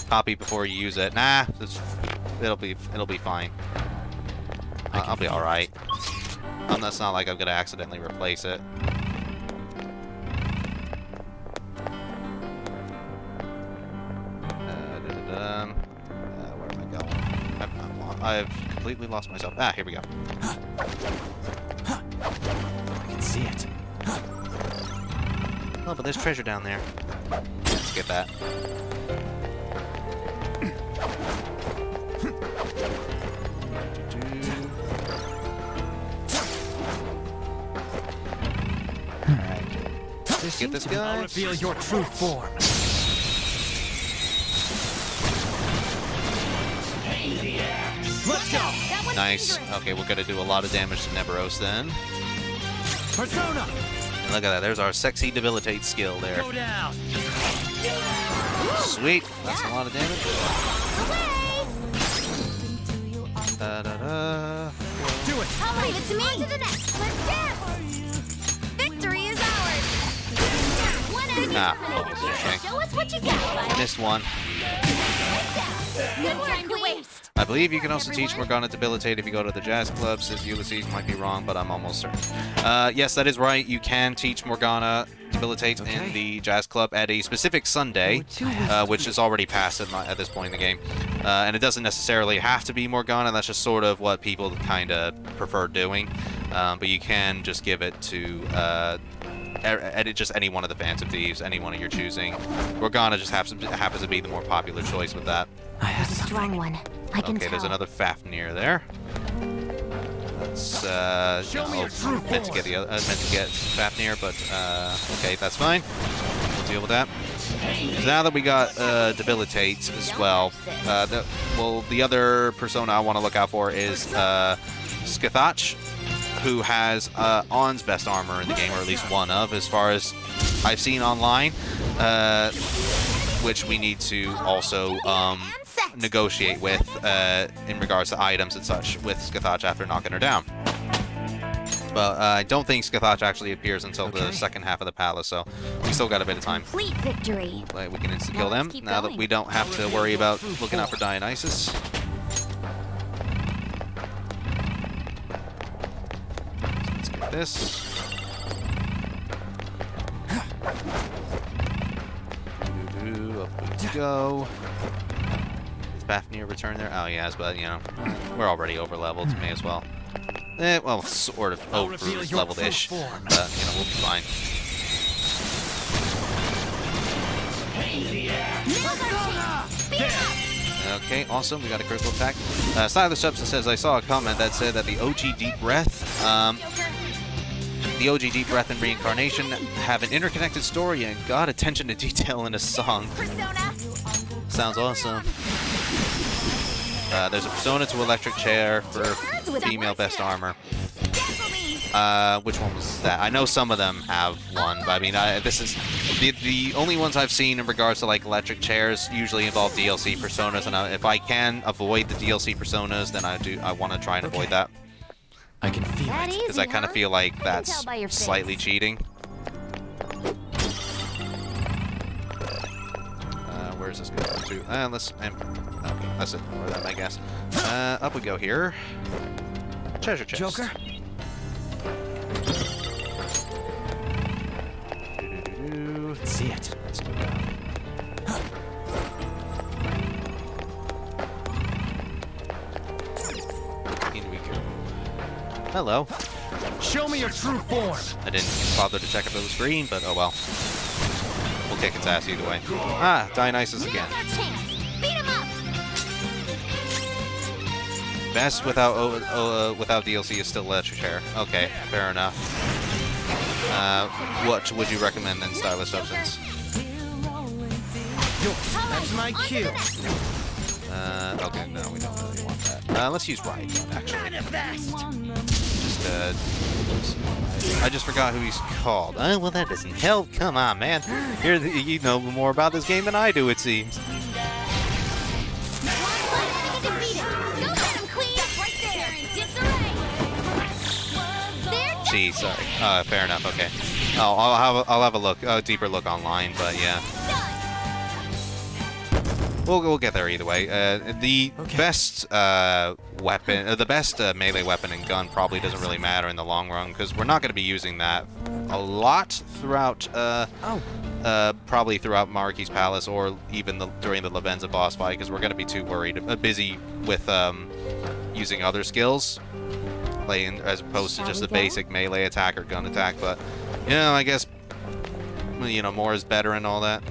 Copy before you use it. Nah, it'll be fine. I'll be all right. That's not like I'm gonna accidentally replace it. Where am I going? I've completely lost myself. Ah, here we go. I can see it. Oh, but there's treasure down there. Let's get that. Alright. Get this guy. I'll reveal your true form. Let's go. Nice. Okay, we're gonna do a lot of damage to Neberos then. Persona. And look at that. There's our sexy debilitate skill there. Go down. Sweet. That's a lot of damage. Da-da-da. Do it. All right, it's me. On to the next. Let's dance. Victory is ours. One enemy eliminated. Okay. Show us what you got. Missed one. No time to waste. I believe you can also teach Morgana debilitate if you go to the jazz club, says Ulysses. Might be wrong, but I'm almost certain. Yes, that is right. You can teach Morgana debilitate in the jazz club at a specific Sunday, which is already past at this point in the game. And it doesn't necessarily have to be Morgana. That's just sort of what people kind of prefer doing. But you can just give it to just any one of the Phantom Thieves, any one of your choosing. Morgana just happens to be the more popular choice with that. There's a strong one. I can Okay, tell. there's another Fafnir there. That's meant to get Fafnir, but okay, that's fine. We'll deal with that. So now that we got debilitate as well, the other persona I want to look out for is Scathach, who has On's best armor in the game, or at least one of, as far as I've seen online, which we need to also negotiate with in regards to items and such with Scathach after knocking her down. But I don't think Scathach actually appears until the second half of the palace, so we still got a bit of time. Complete victory. We can insta-kill them now that we don't have to worry about looking out for Dionysus. Let's get this. up we go. Is Fafnir return there? Oh, yes, but, you know, we're already over-leveled. May as well. Well, sort of over-leveled-ish. But, you know, we'll be fine. Okay, awesome. We got a critical attack. Stylish Substance says, I saw a comment that said that the OG Deep Breath, and Reincarnation have an interconnected story and got attention to detail in a song. Sounds awesome. There's a Persona to Electric Chair for female best armor. Which one was that? I know some of them have one, but I mean, this is the only ones I've seen in regards to like electric chairs usually involve DLC personas, and if I can avoid the DLC personas, then I want to try and avoid that. I can feel it. Because I kind of feel like that's slightly cheating. Where's this going to? Okay, let's ignore that, I guess. Up we go here. Treasure chest. Joker? Let's see it. Let's go down. In we go. Hello. Show me your true form. I didn't bother to check if it was green, but oh well. We'll kick its ass either way. Ah, Dionysus again. Best without DLC is still Electric Chair. Okay, fair enough. What would you recommend then, Stylish Substance? That's my cue. Okay, no, we don't really want that. Let's use Ride, actually. I just forgot who he's called. Oh, well, that doesn't help. Come on, man. You know more about this game than I do, it seems. Gee, sorry. Fair enough. Okay. Oh, I'll have a look, a deeper look online, but yeah. We'll get there either way. The best weapon, the best melee weapon and gun probably doesn't really matter in the long run because we're not going to be using that a lot throughout. Probably throughout Maruki's Palace or even during the Lavenza boss fight because we're going to be too busy with using other skills, playing as opposed to just a basic melee attack or gun attack. But you know, I guess you know more is better and all that.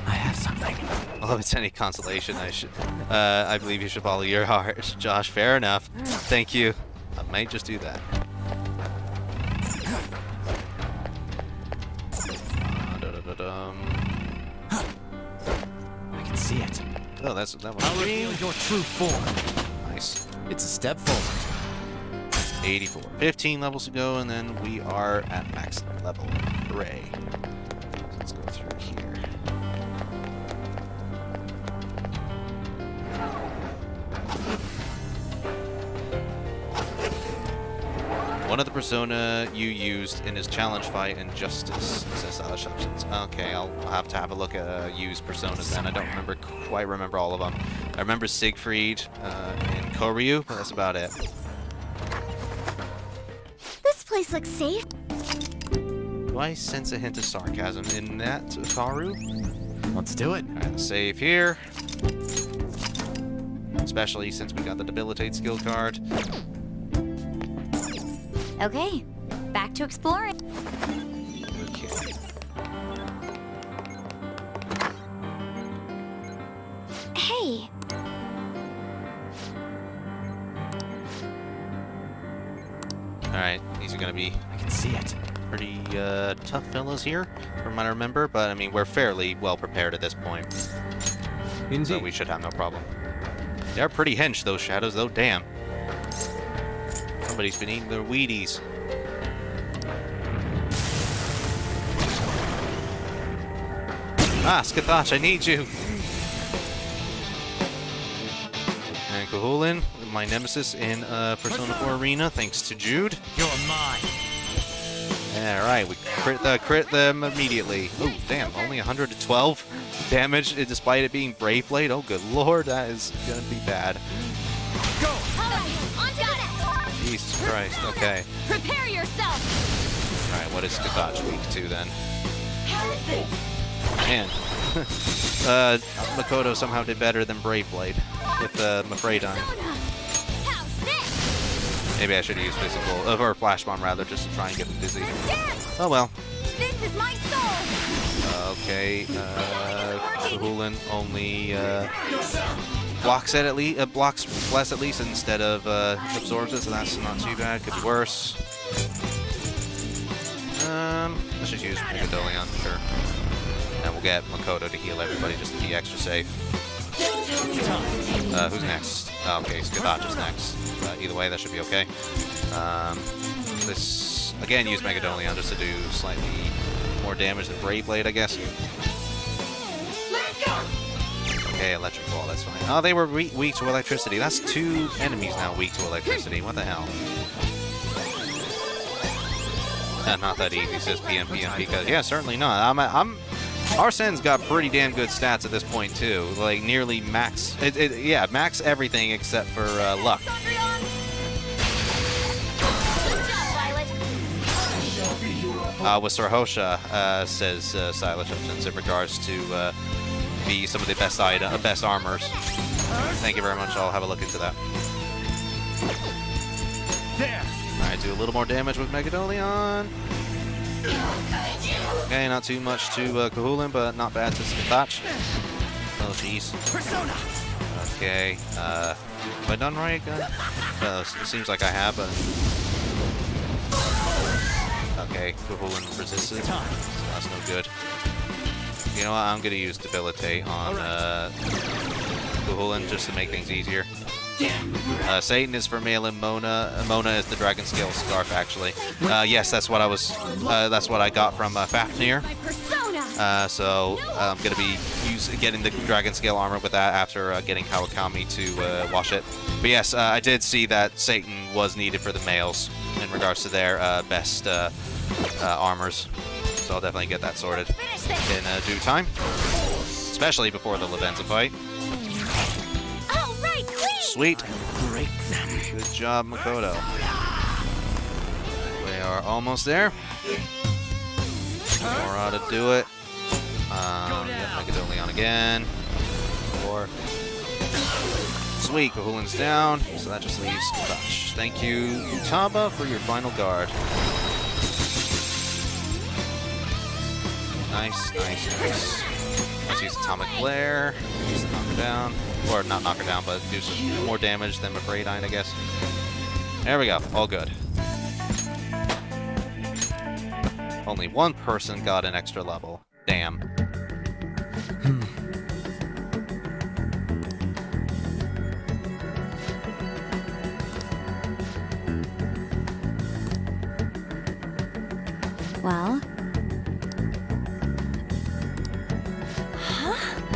I have something. Well, if it's any consolation, I believe you should follow your heart, Josh. Fair enough. Thank you. I might just do that. I can see it. Oh, that one. I'll reveal your true form. Nice. It's a step forward. 84. 15 levels to go, and then we are at max level. Hooray. So let's go through here. One of the persona you used in his challenge fight in Justice, says Stylish Substance. Okay, I'll have to have a look at used personas then. I don't quite remember all of them. I remember Siegfried and Koryu, but that's about it. This place looks safe. Do I sense a hint of sarcasm in that, Karu? Let's do it. Alright, let's save here. Especially since we got the Debilitate skill card. Okay, back to exploring. Okay. Hey. Alright, these are gonna be I can see it. pretty tough fellas here, from what I remember, but I mean, we're fairly well prepared at this point. Indeed. So we should have no problem. They are pretty hench, those shadows, though, damn. Somebody's been eating their Wheaties. Ah, Skathach, I need you! And Kahulin, my nemesis in Persona 4 Arena, thanks to Jude. You're mine. Alright, we crit them immediately. Oh, damn, only 112 damage despite it being Brave Blade? Oh, good lord, that is gonna be bad. Go! Jesus Christ, okay. Prepare yourself! Alright, what is Kathach weak to then? Man. Makoto somehow did better than Brave Blade with Mafreidine. Maybe I should have used physical, or Flash Bomb rather, just to try and get them busy. Oh well. This is my soul! Okay, Kahulin only blocks it at least, blocks less at least instead of absorbs it, so that's not too bad. Could be worse. Let's just use Megadolion, sure. And we'll get Makoto to heal everybody just to be extra safe. Who's next? Oh, okay, Kathach is next. Either way, that should be okay. This, again, use Megadolion just to do slightly more damage than Brave Blade, I guess. Okay, Electric Ball, that's fine. Oh, they were weak to electricity. That's 2 enemies now weak to electricity. What the hell? Not that easy, says PM, because, yeah, certainly not. Arsene's got pretty damn good stats at this point, too. Like, nearly max, yeah, max everything except for luck. With Sarhosha, says Silas in regards to be some of the best armors. Thank you very much, I'll have a look into that. Alright, do a little more damage with Megadolion. Okay, not too much to Kahulin, but not bad to Kathach. Oh, jeez. Okay, have I done right? It seems like I have, but... Okay, Kahulin resisted, so that's no good. You know what, I'm gonna use Debilitate on Kahulin just to make things easier. Satan is for Malin, Mona is the Dragon Scale Scarf, actually. Yes, that's what I got from Fafnir. So I'm gonna be getting the Dragon Scale armor with that after getting Kawakami to wash it. But yes, I did see that Satan was needed for the males in regards to their best armors. So I'll definitely get that sorted in due time, especially before the Lavenza fight. Sweet. Break them. Good job, Makoto. We are almost there. More ought to do it. Megadolion again. 4. Sweet, Kahulin's down, so that just leaves Kathach. Thank you, Utaba, for your final guard. Nice, nice, nice. Let's use Atomic Glare, just to knock her down. Or not knock her down, but do some more damage than Mafreidine, I guess. There we go, all good. Only one person got an extra level. Damn. Well?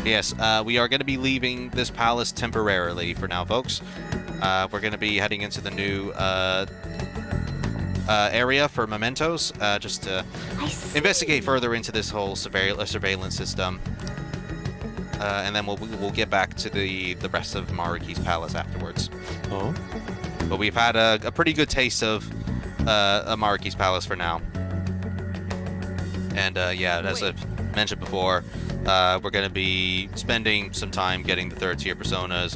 Yes, we are going to be leaving this palace temporarily for now, folks. We're going to be heading into the new area for mementos, just to investigate further into this whole surveillance system. And then we'll get back to the rest of Maruki's palace afterwards. Oh? But we've had a pretty good taste of Maruki's palace for now. And yeah, as I've mentioned before, we're going to be spending some time getting the 3rd-tier personas,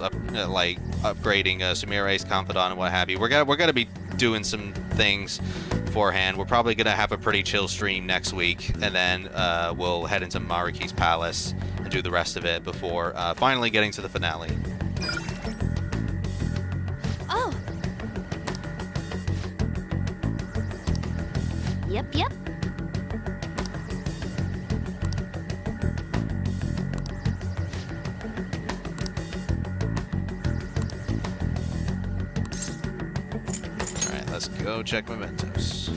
like upgrading Sumire's Confidant and what have you. We're gonna be doing some things beforehand. We're probably going to have a pretty chill stream next week, and then we'll head into Maruki's palace and do the rest of it before finally getting to the finale. Oh. Yep. Let's go check mementos.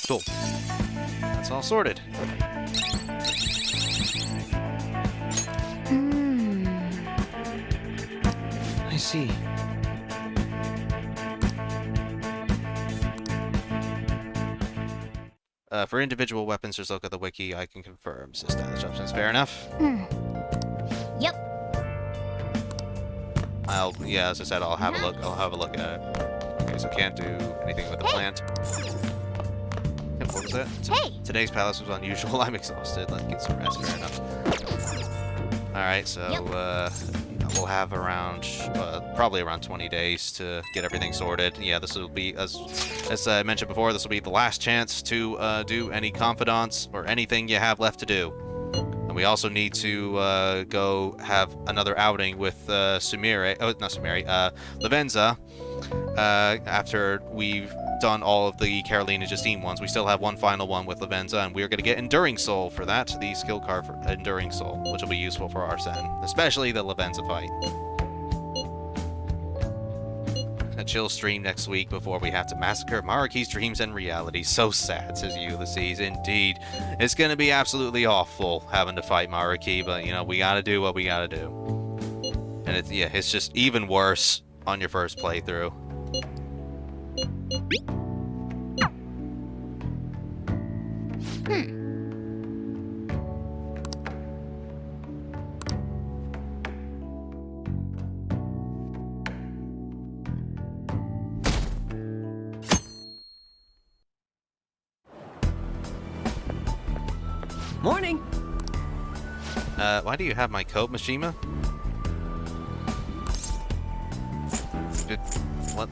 Cool. That's all sorted. I see. For individual weapons, just look at the wiki. I can confirm. Stylish options. Fair enough. Yep. Yeah, as I said, I'll have a look. I'll have a look at it. Okay, so can't do anything with the plant. What was that? Today's palace was unusual. I'm exhausted. Let's get some rest. Fair enough. All right, so we'll have around probably around 20 days to get everything sorted. Yeah, this will be, as I mentioned before, this will be the last chance to do any confidants or anything you have left to do. And we also need to go have another outing with Sumire. Oh, not Sumire. Lavenza. After we've done all of the Carolina Justine ones, we still have one final one with Lavenza, and we're going to get Enduring Soul for that, the skill card for Enduring Soul, which will be useful for Arsene, especially the Lavenza fight. A chill stream next week before we have to massacre Maruki's dreams and reality. So sad, says Ulysses. Indeed. It's going to be absolutely awful having to fight Maruki, but, you know, we got to do what we got to do. And it's just even worse on your first playthrough. Morning. Why do you have my coat, Mishima?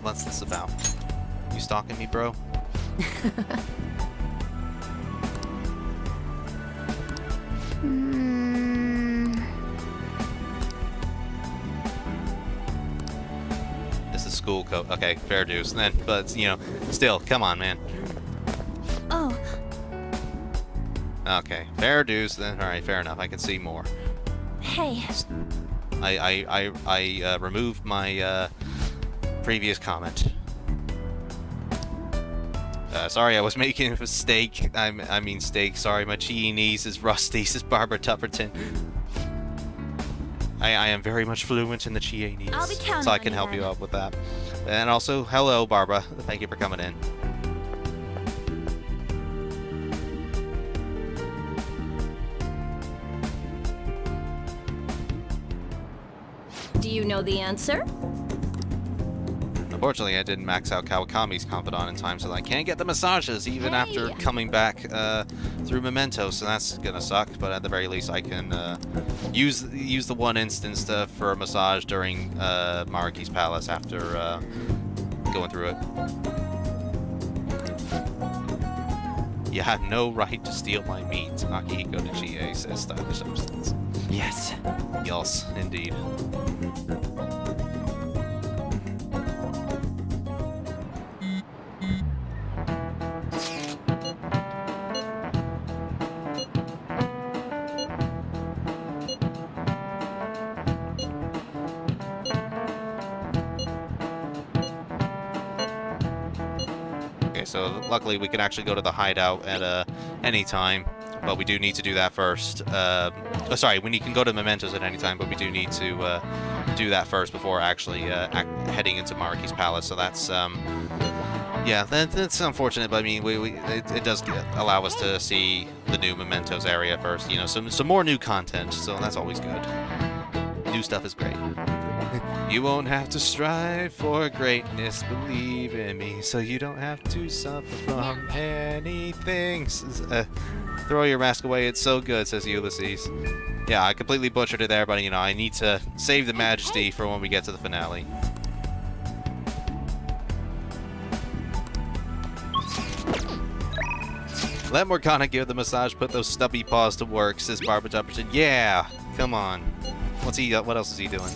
What's this about? You stalking me, bro? This is school coat. Okay, fair dues then. But, you know, still, come on, man. Oh. Okay, fair dues then. Alright, fair enough. I can see more. Hey. I removed my previous comment. Sorry, I was making a mistake. I mean steak. Sorry, my Chinese is rusty, says Barbara Tupperton. I am very much fluent in the Chinese, I'll be counting so I on can you help then. you out with that. And also, hello, Barbara. Thank you for coming in. Do you know the answer? Unfortunately, I didn't max out Kawakami's confidant in time, so I can't get the massages even after coming back through Memento, so that's gonna suck. But at the very least, I can use the one instance for a massage during Maruki's Palace after going through it. You had no right to steal my meat. Akihiko to GA, says Stylish Substance. Yes. Yes, indeed. So luckily we can actually go to the hideout at any time, but we do need to do that first. Sorry, we can go to Mementos at any time, but we do need to do that first before actually heading into Maruki's Palace. So that's yeah, that's unfortunate, but I mean it does allow us to see the new Mementos area first. You know, some more new content, so that's always good. New stuff is great. You won't have to strive for greatness, believe in me, so you don't have to suffer from anything. Throw your mask away, it's so good, says Ulysses. Yeah, I completely butchered it there, but you know, I need to save the majesty for when we get to the finale. Let Morgana give the massage, put those stubby paws to work, says Barbara Jefferson. Yeah, come on. What else is he doing?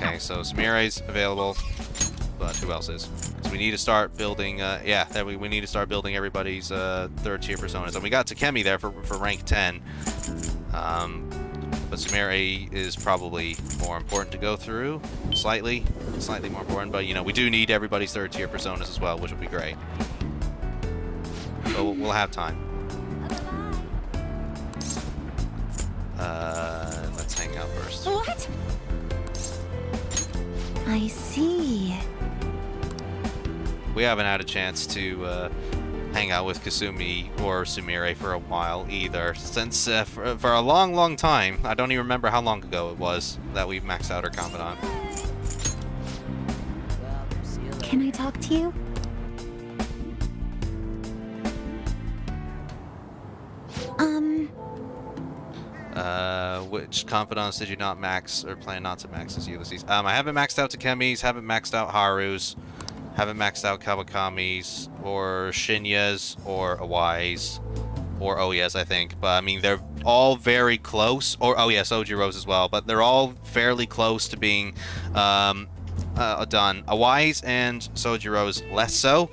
Okay, so Sumaire's available, but who else is? Because we need to start building, we need to start building everybody's third tier personas. And we got Takemi there for rank 10. But Sumaire is probably more important to go through, slightly more important. But you know, we do need everybody's third tier personas as well, which would be great. So we'll have time. Let's hang out first. What? I see. We haven't had a chance to hang out with Kasumi or Sumire for a while either, since for a long time, I don't even remember how long ago it was that we maxed out our confidant. Can I talk to you? Which confidants did you not max or plan not to max as Ulysses? I haven't maxed out Takemi's, haven't maxed out Haru's, haven't maxed out Kawakami's, or Shinya's, or Awai's, or Oya's, I think. But I mean, they're all very close. Or oh yes, Ojiro's as well. But they're all fairly close to being done. Awai's and Sojiro's less so.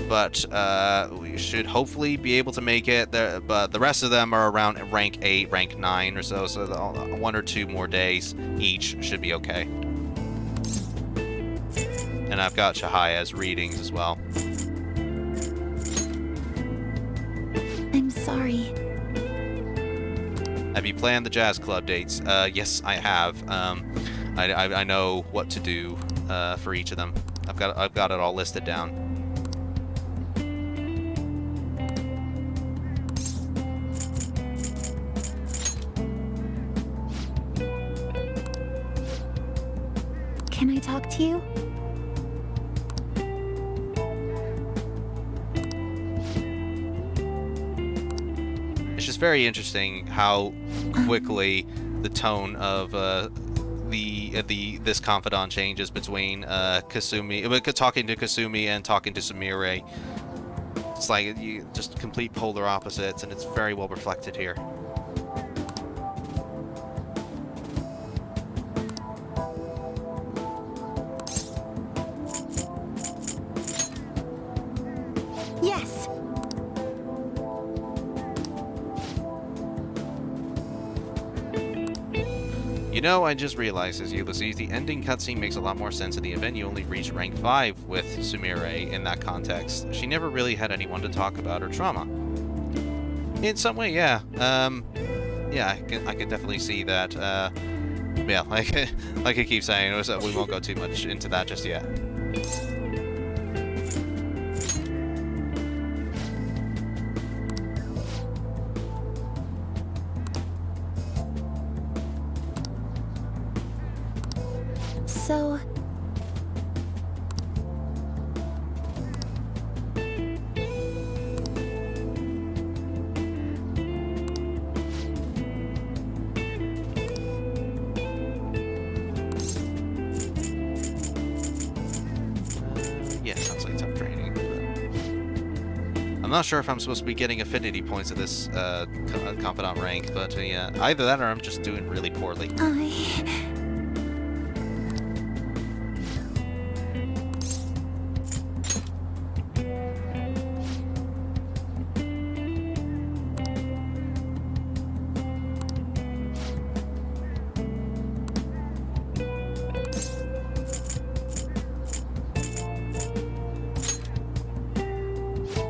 But we should hopefully be able to make it. But the rest of them are around rank 8, rank 9 or so. So 1 or 2 more days each should be okay. And I've got Chahaya's readings as well. I'm sorry. Have you planned the jazz club dates? Yes, I have. I know what to do for each of them. I've got it all listed down. Can I talk to you? It's just very interesting how quickly the tone of this confidant changes between Kasumi, talking to Kasumi and talking to Sumire. It's like you just complete polar opposites, and it's very well reflected here. Yes. You know, I just realized as Ulysses, the ending cutscene makes a lot more sense in the event you only reached rank 5 with Sumire in that context. She never really had anyone to talk about her trauma. In some way, yeah. Yeah, I can definitely see that. Yeah, like I keep saying, we won't go too much into that just yet. So... Yeah, sounds like tough training. I'm not sure if I'm supposed to be getting affinity points at this confidant rank, but yeah, either that or I'm just doing really poorly.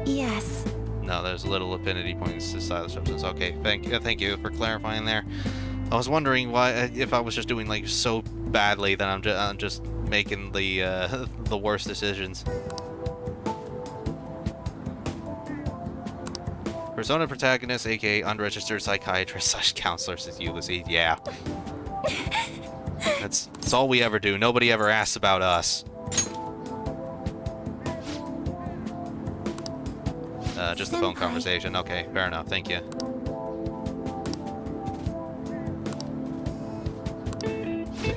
Yes. No, there's little affinity points to style substance. Okay, thank you for clarifying there. I was wondering why, if I was just doing like so badly that I'm just making the worst decisions. Persona protagonist, aka unregistered psychiatrist / counselor, says Ulysses. Yeah. That's all we ever do. Nobody ever asks about us. Just the phone conversation. Okay, fair enough. Thank you.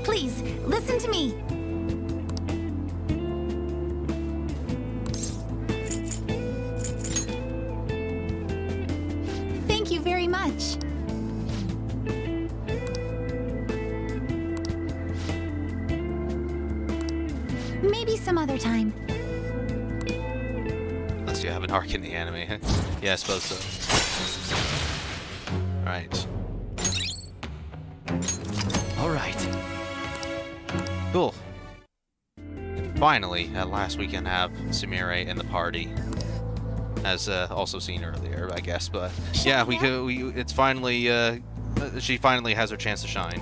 Please, listen to me. Thank you very much. Maybe some other time. Unless you have an arc in the anime. Yeah, I suppose so. Alright. Alright. Cool. And finally, at last we can have Sumire in the party. As also seen earlier, I guess, but yeah, it's finally, she finally has her chance to shine.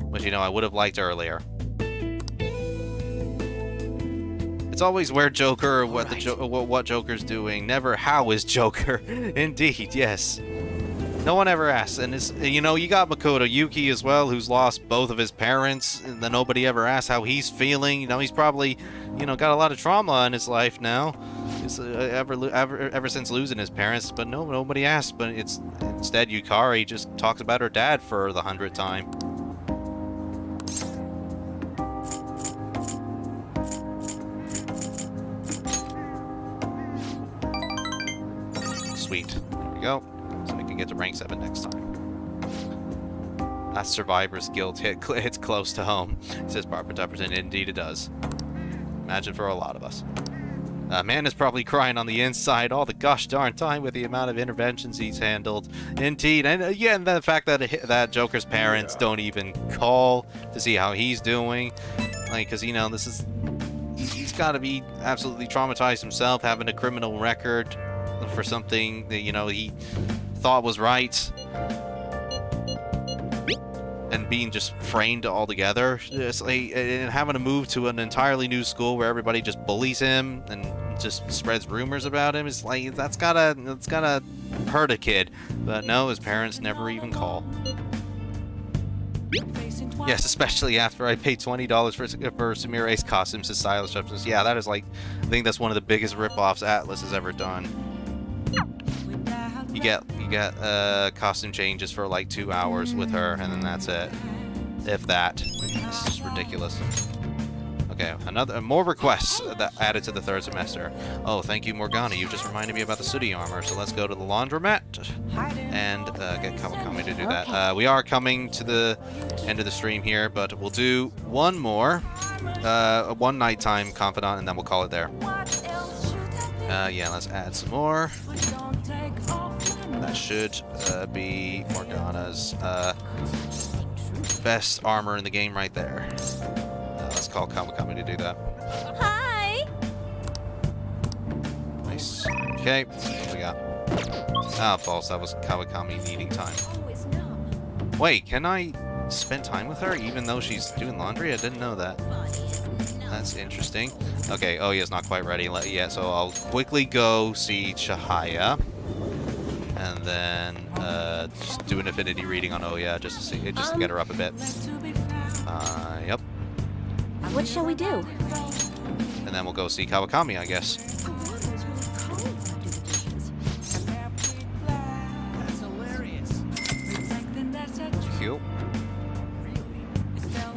Which, you know, I would have liked earlier. It's always where Joker or what what Joker's doing. Never how is Joker. Indeed, yes. No one ever asks, and it's, you know, you got Makoto Yuki as well, who's lost both of his parents, and then nobody ever asks how he's feeling. You know, he's probably, you know, got a lot of trauma in his life now, ever since losing his parents. But nobody asks. But it's instead Yukari just talks about her dad for the 100th time. Sweet. There we go. So we can get to rank 7 next time. That survivor's guilt hits close to home, says Barbara Dupperton. Indeed it does. Imagine for a lot of us. Man is probably crying on the inside all the gosh darn time with the amount of interventions he's handled. Indeed. And yeah, and the fact that Joker's parents don't even call to see how he's doing. Like, because, you know, this is... He's got to be absolutely traumatized himself, having a criminal record for something that, you know, he thought was right, and being just framed altogether. Just like, and having to move to an entirely new school where everybody just bullies him and just spreads rumors about him. It's like, that's gotta hurt a kid. But no, his parents never even call. Yes, especially after I paid $20 for Sumire's costumes and stylish options. Yeah, that is like, I think that's one of the biggest rip-offs Atlas has ever done. You get costume changes for like 2 hours with her, and then that's it. If that. It's just ridiculous. Okay, more requests that added to the 3rd semester. Oh, thank you, Morgana. You just reminded me about the sooty armor. So let's go to the laundromat and get Kawakami to do that. We are coming to the end of the stream here, but we'll do one more, one nighttime confidant, and then we'll call it there. Yeah, let's add some more. That should be Morgana's best armor in the game right there. Let's call Kawakami to do that. Hi! Nice. Okay, what do we got? Ah, false. That was Kawakami needing time. Wait, can I spend time with her even though she's doing laundry? I didn't know that. That's interesting. Okay, oh yeah, it's not quite ready yet, so I'll quickly go see Chihaya. And then just do an affinity reading on Oya just to see, just to get her up a bit. Yep. What shall we do? And then we'll go see Kawakami, I guess. Cute.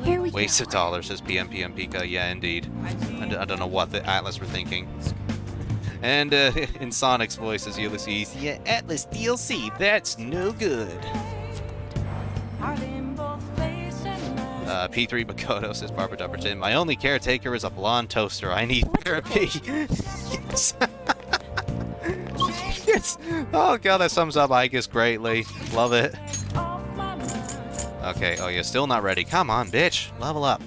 Here we Waste of dollars, says PM Pika. Yeah, indeed. I don't know what the Atlas were thinking. And in Sonic's voice as Ulysses, yeah, Atlas DLC, that's no good. P3 Makoto, says Barbara Dupperton. My only caretaker is a blonde toaster. I need therapy. Yes. Yes. Oh god, that sums up Igus greatly. Love it. Okay, oh, you're still not ready. Come on, bitch. Level up.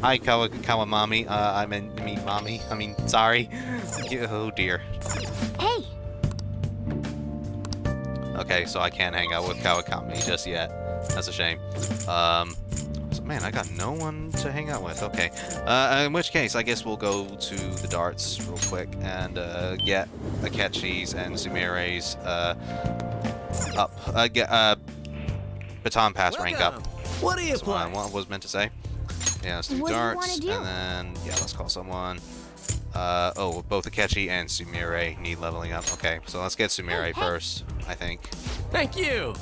Hi, Kawamami. Sorry. Oh, dear. Hey! Okay, so I can't hang out with Kawakami just yet. That's a shame. So, man, I got no one to hang out with. Okay. In which case, I guess we'll go to the darts real quick and get Akechi's and Sumire's up. Get baton pass rank up. What do you play? What was meant to say. Yeah, let's do darts, and then, yeah, let's call someone. Oh, both Akechi and Sumire need leveling up. Okay, so let's get Sumire first, I think. Thank you!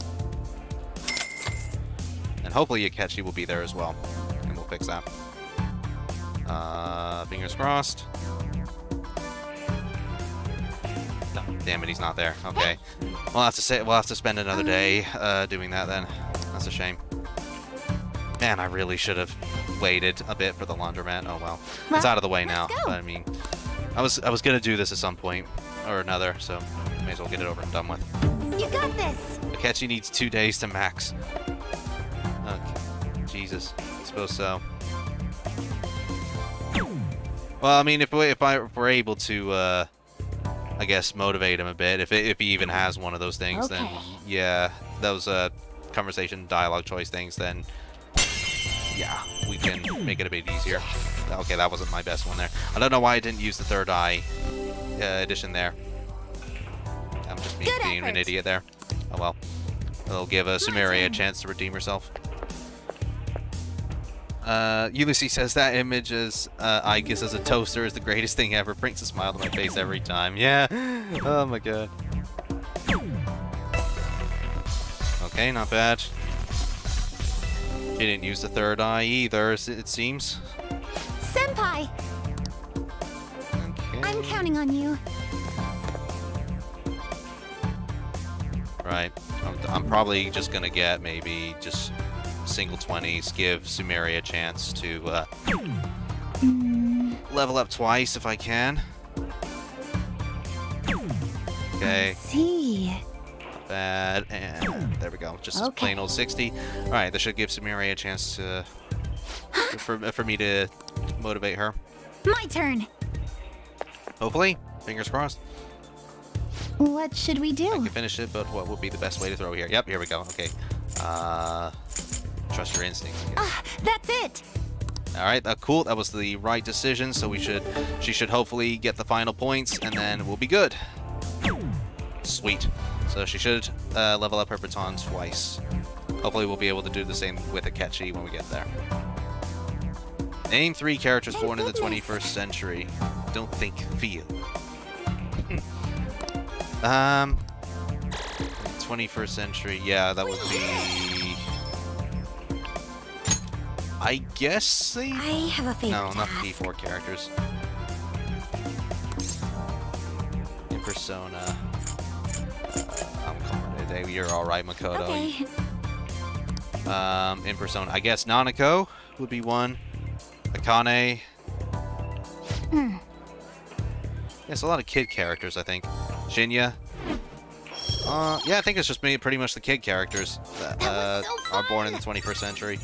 And hopefully Akechi will be there as well, and we'll fix that. Fingers crossed. No, damn it, he's not there. Okay, we'll have to spend another day doing that then. That's a shame. Man, I really should have waited a bit for the laundromat. Oh well, it's out of the way now. But I mean, I was gonna do this at some point or another, so may as well get it over and done with. You got this. Akechi needs 2 days to max. Okay. Jesus, I suppose so. Well, I mean, if we're able to, I guess, motivate him a bit, if he even has one of those things, then yeah, those conversation dialogue choice things, then yeah, we can make it a bit easier. Okay, that wasn't my best one there. I don't know why I didn't use the third eye edition there. I'm just being an idiot there. Oh well. It'll give Sumeria a chance to redeem herself. Ulysses says that image is Aegis as a toaster is the greatest thing ever. Brings a smile to my face every time. Yeah. Oh my god. Okay, not bad. She didn't use the third eye either, it seems. Senpai! Okay. I'm counting on you. Right. I'm probably just gonna get maybe just single 20s, give Sumeria a chance to level up twice if I can. Okay. See. Bad, and there we go. Just a plain old 60. All right, this should give Sumeria a chance to for me to motivate her. My turn. Hopefully, fingers crossed. What should we do? I can finish it, but what would be the best way to throw here? Yep, here we go. Okay. Trust your instinct. That's it. All right, cool. That was the right decision. So she should hopefully get the final points, and then we'll be good. Sweet. So she should level up her baton twice. Hopefully we'll be able to do the same with Akechi when we get there. Name 3 characters born in the 21st century. Don't think, feel. 21st century, yeah, that would be... I guess they... I have a favorite. No, not the P4 characters. In Persona. I'm calling it a day. You're alright, Makoto. Okay. In Persona, I guess Nanako would be one. Akane. Yes, a lot of kid characters, I think. Shinya. Yeah, I think it's just pretty much the kid characters that are born in the 21st century.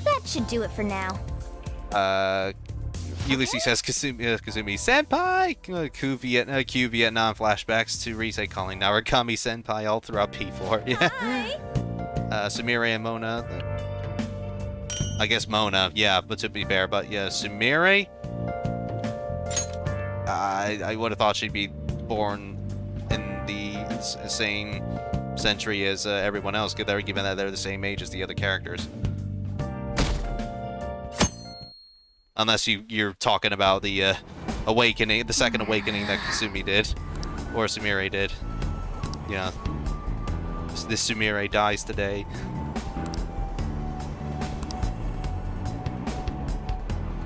That should do it for now. Ulysses says Kazumi Senpai! Q Vietnam flashbacks to Rise calling Narukami Senpai all throughout P4. Yeah. Sumire and Mona. I guess Mona, yeah, but to be fair, but yeah, Sumire. I would have thought she'd be born in the same century as everyone else, given that they're the same age as the other characters. Unless you're talking about the awakening, the second awakening that Kasumi did, or Sumire did. Yeah, this Sumire dies today.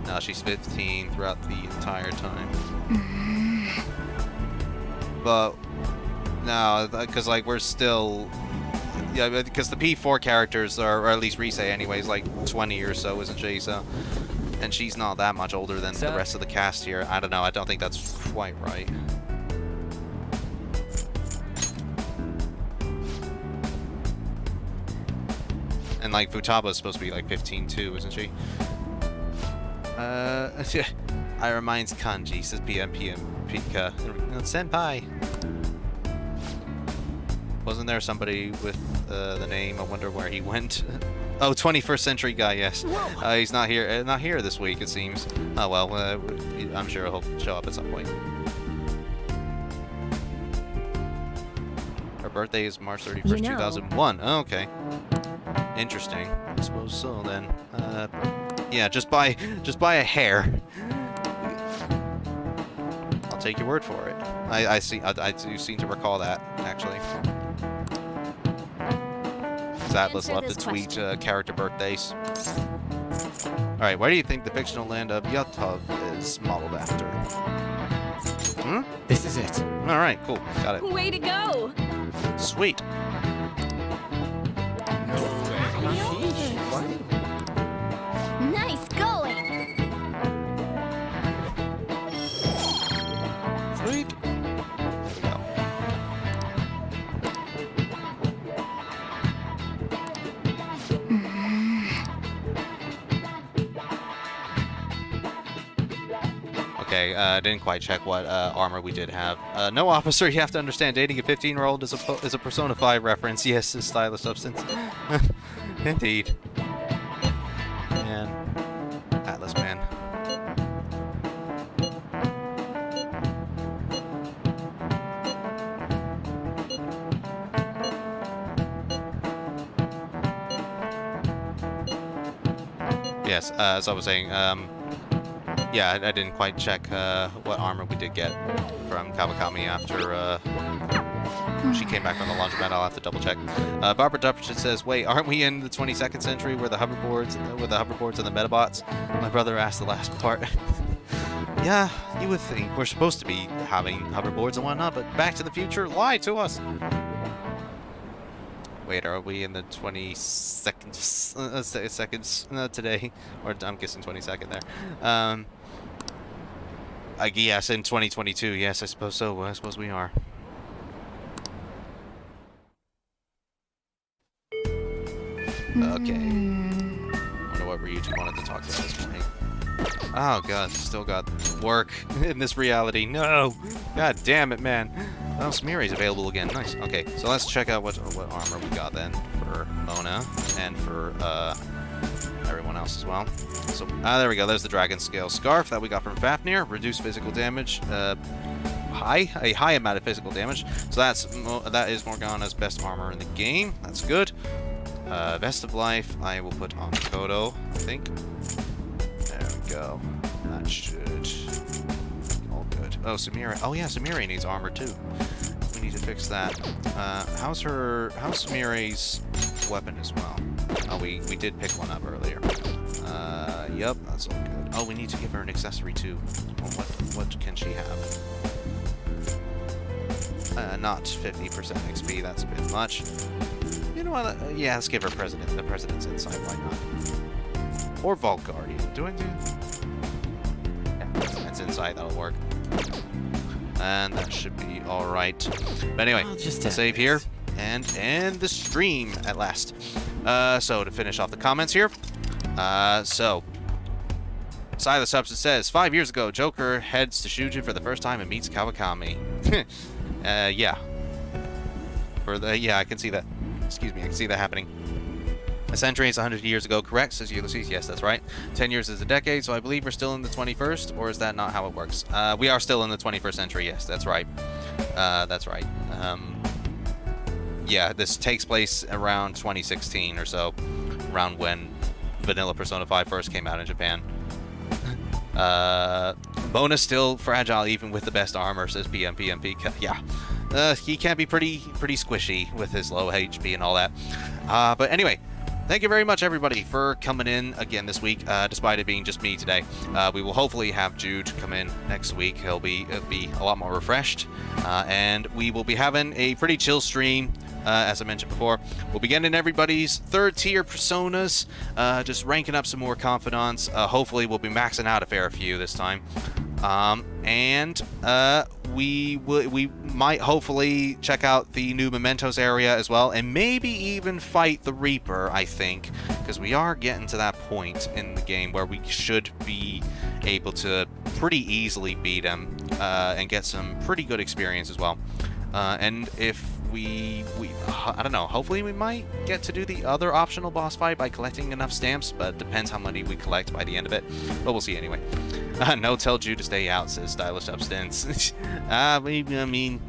No, she's 15 throughout the entire time. But no, because like we're still, yeah, because the P4 characters are, or at least Rise anyways, like 20 or so, isn't she? So, and she's not that much older than the rest of the cast here. I don't know. I don't think that's quite right. And like Futaba's supposed to be like 15 too, isn't she? I reminds Kanji, says PMP and Pika. Senpai! Wasn't there somebody with the name? I wonder where he went. Oh, 21st century guy, yes. He's not here this week, it seems. Oh well, I'm sure he'll show up at some point. Her birthday is March 31st, 2001. Oh, okay. Interesting. I suppose so then. Yeah, just by a hair. I'll take your word for it. I do seem to recall that actually. Atlas love to tweet character birthdays. All right, where do you think the fictional land of Yotov is modeled after? Hmm? This is it. All right, cool, got it. Way to go! Sweet. Nice going! Sweet. There we go. Okay, didn't quite check what armor we did have. No, officer, you have to understand, dating a 15-year-old is a Persona 5 reference. Yes, a style of substance. Indeed. Man. Atlas Man. Yes, as I was saying, yeah, I didn't quite check what armor we did get from Kawakami after she came back from the laundromat. I'll have to double check. Barbara Dupperton says, "Wait, aren't we in the 22nd century where the hoverboards, and the Metabots?" My brother asked the last part. Yeah, you would think we're supposed to be having hoverboards and whatnot, but Back to the Future lied to us. Wait, are we in the 22nd seconds today? Or I'm guessing 22nd there. I guess in 2022. Yes, I suppose so. I suppose we are. Okay. Wonder what Ryuji wanted to talk about this morning. Oh god, still got work in this reality. No! God damn it, man. Oh, Sumiri's available again. Nice. Okay, so let's check out what armor we got then for Mona and for everyone else as well. So there we go. There's the Dragon Scale Scarf that we got from Fafnir. Reduced physical damage. A high amount of physical damage. So that is Morgana's best armor in the game. That's good. Vest of Life, I will put on Kodo, I think. There we go. That should be all good. Oh, Sumire. Oh yeah, Sumire needs armor too. We need to fix that. How's Sumire's weapon as well? Oh, we did pick one up earlier. Yep, that's all good. Oh, we need to give her an accessory too. Well, what can she have? Not 50% XP, that's a bit much. You know what? Yeah, let's give her the President's Insight, why not? Or Vault Guardian. Do I do? Yeah, President's Insight, that'll work. And that should be alright. But anyway, just save here and end the stream at last. So to finish off the comments here. Silas Substance says, 5 years ago, Joker heads to Shujin for the first time and meets Kawakami. Yeah. Yeah, I can see that. Excuse me, I can see that happening. A century is 100 years ago, correct? Says Ulysses. Yes, that's right. 10 years is a decade, so I believe we're still in the 21st, or is that not how it works? We are still in the 21st century, yes, that's right. That's right. Yeah, this takes place around 2016 or so, around when Vanilla Persona 5 first came out in Japan. Mona's still fragile even with the best armor, says PMP. Yeah. He can be pretty squishy with his low HP and all that. But anyway, thank you very much, everybody, for coming in again this week, despite it being just me today. We will hopefully have Jude come in next week. He'll be a lot more refreshed, and we will be having a pretty chill stream. As I mentioned before, we'll be getting everybody's 3rd tier personas, just ranking up some more confidants. Hopefully we'll be maxing out a fair few this time. And we might hopefully check out the new Mementos area as well, and maybe even fight the Reaper, I think, because we are getting to that point in the game where we should be able to pretty easily beat him and get some pretty good experience as well. And if I don't know, hopefully we might get to do the other optional boss fight by collecting enough stamps, but depends how many we collect by the end of it. But we'll see anyway. No, tell Jude to stay out, says Stylish Substance. I mean,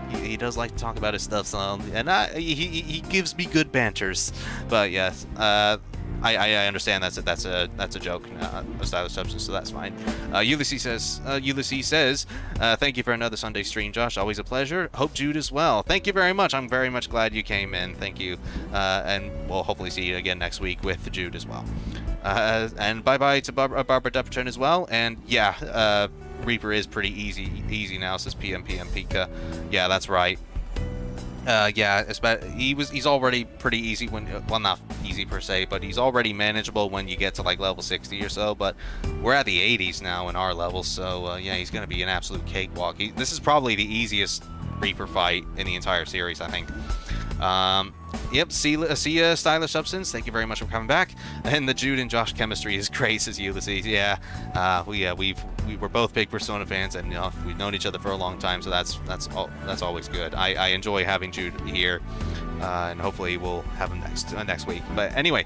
he does like to talk about his stuff, so, and he gives me good banters. But yes, I understand that's a joke, a Stylish Substance, so that's fine. Ulysses says, thank you for another Sunday stream, Josh. Always a pleasure. Hope Jude as well. Thank you very much. I'm very much glad you came in. Thank you, and we'll hopefully see you again next week with Jude as well. And bye to Barbara Dupperton as well. And yeah, Reaper is pretty easy now, says PM Pika. Yeah, that's right. Yeah, he's already pretty easy when, well, not easy per se, but he's already manageable when you get to like level 60 or so, but we're at the 80s now in our levels, so yeah, he's going to be an absolute cakewalk. This is probably the easiest Reaper fight in the entire series, I think. Yep, see ya, Stylish Substance. Thank you very much for coming back. And the Jude and Josh chemistry is great, says Ulysses. Yeah, we're both big Persona fans, and we've known each other for a long time, so that's always good. I enjoy having Jude here, and hopefully we'll have him next week. But anyway,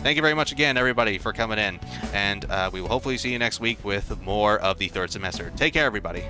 Thank you very much again, everybody, for coming in. And we will hopefully see you next week with more of the third semester. Take care, everybody.